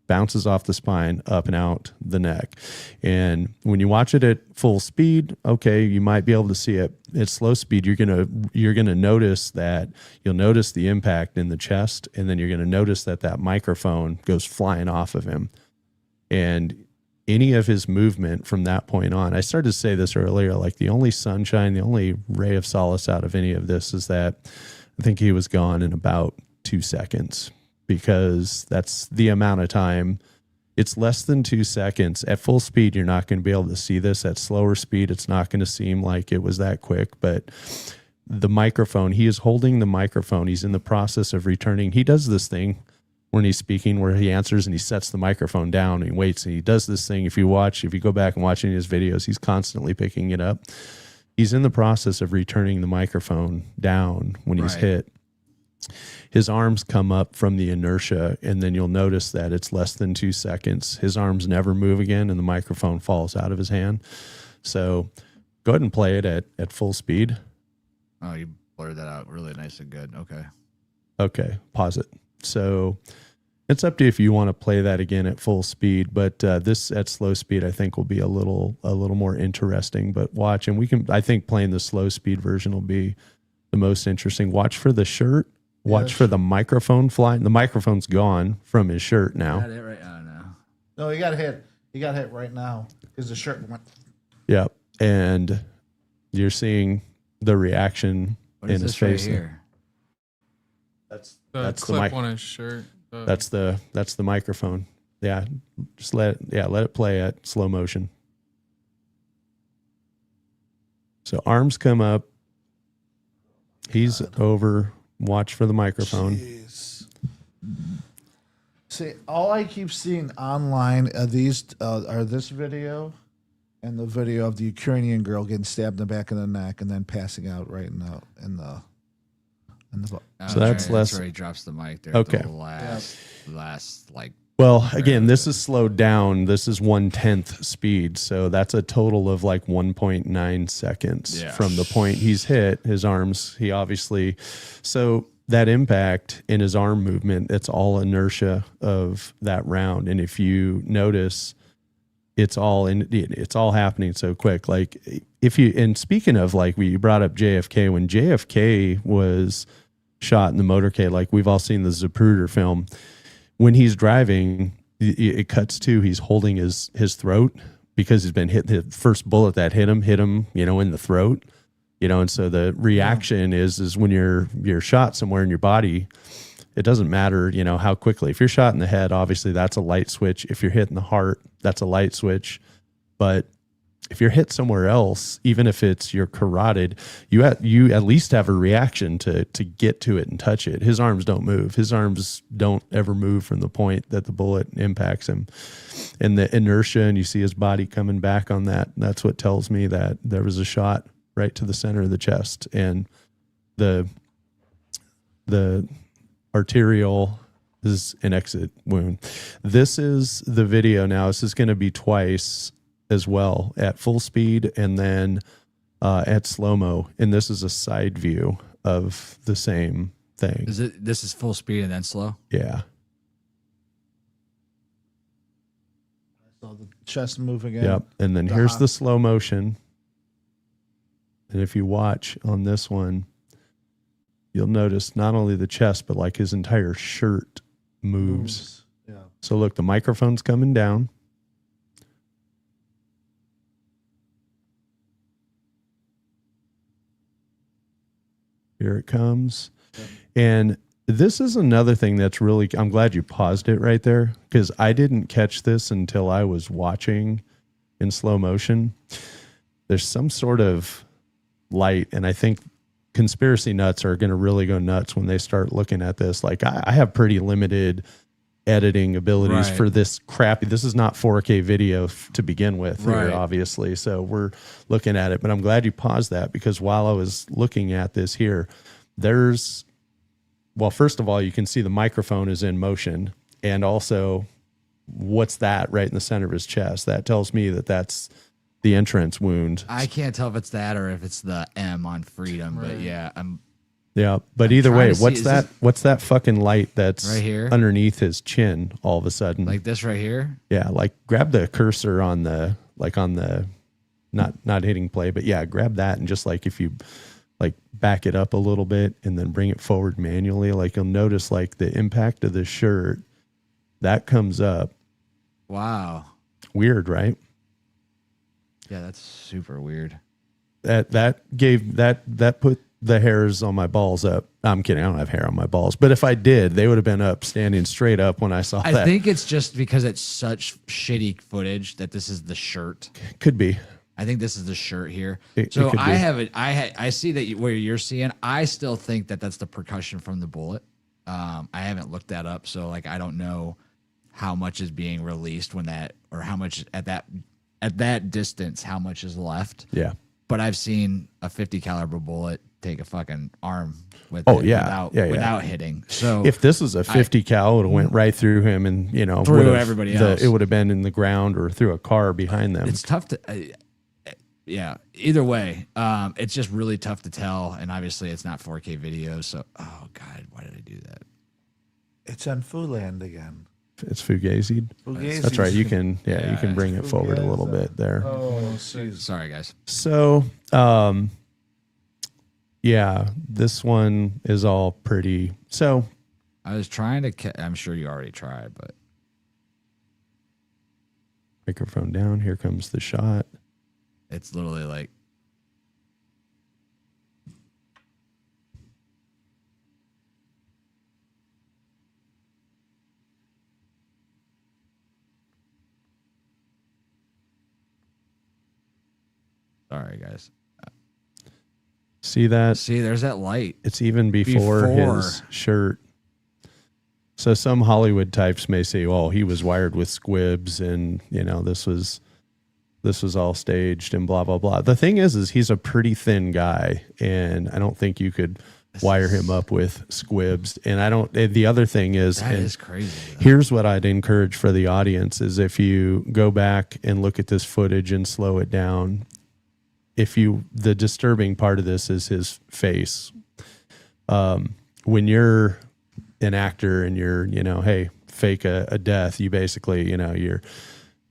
bounces off the spine, up and out the neck. And when you watch it at full speed, okay, you might be able to see it. At slow speed, you're gonna notice that you'll notice the impact in the chest, and then you're gonna notice that microphone goes flying off of him. And any of his movement from that point on, I started to say this earlier, like the only sunshine, the only ray of solace out of any of this is that I think he was gone in about 2 seconds, because that's the amount of time. It's less than 2 seconds. At full speed, you're not going to be able to see this. At slower speed, it's not going to seem like it was that quick. But the microphone, he is holding the microphone. He's in the process of returning. He does this thing when he's speaking where he answers and he sets the microphone down and he waits, and he does this thing. If you go back and watch any of his videos, he's constantly picking it up. He's in the process of returning the microphone down when he's hit. His arms come up from the inertia, and then you'll notice that it's less than 2 seconds. His arms never move again, and the microphone falls out of his hand. So go ahead and play it at full speed. Oh, you blurred that out really nice and good. Okay. Okay, pause it. So it's up to you if you want to play that again at full speed, but this at slow speed I think will be a little more interesting. But watch, and I think playing the slow speed version will be the most interesting. Watch for the shirt. Watch for the microphone flying. The microphone's gone from his shirt now. Got it right now. No, he got hit. He got hit right now because the shirt went. Yep, and you're seeing the reaction What in is this his face. right here? The clip on his shirt. That's the microphone. Yeah, just let it play at slow motion. So arms come up. He's over. Watch for the microphone. Jeez. See, all I keep seeing online are this video and the video of the Ukrainian girl getting stabbed in the back of the neck and then passing out right in the So that's less. where he drops the mic there. Okay. The last like. Well, again, this is slowed down. This is 1/10 speed. So that's a total of like 1.9 seconds from the point he's hit his arms. He obviously, so that impact in his arm movement, it's all inertia of that round. And if you notice, it's all happening so quick. Like and speaking of, like, you brought up JFK, when JFK was shot in the motorcade, like we've all seen the Zapruder film, when he's driving, it cuts to he's holding his throat because he's been hit. The first bullet that hit him, in the throat, and so the reaction is when you're shot somewhere in your body, it doesn't matter, how quickly. If you're shot in the head, obviously that's a light switch. If you're hit in the heart, that's a light switch. But if you're hit somewhere else, even if it's your carotid, you at least have a reaction to get to it and touch it. His arms don't move. His arms don't ever move from the point that the bullet impacts him. And the inertia, and you see his body coming back on that, that's what tells me that there was a shot right to the center of the chest. And the arterial is an exit wound. This is the video now. This is going to be twice as well, at full speed and then at slow-mo. And this is a side view of the same thing. This is full speed and then slow? Yeah. So the chest move again. Yep. And then here's the slow motion. And if you watch on this one, you'll notice not only the chest, but like his entire shirt moves. Yeah. So look, the microphone's coming down. Here it comes. And this is another thing that's really, I'm glad you paused it right there, because I didn't catch this until I was watching in slow motion. There's some sort of light, and I think conspiracy nuts are going to really go nuts when they start looking at this. Like, I have pretty limited editing abilities for this crappy. This is not 4K video to begin with, here, obviously. So we're looking at it, but I'm glad you paused that, because while I was looking at this here, first of all, you can see the microphone is in motion, and also what's that right in the center of his chest? That tells me that that's the entrance wound. I can't tell if it's that or if it's the M on freedom, but yeah, but either way, what's that fucking light that's right here underneath his chin all of a sudden? Like this right here? Yeah, like grab the cursor on the not hitting play, but yeah, grab that, and just like if you like back it up a little bit and then bring it forward manually, like you'll notice like the impact of the shirt that comes up. Wow. Weird, right? Yeah, that's super weird. That put the hairs on my balls up. I'm kidding. I don't have hair on my balls, but if I did, they would have been up, standing straight up when I saw that. I think it's just because it's such shitty footage that this is the shirt. Could be. I think this is the shirt here. So I have it. I see that where you're seeing. I still think that that's the percussion from the bullet. I haven't looked that up, so like I don't know how much is being released when that, or how much at that distance, how much is left. Yeah. But I've seen a 50 caliber bullet take a fucking arm without hitting. So if this was a 50 cal, it would have went right through him, and through everybody else. It would have been in the ground or through a car behind them. It's tough to. Yeah. Either way, it's just really tough to tell, and obviously it's not 4K video. So, oh god, why did I do that? It's on Foodland again. It's fugazied. That's right. You can, you can bring it forward a little bit there. Oh, sorry, guys. So, yeah, this one is all pretty. So, I was trying to. I'm sure you already tried, but microphone down. Here comes the shot. It's literally like. Sorry, guys. See that? See, there's that light. It's even before his shirt So some Hollywood types may say, "Oh, he was wired with squibs, and this was all staged and blah blah blah." The thing is he's a pretty thin guy, and I don't think you could wire him up with squibs. And I don't. The other thing is, that is crazy. Here's what I'd encourage for the audience: is if you go back and look at this footage and slow it down. The disturbing part of this is his face. When you're an actor and you're, hey, fake a death, you basically,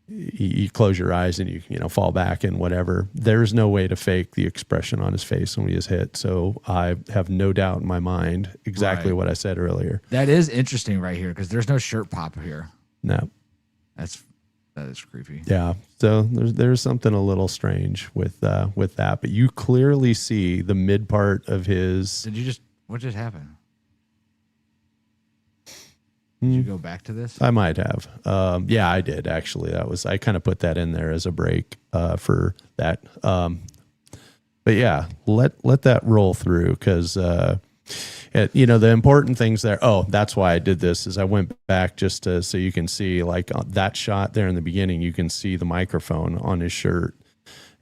you close your eyes and you fall back and whatever. There's no way to fake the expression on his face when he is hit. So I have no doubt in my mind exactly what I said earlier. That is interesting right here because there's no shirt pop here. No. That is creepy. Yeah. So there's something a little strange with that, but you clearly see the mid part of his. What just happened? Did you go back to this? I might have. Yeah, I did actually. I kind of put that in there as a break for that. But yeah, let that roll through because the important things there. Oh, that's why I did this. Is I went back just so you can see like that shot there in the beginning. You can see the microphone on his shirt,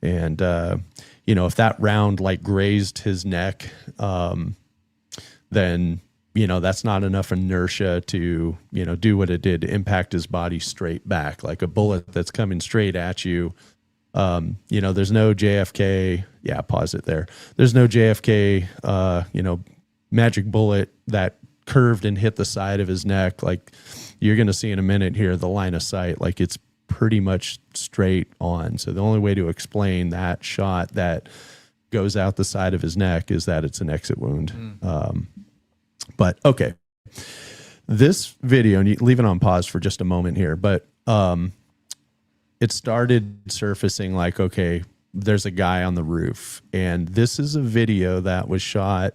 and if that round like grazed his neck, then. That's not enough inertia to, do what it did, impact his body straight back. Like a bullet that's coming straight at you. There's no JFK. Yeah, pause it there. There's no JFK, magic bullet that curved and hit the side of his neck. Like you're going to see in a minute here, the line of sight, like it's pretty much straight on. So the only way to explain that shot that goes out the side of his neck is that it's an exit wound. But okay, this video, and you leave it on pause for just a moment here, but it started surfacing like, okay, there's a guy on the roof. And this is a video that was shot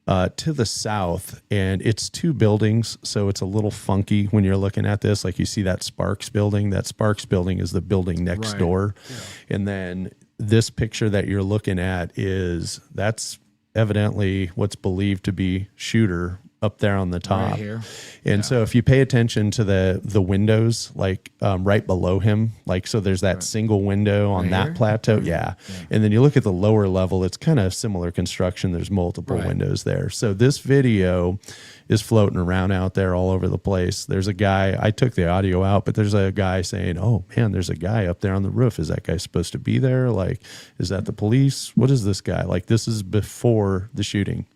to the south, and it's two buildings. So it's a little funky when you're looking at this. Like you see that Sparks building. That Sparks building is the building next door. Yeah. And then this picture that you're looking at that's evidently what's believed to be shooter up there on the top. Right here. And so if you pay attention to the windows, like right below him, like, so there's that single window on that plateau. Yeah. And then you look at the lower level, it's kind of similar construction. There's multiple windows there. So this video is floating around out there all over the place. There's a guy, I took the audio out, but there's a guy saying, "Oh man, there's a guy up there on the roof. Is that guy supposed to be there? Like, is that the police? What is this guy?" Like, this is before the shooting.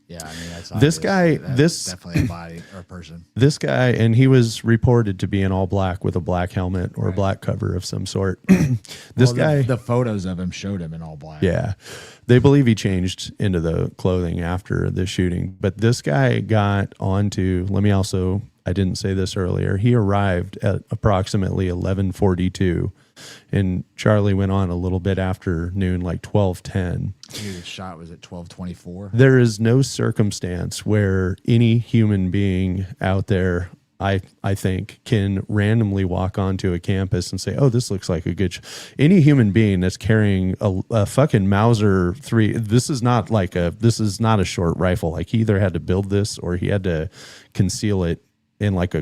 Yeah, I mean, that's this guy. This definitely a body or a person. This guy, and he was reported to be in all black with a black helmet or a black cover of some sort. This guy, the photos of him showed him in all black. Yeah, they believe he changed into the clothing after the shooting. But this guy got onto. Let me also. I didn't say this earlier. He arrived at approximately 11:42. And Charlie went on a little bit after noon, like 12:10. The shot was at 12:24. There is no circumstance where any human being out there, I think, can randomly walk onto a campus and say, "Oh, this looks like a good." Any human being that's carrying a fucking Mauser 3. This is not a short rifle. Like he either had to build this or he had to conceal it in like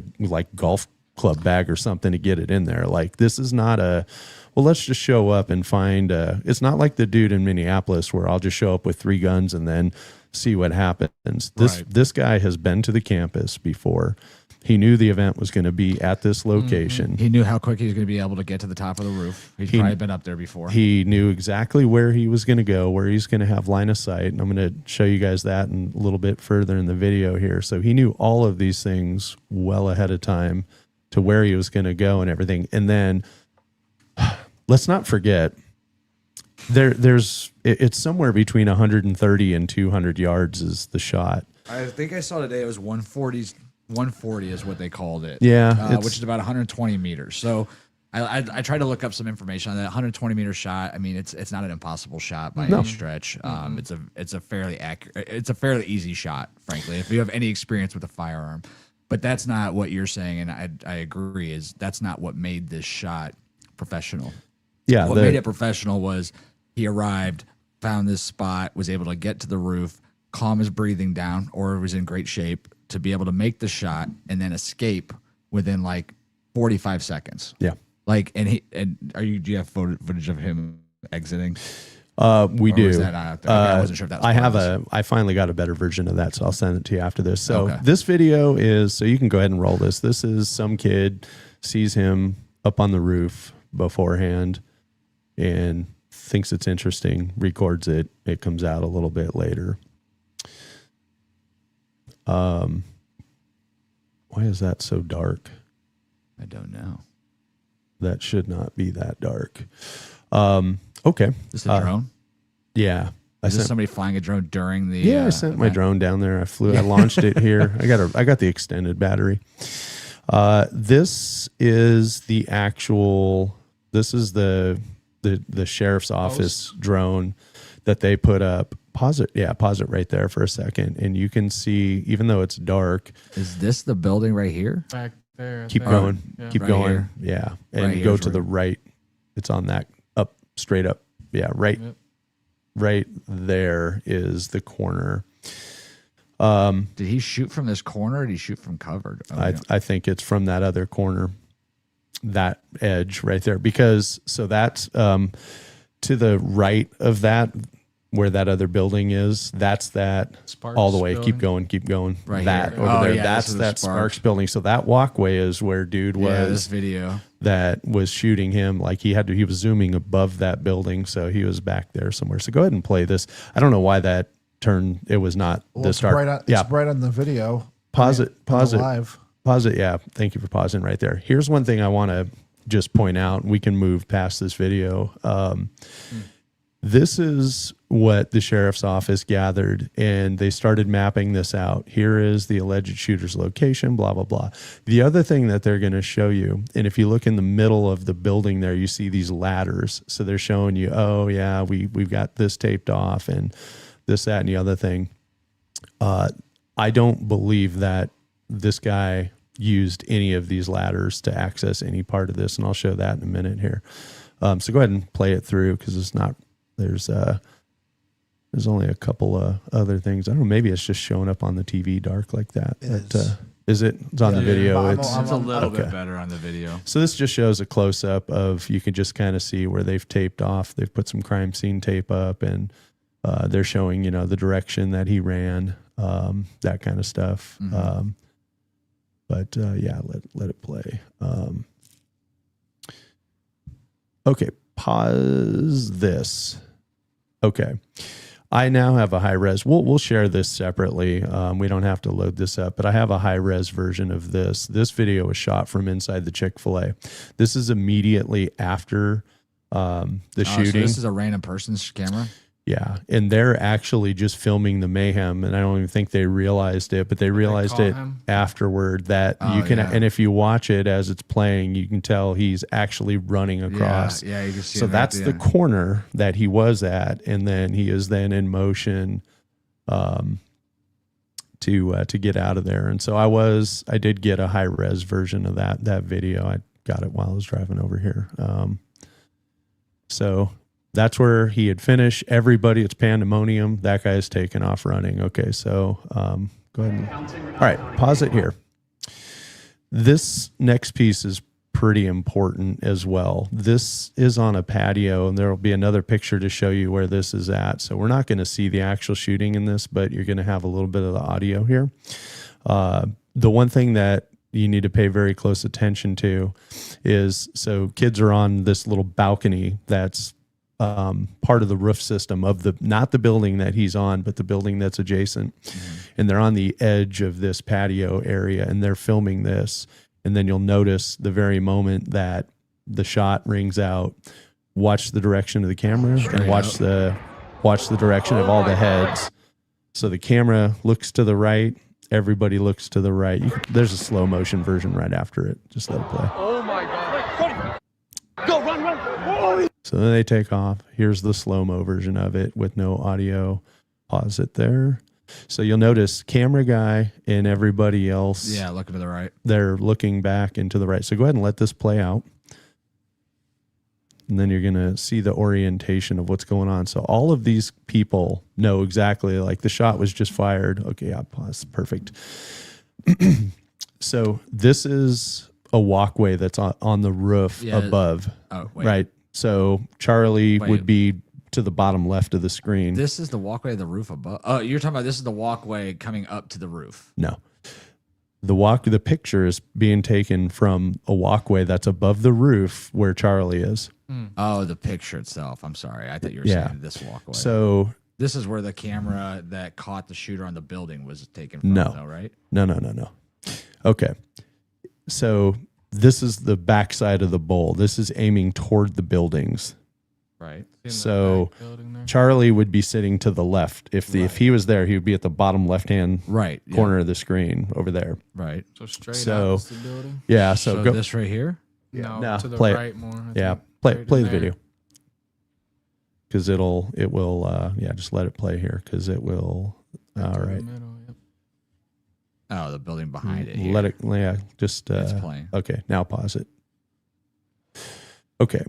golf club bag or something to get it in there. Like this is not let's just show up and find it's not like the dude in Minneapolis where I'll just show up with 3 guns and then see what happens. This guy has been to the campus before. He knew the event was going to be at this location. Mm-hmm. He knew how quick he was going to be able to get to the top of the roof. He's probably been up there before. He knew exactly where he was going to go, where he's going to have line of sight. And I'm going to show you guys that in a little bit further in the video here. So he knew all of these things well ahead of time to where he was going to go and everything. And then let's not forget it's somewhere between 130 and 200 yards is the shot. I think I saw today it was 140 is what they called it. Yeah. Which is about 120 meters. So I tried to look up some information on that 120 meter shot. I mean, it's not an impossible shot by any stretch. It's a fairly accurate, it's a fairly easy shot, frankly, if you have any experience with a firearm. But that's not what you're saying, and I agree, is that's not what made this shot professional. Yeah. What made it professional was he arrived, found this spot, was able to get to the roof, calm his breathing down, or was in great shape, to be able to make the shot and then escape within like 45 seconds. Yeah. Like, do you have footage of him exiting? We do. Is that not out there? Okay, I wasn't sure if that was I finally got a better version of that, so I'll send it to you after this. So this video is, so you can go ahead and roll this. This is some kid sees him up on the roof beforehand and thinks it's interesting, records it. It comes out a little bit later. Why is that so dark? I don't know. That should not be that dark. Okay. Is this a drone? Yeah. Is this somebody flying a drone during the? I sent my drone down there. I launched it here. I got the extended battery. This is the actual. This is the sheriff's office drone that they put up. Pause it. Yeah, pause it right there for a second, and you can see, even though it's dark. Is this the building right here? Back there. Keep going. Yeah. Keep Right going. here. Yeah, and Right go here's to the right. It's on that up, straight up. Yeah, right. Yep. Right there is the corner. Did he shoot from this corner or did he shoot from covered? I think it's from that other corner, that edge right there, because so that's to the right of that, where that other building is. That's that Sparks all the way. building. Keep going. Right that here. over Oh, there. yeah, That's this is that the Sparks. Sparks building. So that walkway is where dude was. this video. That was shooting him. Like he was zooming above that building, so he was back there somewhere. So go ahead and play this. I don't know why that turned. It was not this dark. It's right on the video. Pause it. Pause it. Live. Pause it. Yeah. Thank you for pausing right there. Here's one thing I want to just point out. We can move past this video. This is what the sheriff's office gathered, and they started mapping this out. Here is the alleged shooter's location, blah, blah, blah. The other thing that they're going to show you, and if you look in the middle of the building there, you see these ladders. So they're showing you, oh, yeah, we've got this taped off and this, that, and the other thing. I don't believe that this guy used any of these ladders to access any part of this, and I'll show that in a minute here. So go ahead and play it through, because it's not, there's only a couple of other things. I don't know, maybe it's just showing up on the TV dark like that. Is it? It's on the video. It's a little bit better on the video. So this just shows a close-up of, you can just kind of see where they've taped off. They've put some crime scene tape up, and they're showing, the direction that he ran, that kind of stuff. Mm-hmm. But let it play. Okay, pause this. Okay. I now have a high res. We'll share this separately. We don't have to load this up, but I have a high res version of this. This video was shot from inside the Chick-fil-A. This is immediately after the shooting. So this is a random person's camera? Yeah, and they're actually just filming the mayhem, and I don't even think they realized it, but they realized it afterward that you can, and if you watch it as it's playing, you can tell he's actually running across. Yeah, you can see. So that's the corner that he was at, and then he is then in motion to get out of there. And so I did get a high res version of that video. I got it while I was driving over here. So that's where he had finished. Everybody, it's pandemonium. That guy's taken off running. Okay, so go ahead. All right, pause it here. This next piece is pretty important as well. This is on a patio, and there will be another picture to show you where this is at. So we're not going to see the actual shooting in this, but you're going to have a little bit of the audio here. The one thing that you need to pay very close attention to is, so kids are on this little balcony that's part of the roof system of not the building that he's on, but the building that's adjacent. Mm-hmm. And they're on the edge of this patio area, and they're filming this. And then you'll notice the very moment that the shot rings out, watch the direction of the camera and watch the direction of all the heads. So the camera looks to the right. Everybody looks to the right. There's a slow motion version right after it. Just let it play. Oh my God. Go, run. Oh. So then they take off. Here's the slow-mo version of it with no audio. Pause it there. So you'll notice camera guy and everybody else. Yeah, looking to the right. They're looking back and to the right. So go ahead and let this play out. And then you're going to see the orientation of what's going on. So all of these people know exactly, like the shot was just fired. Okay, yeah, pause. Perfect. So this is a walkway that's on the roof above. Oh, wait. Right. So Charlie would be to the bottom left of the screen. This is the walkway of the roof above. Oh, you're talking about this is the walkway coming up to the roof. No. The picture is being taken from a walkway that's above the roof where Charlie is. Oh, the picture itself. I'm sorry. I thought you were saying this walkway. So this is where the camera that caught the shooter on the building was taken from, no. though, right? No. Okay. So this is the backside of the bowl. This is aiming toward the buildings. Right. So Charlie would be sitting to the left. If he was there, he would be at the bottom left-hand corner of the screen over there. Right. So straight up the building. Yeah. So go this right here. No, to the play right more. Play the video. Because it will just let it play here because it will. All right. Oh, the building behind it. Here. Let it. Just. It's playing. Okay. Now pause it. Okay.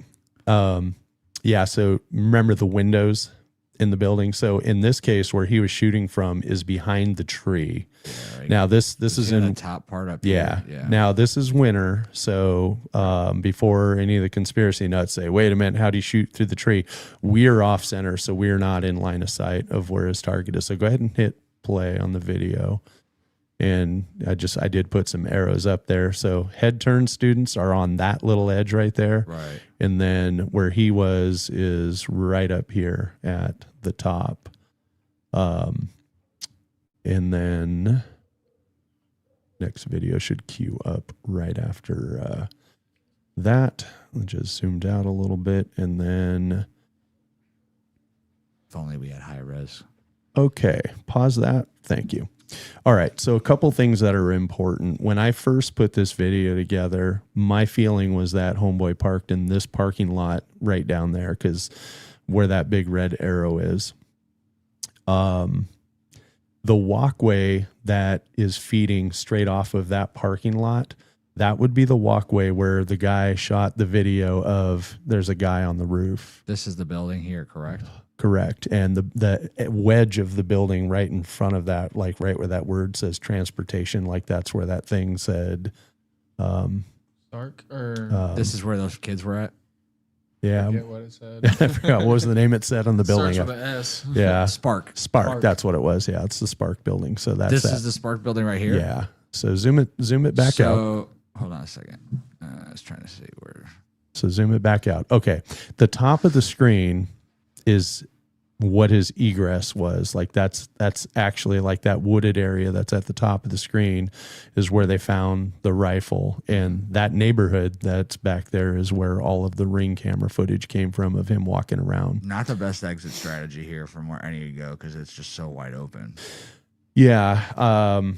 Yeah. So remember the windows in the building. So in this case, where he was shooting from is behind the tree. Yeah, right. Now this is in the top part up yeah. here. Yeah. Now this is winter. So before any of the conspiracy nuts say, wait a minute, how do you shoot through the tree? We are off center. So we are not in line of sight of where his target is. So go ahead and hit play on the video. And I did put some arrows up there. So head turn students are on that little edge right there. Right. And then where he was is right up here at the top. And then next video should queue up right after that. I just zoomed out a little bit. And then. If only we had high res. Okay. Pause that. Thank you. All right. So a couple things that are important. When I first put this video together, my feeling was that homeboy parked in this parking lot right down there because where that big red arrow is. The walkway that is feeding straight off of that parking lot, that would be the walkway where the guy shot the video of there's a guy on the roof. This is the building here, correct? Correct. And the wedge of the building right in front of that, like right where that word says transportation, like that's where that thing said. Stark or this is where those kids were at? Yeah. I forget what it said. I forgot what was the name it said on the building. Starts with an S. Yeah. Spark. That's what it was. Yeah. It's the Spark building. So that's this is the Spark building right here? Yeah. So zoom it back out. Hold on a second. I was trying to see where. So zoom it back out. Okay. The top of the screen is what his egress was. Like that's actually like that wooded area that's at the top of the screen is where they found the rifle. And that neighborhood that's back there is where all of the Ring camera footage came from of him walking around. Not the best exit strategy here from where I need to go because it's just so wide open. Yeah.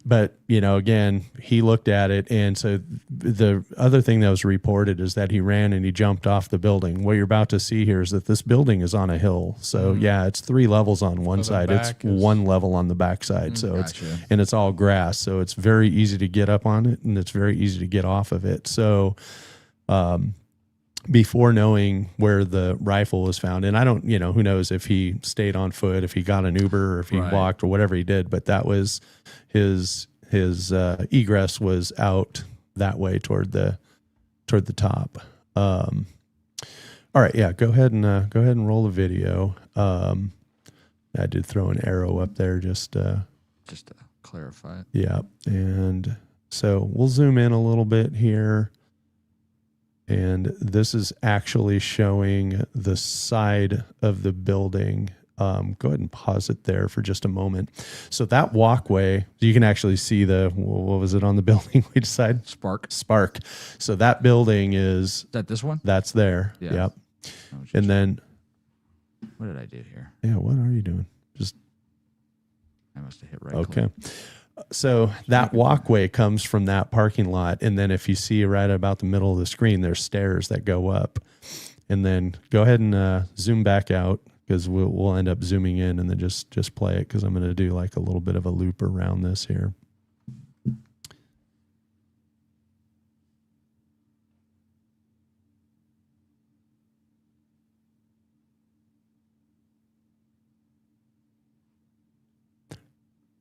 But, again, he looked at it. And so the other thing that was reported is that he ran and he jumped off the building. What you're about to see here is that this building is on a hill. So, yeah, it's 3 levels on one side. It's 1 level on the back side. So it's all grass. So it's very easy to get up on it and it's very easy to get off of it. So, before knowing where the rifle was found, and I don't, who knows if he stayed on foot, if he got an Uber, or if he walked, or whatever he did, but that was his egress was out that way toward the top. All right, yeah, go ahead and roll the video. I did throw an arrow up there just to clarify it. Yeah, and so we'll zoom in a little bit here. And this is actually showing the side of the building. Go ahead and pause it there for just a moment. So that walkway, you can actually see what was it on the building we decided? Spark. So that building is that this one? That's there. Yeah. Yep. And then. What did I do here? Yeah, what are you doing? I must have hit right. Okay. So that walkway comes from that parking lot. And then if you see right about the middle of the screen, there's stairs that go up. And then go ahead and zoom back out because we'll end up zooming in and then just play it because I'm going to do like a little bit of a loop around this here.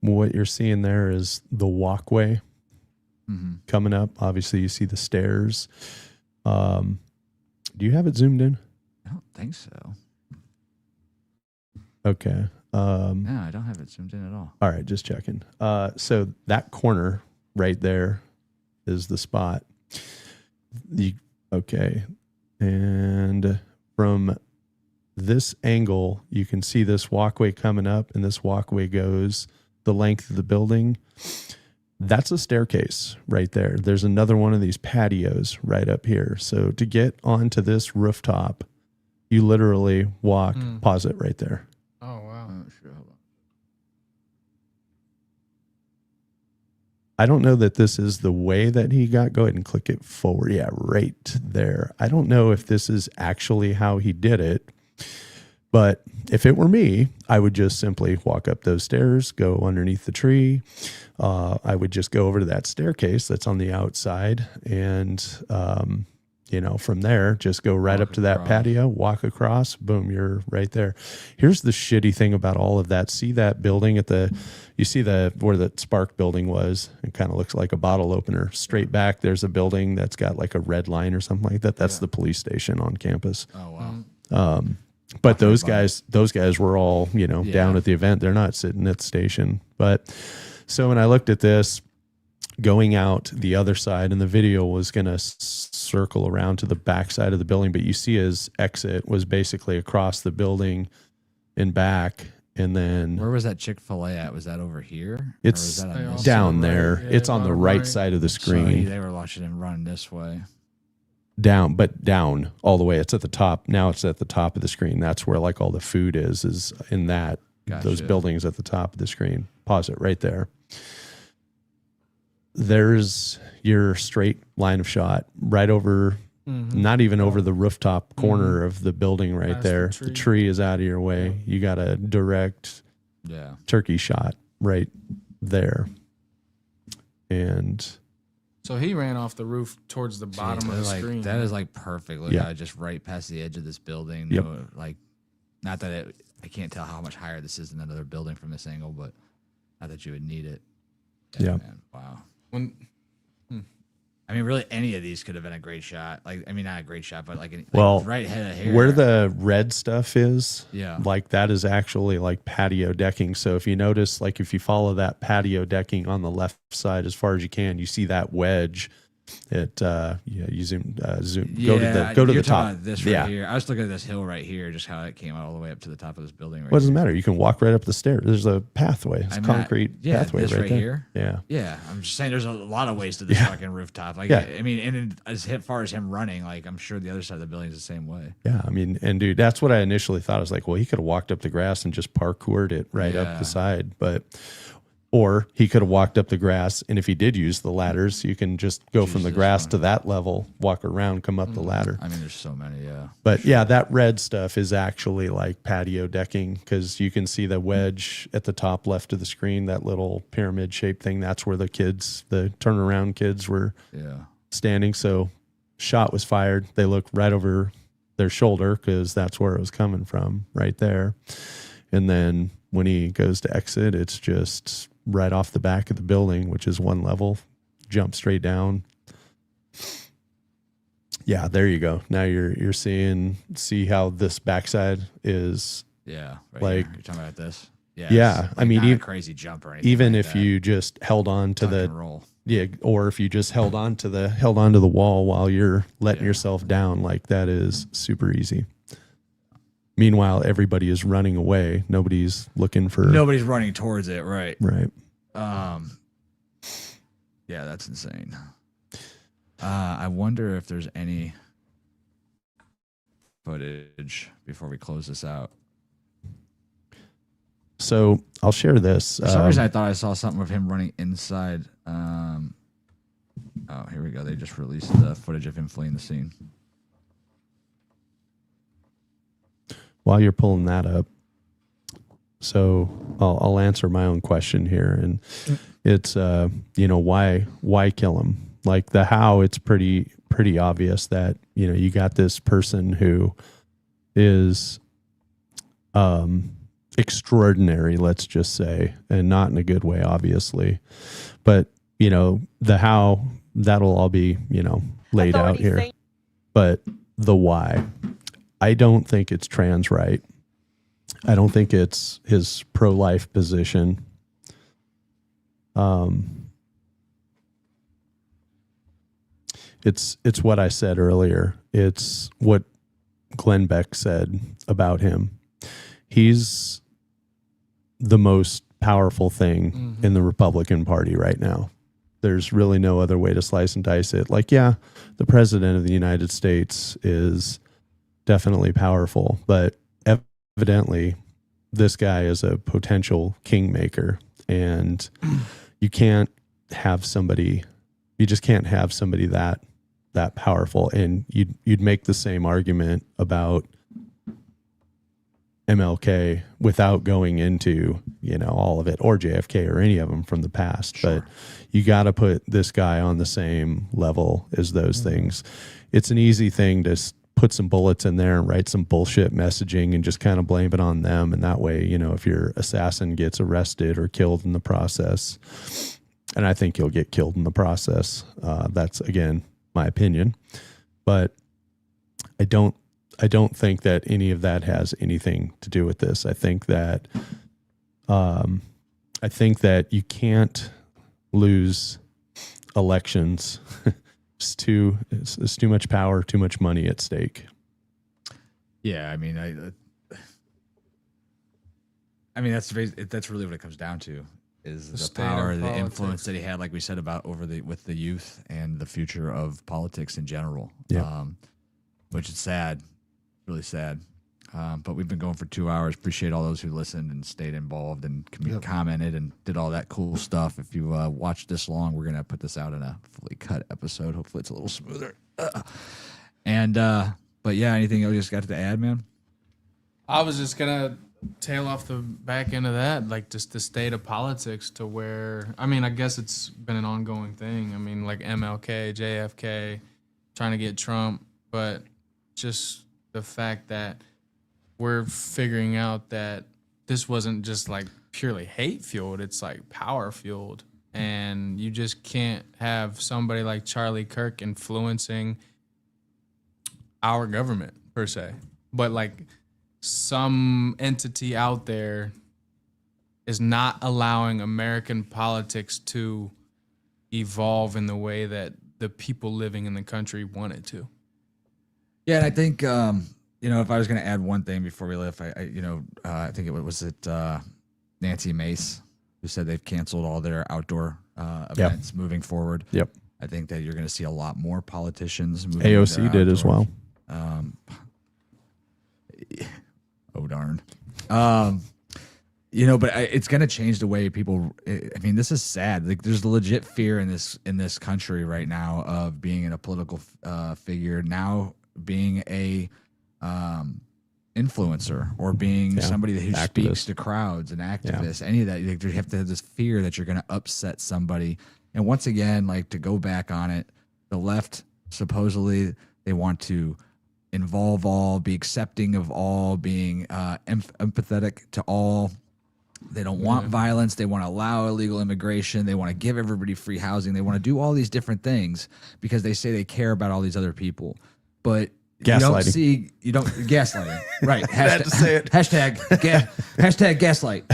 what you're seeing there is the walkway coming up. Obviously, you see the stairs. Do you have it zoomed in? I don't think so. Okay. No, I don't have it zoomed in at all. All right, just checking. So that corner right there is the spot. Okay. And from this angle, you can see this walkway coming up, and this walkway goes the length of the building. That's a staircase right there. There's another one of these patios right up here. So to get onto this rooftop, you literally walk, pause it right there. Oh, wow. Oh, sure. Hold on. I don't know that this is the way that he got. Go ahead and click it forward. Yeah, right there. I don't know if this is actually how he did it, but if it were me, I would just simply walk up those stairs, go underneath the tree. I would just go over to that staircase that's on the outside, and from there, just go right up to that patio, walk across, boom, you're right there. Here's the shitty thing about all of that. See that building you see where the Spark building was? It kind of looks like a bottle opener. Straight back, there's a building that's got like a red line or something like that. That's the police station on campus. Oh, wow. But those guys were all, down at the event. They're not sitting at the station. But so when I looked at this, going out the other side, and the video was going to circle around to the back side of the building, but you see his exit was basically across the building and back. And then Where was that Chick-fil-A at? Was that over here? It's Or was that on this down side? there. Yeah, It's on the right side of the So screen. they were watching him run this way. Down all the way. It's at the top. Now it's at the top of the screen. That's where like all the food is in that, those Gotcha. buildings at the top of the screen. Pause it right there. There's your straight line of shot right over, not even over the rooftop corner of the building right Past there. the The tree. tree is out of your way. You got a direct Yeah. turkey shot right there. And So he ran off the roof towards the bottom of the screen. That is like perfect. Look, Yeah. just right past the edge of this building. Yep. No, like, not that I can't tell how much higher this is than another building from this angle, but not that you would need it. Yeah. Man, wow. When I mean, really, any of these could have been a great shot. Like, I mean, not a great shot, but like Well, right head of hair. where the red stuff is, Yeah. like that is actually like patio decking. So if you notice, like if you follow that patio decking on the left side as far as you can, you see that wedge. You zoom, go to the you're talking top. about this right here. I was looking at this hill right here, just how it came out all the way up to the top of this building. Right What does it here. matter? You can walk right up the stairs. There's a pathway. It's I'm concrete pathway this right there. here. Yeah. Yeah, I'm just saying there's a lot of ways to this fucking rooftop. Like, Yeah. I mean, and as far as him running, like, I'm sure the other side of the building is the same way. Yeah. I mean, and dude, that's what I initially thought. I was like, well, he could have walked up the grass and just parkoured it right up Yeah. the side, or he could have walked up the grass. And if he did use the ladders, you can just go from the Jesus, grass man. to that level, walk around, come up the ladder. I mean, there's so many, yeah. But yeah, that red stuff is actually like patio decking, because you can see the wedge at the top left of the screen, that little pyramid shaped thing. That's where the turnaround kids were Yeah. standing. So shot was fired. They looked right over their shoulder because that's where it was coming from, right there. And then when he goes to exit, it's just right off the back of the building, which is one level, jump straight down. Yeah, there you go. Now you're see how this backside is. Yeah. Right Like- here. You're talking about this? Yeah. Yeah, it's I mean, not a even- crazy jump or anything. Even like if that. you just held on to Tuck the and roll. or if you just held on to the wall while you're letting yourself down, like that is super easy. Meanwhile, everybody is running away. Nobody's looking for Nobody's running towards it, right? right. Yeah, that's insane. I wonder if there's any footage before we close this out. So I'll share this. For some reason, I thought I saw something of him running inside. Oh, here we go. They just released the footage of him fleeing the scene. While you're pulling that up, so I'll answer my own question here, and it's why kill him? Like the how, it's pretty obvious that you got this person who is extraordinary, let's just say, and not in a good way, obviously. But, the how, that'll all be, laid out here. But the why, I don't think it's trans right. I don't think it's his pro-life position. It's what I said earlier. It's what Glenn Beck said about him. He's the most powerful thing in the Republican Party right now. There's really no other way to slice and dice it. Like, yeah, the president of the United States is definitely powerful, but evidently this guy is a potential kingmaker, and you just can't have somebody that powerful. And you'd make the same argument about MLK without going into, all of it, or JFK or any of them from the past. Sure. But you got to put this guy on the same level as those things. It's an easy thing to put some bullets in there and write some bullshit messaging and just kind of blame it on them. And that way, if your assassin gets arrested or killed in the process, and I think he'll get killed in the process. That's, again, my opinion. But I don't think that any of that has anything to do with this. I think that you can't lose elections. It's too much power, too much money at stake. Yeah, I mean, that's really what it comes down to, is the power, the influence that he had, like we said, about with the youth and the future of politics in general. Yeah. Which is sad, really sad. But we've been going for 2 hours. Appreciate all those who listened and stayed involved and commented and did all that cool stuff. If you watched this long, we're gonna put this out in a fully cut episode. Hopefully, it's a little smoother. But yeah, anything else you just got to add, man? I was just gonna tail off the back end of that, like just the state of politics, to where, I guess it's been an ongoing thing. Like MLK, JFK, trying to get Trump, but just the fact that we're figuring out that this wasn't just like purely hate fueled, it's like power fueled. And you just can't have somebody like Charlie Kirk influencing our government per se, but like some entity out there is not allowing American politics to evolve in the way that the people living in the country want it to. Yeah, and I think if I was going to add one thing before we left, I think it was Nancy Mace who said they've canceled all their outdoor events moving forward. Yep. I think that you're going to see a lot more politicians moving. AOC did as well. Oh darn. But it's going to change the way people. This is sad. Like, there's legit fear in this country right now of being in a political figure, now being a influencer, or being somebody who speaks to crowds, an activist, any of that. You have to have this fear that you're going to upset somebody. And once again, like, to go back on it, the left, supposedly they want to involve all, be accepting of all, being empathetic to all. They don't want violence. They want to allow illegal immigration. They want to give everybody free housing. They want to do all these different things because they say they care about all these other people. But gaslighting. You don't gaslighting, right? Hashtag gaslight.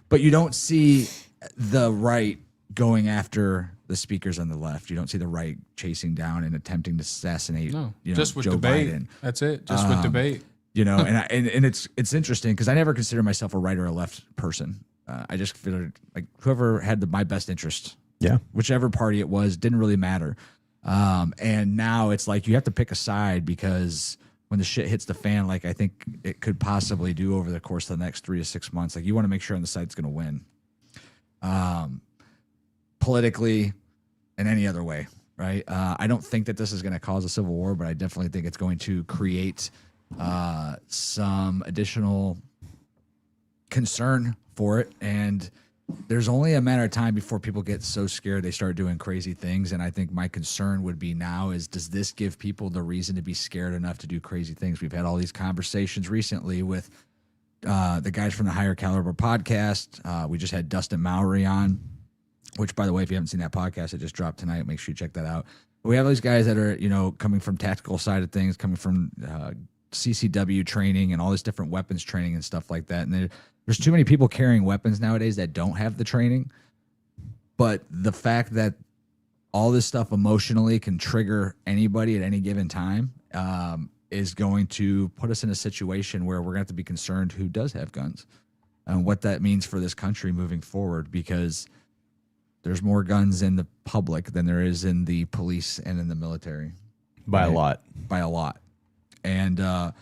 But you don't see the right going after the speakers on the left. You don't see the right chasing down and attempting to assassinate. Just with Joe debate. Biden. That's it. Just with debate. And it's interesting because I never consider myself a right or a left person. I just feel like whoever had my best interest, whichever party it was, didn't really matter. And now it's like you have to pick a side, because when the shit hits the fan, like I think it could possibly do over the course of the next 3 to 6 months, like you want to make sure on the side's going to win, politically and any other way, right? I don't think that this is going to cause a civil war, but I definitely think it's going to create some additional concern for it. And there's only a matter of time before people get so scared they start doing crazy things. And I think my concern would be now is, does this give people the reason to be scared enough to do crazy things? We've had all these conversations recently with the guys from the Higher Caliber podcast. We just had Dustin Mowry on, which, by the way, if you haven't seen that podcast, it just dropped tonight. Make sure you check that out. But we have these guys that are, coming from tactical side of things, coming from CCW training and all this different weapons training and stuff like that. And there's too many people carrying weapons nowadays that don't have the training. But the fact that all this stuff emotionally can trigger anybody at any given time is going to put us in a situation where we're going to have to be concerned who does have guns and what that means for this country moving forward, because there's more guns in the public than there is in the police and in the military. By a lot. By a lot. And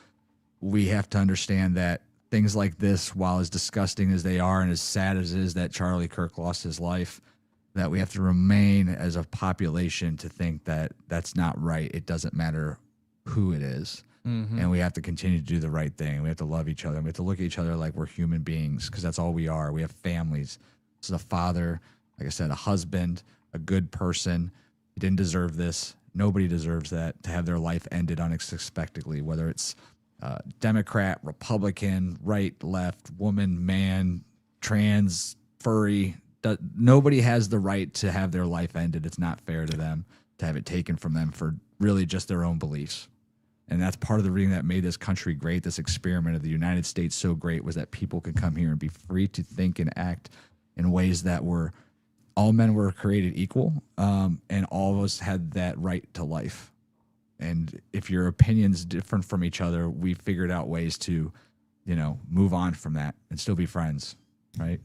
we have to understand that things like this, while as disgusting as they are and as sad as it is that Charlie Kirk lost his life, that we have to remain as a population to think that that's not right. It doesn't matter who it is. Mm-hmm. And we have to continue to do the right thing. We have to love each other. We have to look at each other like we're human beings, because that's all we are. We have families. This is a father, like I said, a husband, a good person. He didn't deserve this. Nobody deserves that, to have their life ended unexpectedly, whether it's Democrat, Republican, right, left, woman, man, trans, furry. Nobody has the right to have their life ended. It's not fair to them to have it taken from them for really just their own beliefs. And that's part of the reason that made this country great, this experiment of the United States so great, was that people could come here and be free to think and act in ways that were, all men were created equal, and all of us had that right to life. And if your opinion's different from each other, we figured out ways to, move on from that and still be friends, right?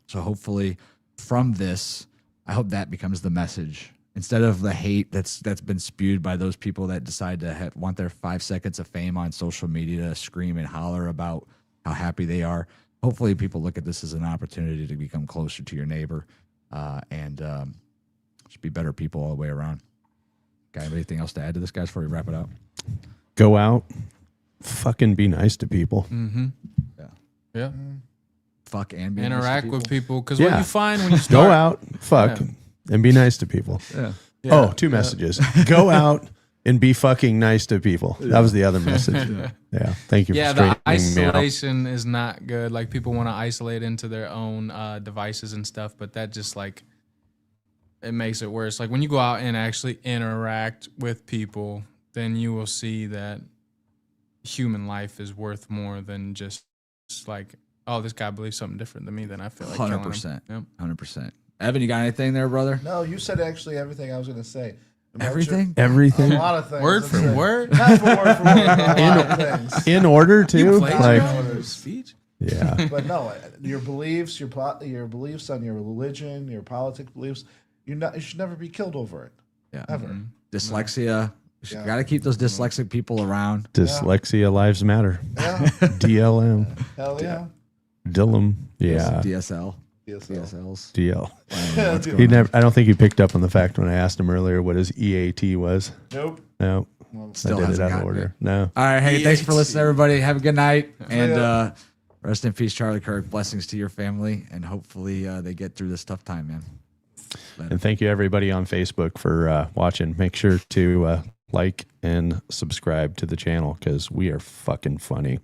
So hopefully from this, I hope that becomes the message. Instead of the hate that's been spewed by those people that decide to want their 5 seconds of fame on social media to scream and holler about how happy they are. Hopefully people look at this as an opportunity to become closer to your neighbor, and just be better people all the way around. Got anything else to add to this, guys, before we wrap it up? Go out, fucking be nice to people. Mm-hmm. Yeah. Fuck and be interact nice with people, because what you find when you start go out, fuck, and be nice to people. Yeah. Oh, two messages. Go out and be fucking nice to people. That was the other message. Yeah. Thank you for the straightening me out. isolation is not good. Like, people want to isolate into their own devices and stuff, but that just it makes it worse. Like, when you go out and actually interact with people, then you will see that human life is worth more than just like, oh, this guy believes something different than me, then I feel like 100%. Yep. 100%. Evan, you got anything there, brother? No, you said actually everything I was going to say. Everything? Everything? A lot of things. Word for word? Not for word for word, but a lot of things. In order, too? You plagiarized speech? Yeah. But no, your beliefs, your beliefs on your religion, your politic beliefs, you should never be killed over it. Yeah. Ever. Mm-hmm. Dyslexia. You got to keep those dyslexic people around. Dyslexia lives matter. Yeah. DLM. Hell yeah. Dillum. Yeah. DSL. DSLs. DL. I don't think he picked up on the fact when I asked him earlier what his EAT was. Nope. No. Still I did it hasn't out of gotten order. it. No. All right. Hey, thanks for listening, everybody. Have a good night. And Yeah. rest in peace, Charlie Kirk. Blessings to your family. And hopefully they get through this tough time, man. And thank you, everybody on Facebook, for watching. Make sure to like and subscribe to the channel, because we are fucking funny.